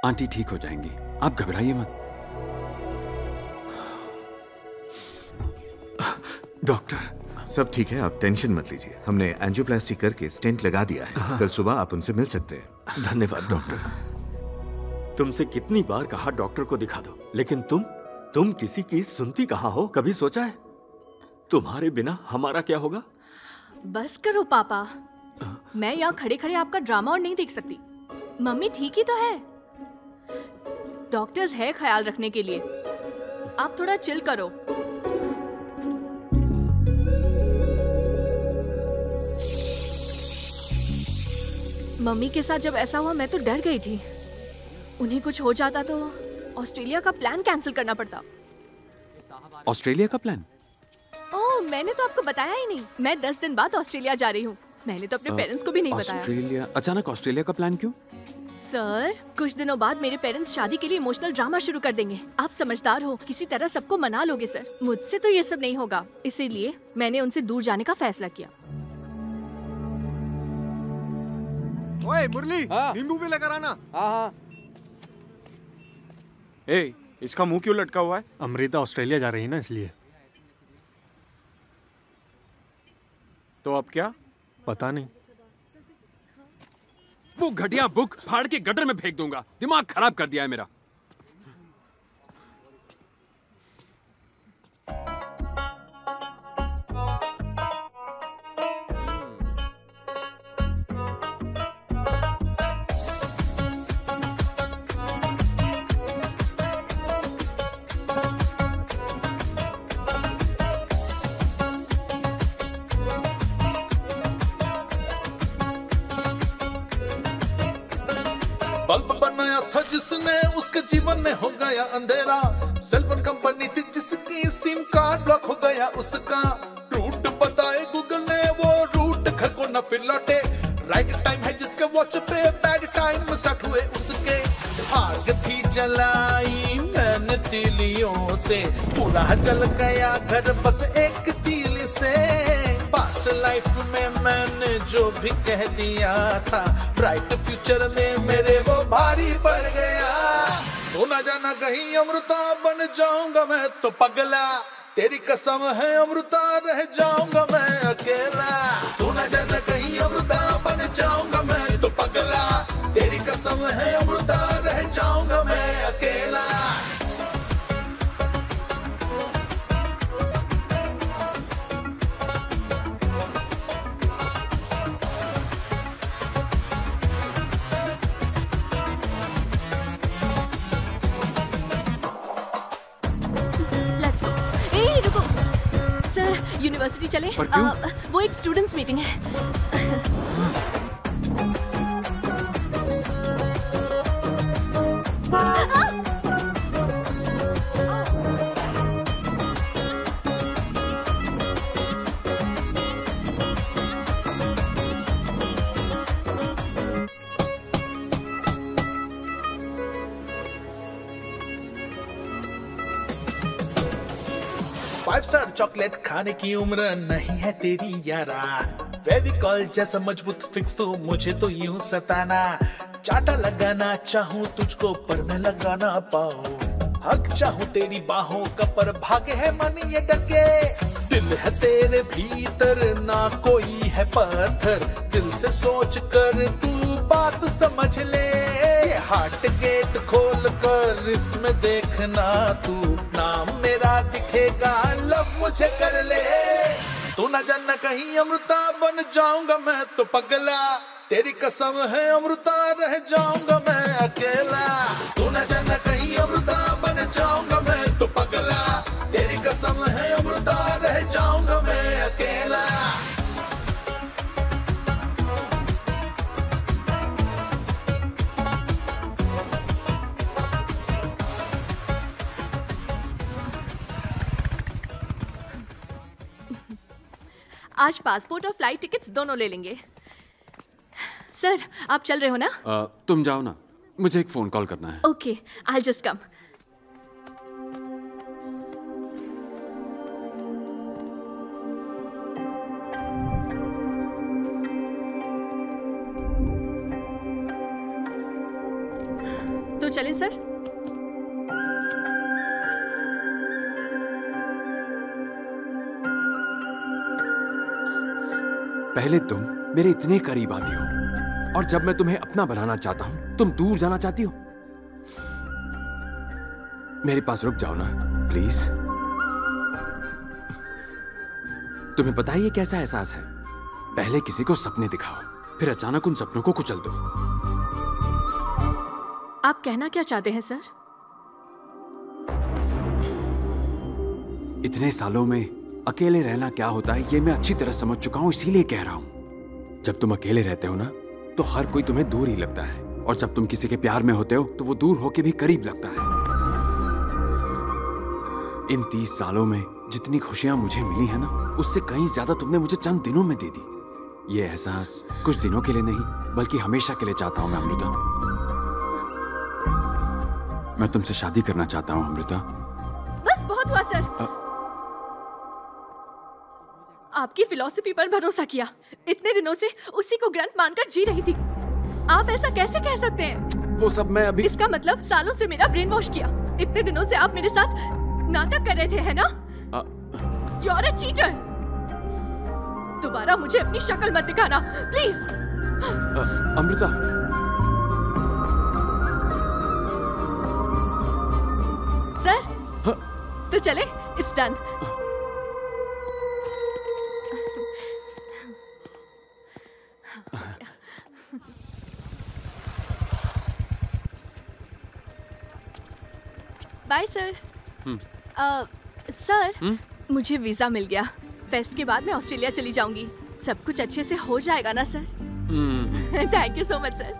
आंटी ठीक हो जाएंगी, आप घबराइए मत. डॉक्टर, सब ठीक है, आप टेंशन मत लीजिए. हमने एंजियोप्लास्टी करके स्टेंट लगा दिया है. कल सुबह आप उनसे मिल सकते हैं. धन्यवाद डॉक्टर. तुमसे कितनी बार कहा डॉक्टर को दिखा दो, लेकिन तुम किसी की सुनती कहाँ हो? कभी सोचा है तुम्हारे बिना हमारा क्या होगा? बस करो पापा. मैं यहाँ खड़े खड़े आपका ड्रामा और नहीं देख सकती. मम्मी ठीक ही तो है. डॉक्टर्स है ख्याल रखने के लिए. आप थोड़ा चिल करो. मम्मी के साथ जब ऐसा हुआ मैं तो डर गई थी. उन्हें कुछ हो जाता तो ऑस्ट्रेलिया का प्लान कैंसिल करना पड़ता. ऑस्ट्रेलिया का प्लान? ओह, मैंने तो आपको बताया ही नहीं. मैं 10 दिन बाद ऑस्ट्रेलिया जा रही हूँ. मैंने तो अपने पेरेंट्स को भी नहीं बताया. ऑस्ट्रेलिया? अचानक ऑस्ट्रेलिया का प्लान क्यों? सर, कुछ दिनों बाद मेरे पेरेंट्स शादी के लिए इमोशनल ड्रामा शुरू कर देंगे. आप समझदार हो, किसी तरह सबको मना लोगे सर. मुझसे तो ये सब नहीं होगा. इसीलिए मैंने उनसे दूर जाने का फैसला किया. ओए मुरली, नींबू भी लेकर आना. हाँ. ए, इसका मुंह क्यों लटका हुआ है? अमृता ऑस्ट्रेलिया जा रही है ना, इसलिए. तो अब क्या? पता नहीं. वो घटिया बुक फाड़ के गटर में फेंक दूंगा. दिमाग खराब कर दिया है मेरा. बल्ब बनाया था जिसने, उसके जीवन में हो गया अंधेरा. सेलफोन कंपनी थी जिसकी सिम कार्ड ब्लॉक हो गया उसका. रूट बताए गूगल ने, वो रूट घर को न फिर लौटे. राइट टाइम है जिसके वॉच पे बैड सारे टाइम स्टार्ट हुए उसके। आग थी जलाई मैंने तीलियों से, पूरा जल गया घर बस एक तील से। पास्ट लाइफ में मैंने जो भी कह दिया था, ब्राइट फ्यूचर में मेरे वो भारी पड़ गया। तो ना जाना कहीं अमृता बन जाऊंगा मैं तो पगला, तेरी कसम है अमृता रह जाऊंगा मैं अकेला। तो ना जाना कहीं अमृता बन जाऊंगा मैं तो पगला, तेरी कसम है अमृता रह जाऊंगा मैं अकेला। यूनिवर्सिटी चले? पर क्यों? वो एक स्टूडेंट्स मीटिंग है। फाइव स्टार चॉकलेट खाने की उम्र नहीं है तेरी यारा, फेविकॉल जैसा मजबूत फिक्स तो मुझे तो यूं सताना। चाटा लगाना चाहूं तुझको पर मैं लगा ना पाऊं, हक चाहूं तेरी बाहों का पर भागे है मन ये डर के। दिल है तेरे भीतर ना कोई है पत्थर, दिल से सोच कर तू बात समझ ले। हार्ट गेट खोल कर इसमें देखना तू, नाम मेरा दिखेगा लव मुझे कर ले। तू न जाना कहीं अमृता बन जाऊंगा मैं तो पगला, तेरी कसम है अमृता रह जाऊंगा मैं अकेला। तू न जाना कहीं अमृता बन जाऊंगा मैं तो पगला, तेरी कसम है अमृता रह जाऊंगा मैं अकेला। आज पासपोर्ट और फ्लाइट टिकट्स दोनों ले लेंगे। सर आप चल रहे हो ना? तुम जाओ ना, मुझे एक फोन कॉल करना है। Okay, I just come. तो चलें सर? पहले तुम मेरे इतने करीब आती हो, और जब मैं तुम्हें अपना बनाना चाहता हूं तुम दूर जाना चाहती हो। मेरे पास रुक जाओ ना प्लीज। तुम्हें पता है ये कैसा एहसास है? पहले किसी को सपने दिखाओ, फिर अचानक उन सपनों को कुचल दो। आप कहना क्या चाहते हैं सर? इतने सालों में अकेले रहना क्या होता है ये मैं अच्छी तरह समझ चुका हूं, इसीलिए कह रहा हूं। जब तुम अकेले रहते हो ना तो हर कोई तुम्हें दूर ही लगता है, और जब तुम किसी के प्यार में होते हो तो वो दूर होके भी करीब लगता है। इन 30 सालों में जितनी खुशियां मुझे मिली है ना, उससे कहीं ज्यादा तुमने मुझे चंद दिनों में दे दी। ये एहसास कुछ दिनों के लिए नहीं बल्कि हमेशा के लिए चाहता हूं मैं अमृता। मैं तुमसे शादी करना चाहता हूं अमृता। बस बहुत हुआ सर। आपकी फिलॉसफी पर भरोसा किया, इतने दिनों से उसी को ग्रंथ मानकर जी रही थी। आप ऐसा कैसे कह सकते हैं? वो सब मैं अभी... इसका मतलब सालों से मेरा ब्रेन वॉश किया। इतने दिनों से आप मेरे साथ नाटक कर रहे थे, है ना? You are a cheater। दोबारा मुझे अपनी शक्ल मत दिखाना प्लीज। अमृता, सर तो चले, it's done. Bye sir. Sir मुझे वीजा मिल गया। फेस्ट के बाद मैं ऑस्ट्रेलिया चली जाऊंगी। सब कुछ अच्छे से हो जाएगा ना sir? Thank you so much sir.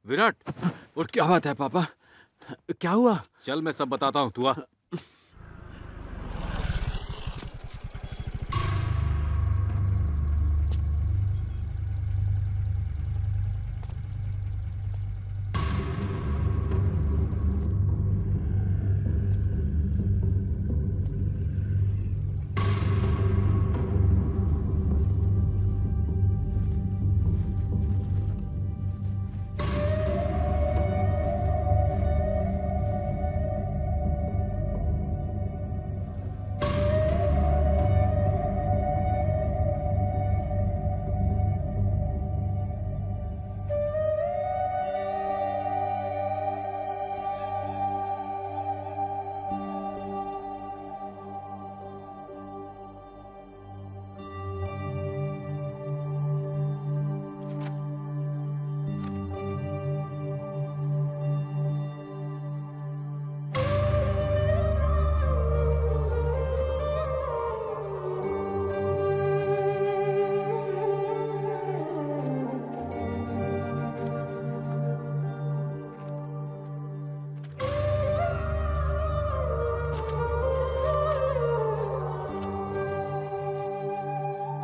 Virat, और क्या बात है पापा? क्या हुआ? चल मैं सब बताता हूँ, तू आ।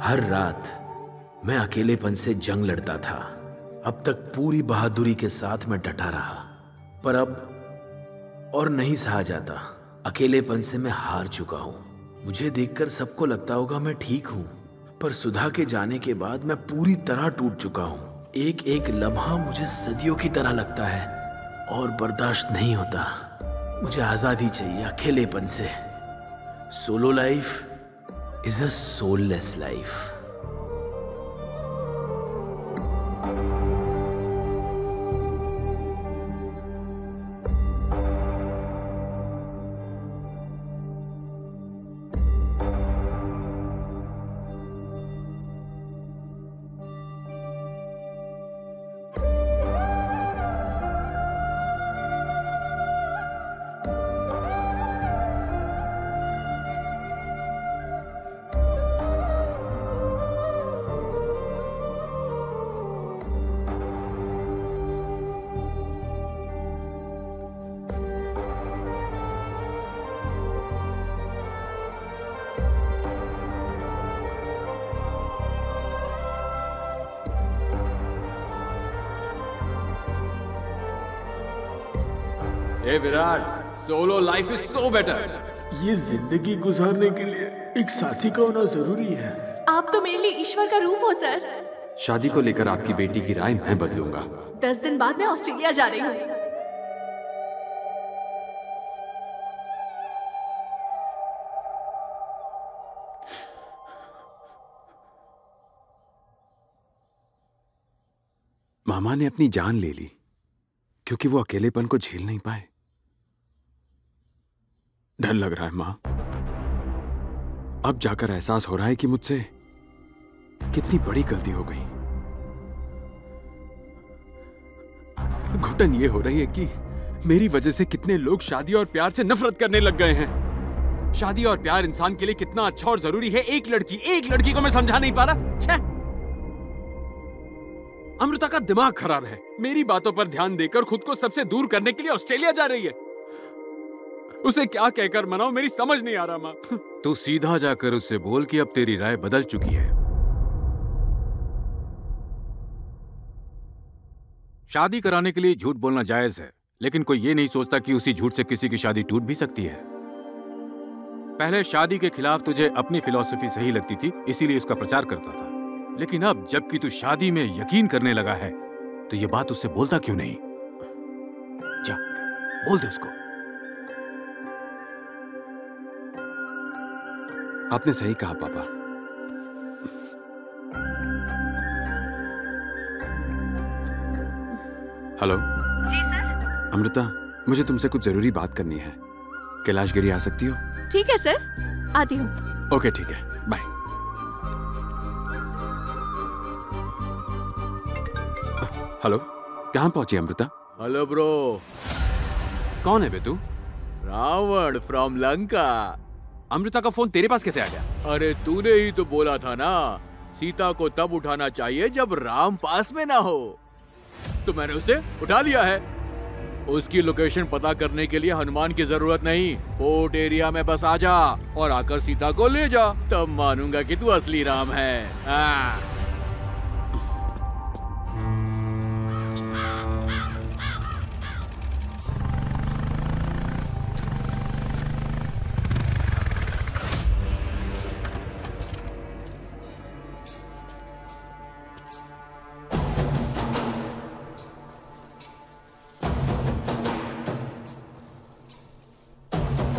हर रात मैं अकेलेपन से जंग लड़ता था। अब तक पूरी बहादुरी के साथ मैं डटा रहा, पर अब और नहीं सहा जाता। अकेलेपन से मैं हार चुका हूं। मुझे देखकर सबको लगता होगा मैं ठीक हूं, पर सुधा के जाने के बाद मैं पूरी तरह टूट चुका हूं। एक एक लम्हा मुझे सदियों की तरह लगता है और बर्दाश्त नहीं होता। मुझे आजादी चाहिए अकेलेपन से। Solo life is a soulless life. A Virat, solo life is so better. ये जिंदगी गुजारने के लिए एक साथी का होना जरूरी है। आप तो मेरे लिए ईश्वर का रूप हो सर। शादी को लेकर आपकी बेटी की राय मैं बदलूंगा। 10 दिन बाद मैं ऑस्ट्रेलिया जा रही हूँ। मामा ने अपनी जान ले ली क्योंकि वो अकेलेपन को झेल नहीं पाए। डर लग रहा है मां। अब जाकर एहसास हो रहा है कि मुझसे कितनी बड़ी गलती हो गई। घुटन ये हो रही है कि मेरी वजह से कितने लोग शादी और प्यार से नफरत करने लग गए हैं। शादी और प्यार इंसान के लिए कितना अच्छा और जरूरी है, एक लड़की को मैं समझा नहीं पा रहा। छे! अमृता का दिमाग खराब है। मेरी बातों पर ध्यान देकर खुद को सबसे दूर करने के लिए ऑस्ट्रेलिया जा रही है। उसे क्या कहकर मनाऊं, मेरी समझ नहीं आ रहा मां। तू सीधा जाकर उससे बोल कि अब तेरी राय बदल चुकी है। शादी कराने के लिए झूठ बोलना जायज है, लेकिन कोई ये नहीं सोचता कि उसी झूठ से किसी की शादी टूट भी सकती है। पहले शादी के खिलाफ तुझे अपनी फिलॉसफी सही लगती थी, इसीलिए उसका प्रचार करता था। लेकिन अब जबकि तू शादी में यकीन करने लगा है, तो ये बात उससे बोलता क्यों नहीं? जा बोल दे उसको। आपने सही कहा पापा। हेलो जी सर। अमृता, मुझे तुमसे कुछ जरूरी बात करनी है। कैलाशगिरी आ सकती हो? ठीक है सर, आती हूँ। ओके ठीक है, बाय। हेलो, कहाँ पहुंची अमृता? Hello bro. कौन है बे तू? रावण फ्रॉम लंका। अमृता का फोन तेरे पास कैसे आ गया? अरे तूने ही तो बोला था ना, सीता को तब उठाना चाहिए जब राम पास में ना हो। तो मैंने उसे उठा लिया है। उसकी लोकेशन पता करने के लिए हनुमान की जरूरत नहीं। पोर्ट एरिया में बस आ जा और आकर सीता को ले जा, तब मानूंगा कि तू असली राम है। हाँ।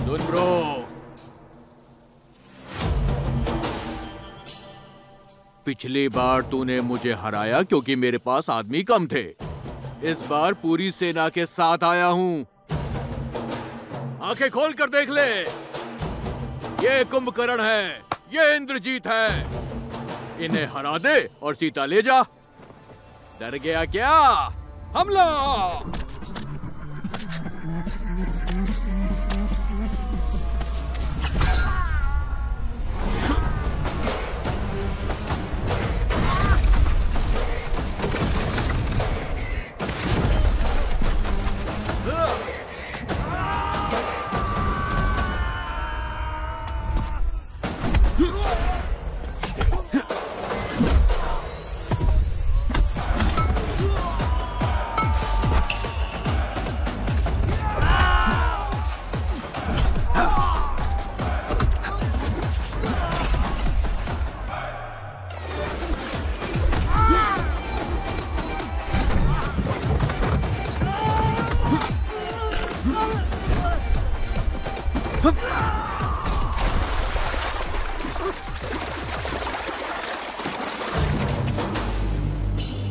सुन ब्रो, पिछली बार तूने मुझे हराया क्योंकि मेरे पास आदमी कम थे। इस बार पूरी सेना के साथ आया हूं। आंखें खोल कर देख ले, ये कुंभकर्ण है, ये इंद्रजीत है। इन्हें हरा दे और सीता ले जा। डर गया क्या? हमला!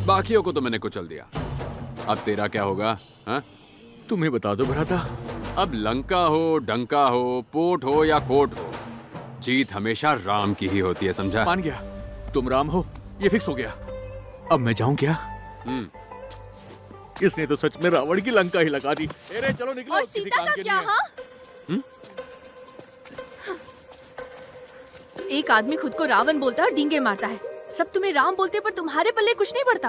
बाकियों को तो मैंने कुचल दिया, अब तेरा क्या होगा? हाँ? तुम्हें बता दो भ्राता, अब लंका हो, डंका हो, पोर्ट हो या कोर्ट हो, जीत हमेशा राम की ही होती है, समझा? मान गया, तुम राम हो, ये फिक्स हो गया। अब मैं जाऊं क्या? इसने तो सच में रावण की लंका ही लगा दी। अरे चलो निकलो, और सीता का क्या? हाँ? एक आदमी खुद को रावण बोलता है और डींगे मारता है। सब तुम्हें राम बोलते पर तुम्हारे पल्ले कुछ नहीं पड़ता।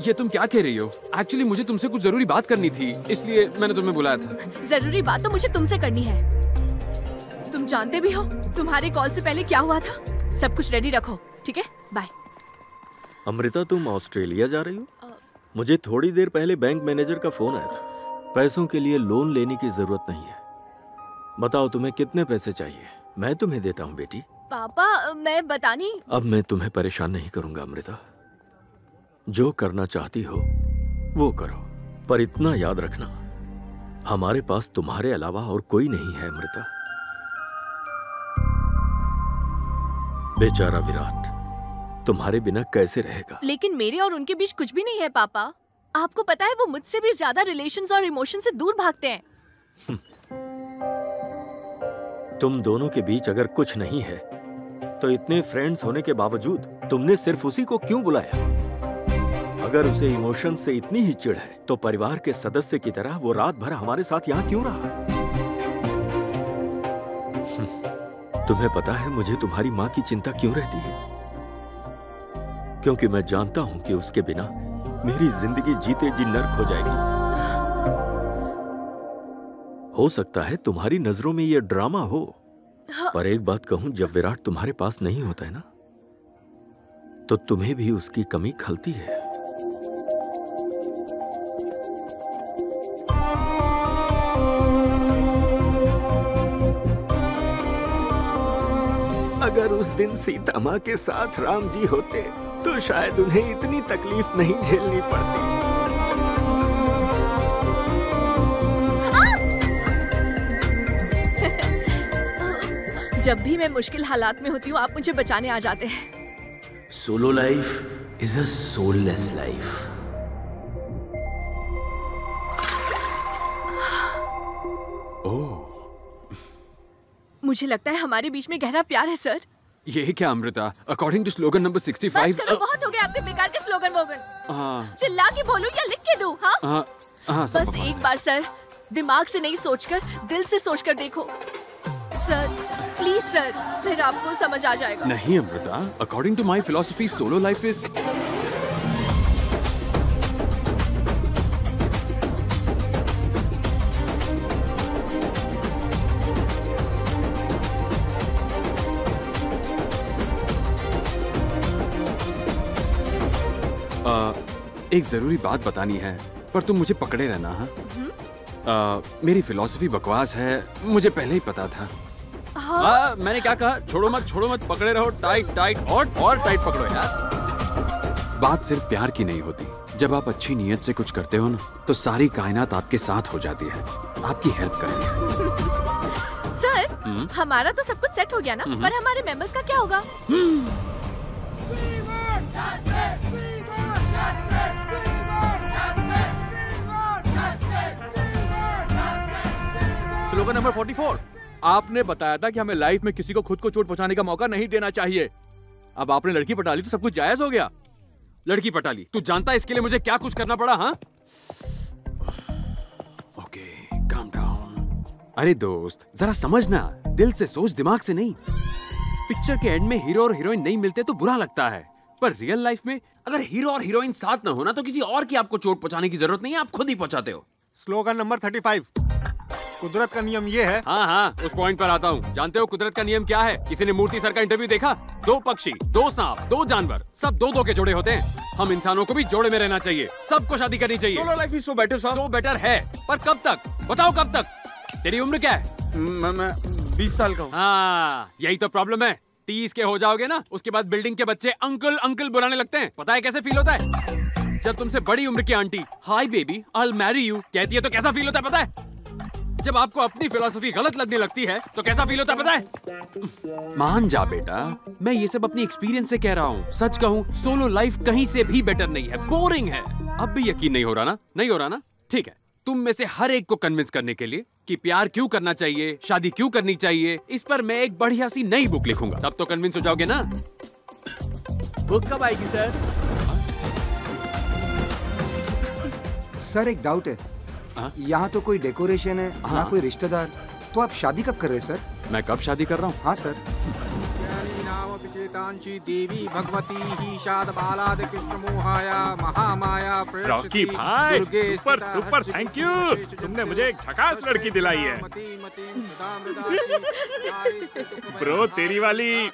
ये तुम क्या कह रही हो? एक्चुअली मुझे तुमसे कुछ जरूरी बात करनी थी, इसलिए मैंने तुम्हें बुलाया था। जरूरी बात तो मुझे तुमसे करनी है। तुम जानते भी हो तुम्हारे कॉल से पहले क्या हुआ था। सब कुछ रेडी रखो, ठीक है? बाय। अमृता, तुम ऑस्ट्रेलिया जा रही हो? मुझे थोड़ी देर पहले बैंक मैनेजर का फोन आया था। पैसों के लिए लोन लेने की जरूरत नहीं है। बताओ तुम्हें कितने पैसे चाहिए, मैं तुम्हें देता हूँ बेटी। पापा, मैं बतानी। अब मैं तुम्हें परेशान नहीं करूंगा अमृता। जो करना चाहती हो वो करो, पर इतना याद रखना, हमारे पास तुम्हारे अलावा और कोई नहीं है अमृता। बेचारा विराट तुम्हारे बिना कैसे रहेगा? लेकिन मेरे और उनके बीच कुछ भी नहीं है पापा। आपको पता है वो मुझसे भी ज्यादा रिलेशंस और इमोशन से दूर भागते हैं। तुम दोनों के बीच अगर कुछ नहीं है तो इतने फ्रेंड्स होने के बावजूद तुमने सिर्फ उसी को क्यों बुलाया? अगर उसे इमोशन से इतनी ही चिढ़ है तो परिवार के सदस्य की तरह वो रात भर हमारे साथ यहाँ क्यों रहा? तुम्हें पता है मुझे तुम्हारी माँ की चिंता क्यों रहती है? क्योंकि मैं जानता हूं कि उसके बिना मेरी जिंदगी जीते जी नर्क हो जाएगी। हो सकता है तुम्हारी नजरों में ये ड्रामा हो, पर एक बात कहूं, जब विराट तुम्हारे पास नहीं होता है ना, तो तुम्हें भी उसकी कमी खलती है। अगर उस दिन सीता माँ के साथ राम जी होते तो शायद उन्हें इतनी तकलीफ नहीं झेलनी पड़ती। जब भी मैं मुश्किल हालात में होती हूँ आप मुझे बचाने आ जाते हैं। Solo life is a soulless life. मुझे लगता है हमारे बीच में गहरा प्यार है सर। ये क्या Amrita? According to slogan number 65। बस करो, बहुत हो गया आपके बेकार के स्लोगन वोगन। चिल्ला के बोलूं या लिख के दूं? हाँ? बस एक बार सर, दिमाग से नहीं सोचकर दिल से सोचकर देखो सर, प्लीज सर, फिर आपको समझ आ जाएगा। नहीं Amrita, according to my philosophy solo life is एक जरूरी बात बतानी है, पर तुम मुझे पकड़े रहना। हाँ, मेरी फिलॉसफी बकवास है, मुझे पहले ही पता था। हाँ? मैंने क्या कहा? छोड़ो मत, पकड़े रहो, टाइट और टाइट पकड़ो यार। बात सिर्फ प्यार की नहीं होती। जब आप अच्छी नीयत से कुछ करते हो ना, तो सारी कायनात आपके साथ हो जाती है, आपकी हेल्प करेंगे। सर, हमारा तो सब कुछ सेट हो गया ना, पर हमारे मेंबर्स का क्या होगा? Slogan number 44। आपने बताया था कि हमें लाइफ में किसी को खुद को चोट पहुंचाने का मौका नहीं देना चाहिए। अब आपने लड़की पटा ली तो सब कुछ जायज हो गया। लड़की पटा ली? तू जानता है इसके लिए मुझे क्या कुछ करना पड़ा? हाँ, ओके, काम डाउन। अरे दोस्त, जरा समझना, दिल से सोच, दिमाग से नहीं। पिक्चर के एंड में हीरो और हीरोइन नहीं मिलते तो बुरा लगता है, पर रियल लाइफ में अगर हीरो और हीरोइन साथ ना होना तो किसी और की आपको चोट पहुंचाने की जरूरत नहीं है, आप खुद ही पहुंचाते हो। Slogan number 35। कुदरत का नियम ये है। हाँ, उस पॉइंट पर आता हूँ। जानते हो कुदरत का नियम क्या है? किसी ने मूर्ति सर का इंटरव्यू देखा? 2 पक्षी, 2 सांप, 2 जानवर, सब 2-2 के जोड़े होते हैं। हम इंसानों को भी जोड़े में रहना चाहिए, सबको शादी करनी चाहिए। Solo life is so better sir. So better है, पर कब तक? बताओ कब तक? तेरी उम्र क्या है? मैं 20 साल का हूँ। हाँ, यही तो प्रॉब्लम है। 30 के हो जाओगे ना, उसके बाद बिल्डिंग के बच्चे अंकल बुलाने लगते हैं। पता है कैसे फील होता है? जब तुमसे बड़ी उम्र की aunty hi baby I will marry you कहती है तो कैसा फील होता है पता है? जब आपको अपनी फिलॉसफी गलत लगने लगती है तो कैसा फील होता है पता है? मान जा बेटा, मैं ये सब अपनी एक्सपीरियंस से कह रहा हूँ। सच कहूँ, सोलो लाइफ कहीं से भी बेटर नहीं है, बोरिंग है। अब भी यकीन नहीं हो रहा ना? नहीं हो रहा ना? ठीक है, तुम में से हर एक को कन्विंस करने के लिए कि प्यार क्यों करना चाहिए, शादी क्यों करनी चाहिए, इस पर मैं एक बढ़िया सी नई बुक लिखूंगा। तब तो कन्विंस हो जाओगे ना? बुक कब आएगी सर? सर एक डाउट है। यहाँ तो कोई डेकोरेशन है, ना कोई रिश्तेदार, तो आप शादी कब कर रहे हैं सर? मैं कब शादी कर रहा हूँ? हाँ सर। देवी भगवती ही शाद बालाद कृष्ण मोहाया महामाया रॉकी भाई, सुपर थैंक यू, तुमने मुझे एक झकास लड़की दिलाई है। ब्रो, तेरी वाली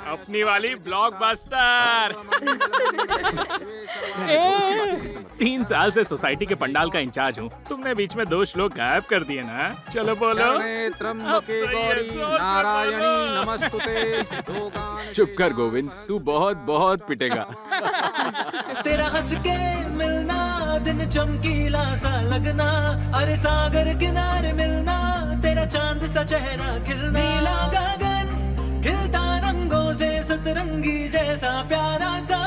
अपनी वाली ब्लॉकबस्टर। 3 साल से सोसाइटी के पंडाल का इंचार्ज हूँ, तुमने बीच में 2 श्लोक गायब कर दिए ना। चलो बोलो। नारायणी नमस्तुते। चुप कर गोविंद, तू बहुत पिटेगा। तेरा हंस के मिलना, दिन चमकीला सा लगना, अरे सागर किनारे मिलना, तेरा चांद सा चेहरा खिलना, नीला गगन खिलता रंगों से सतरंगी जैसा प्यारा सा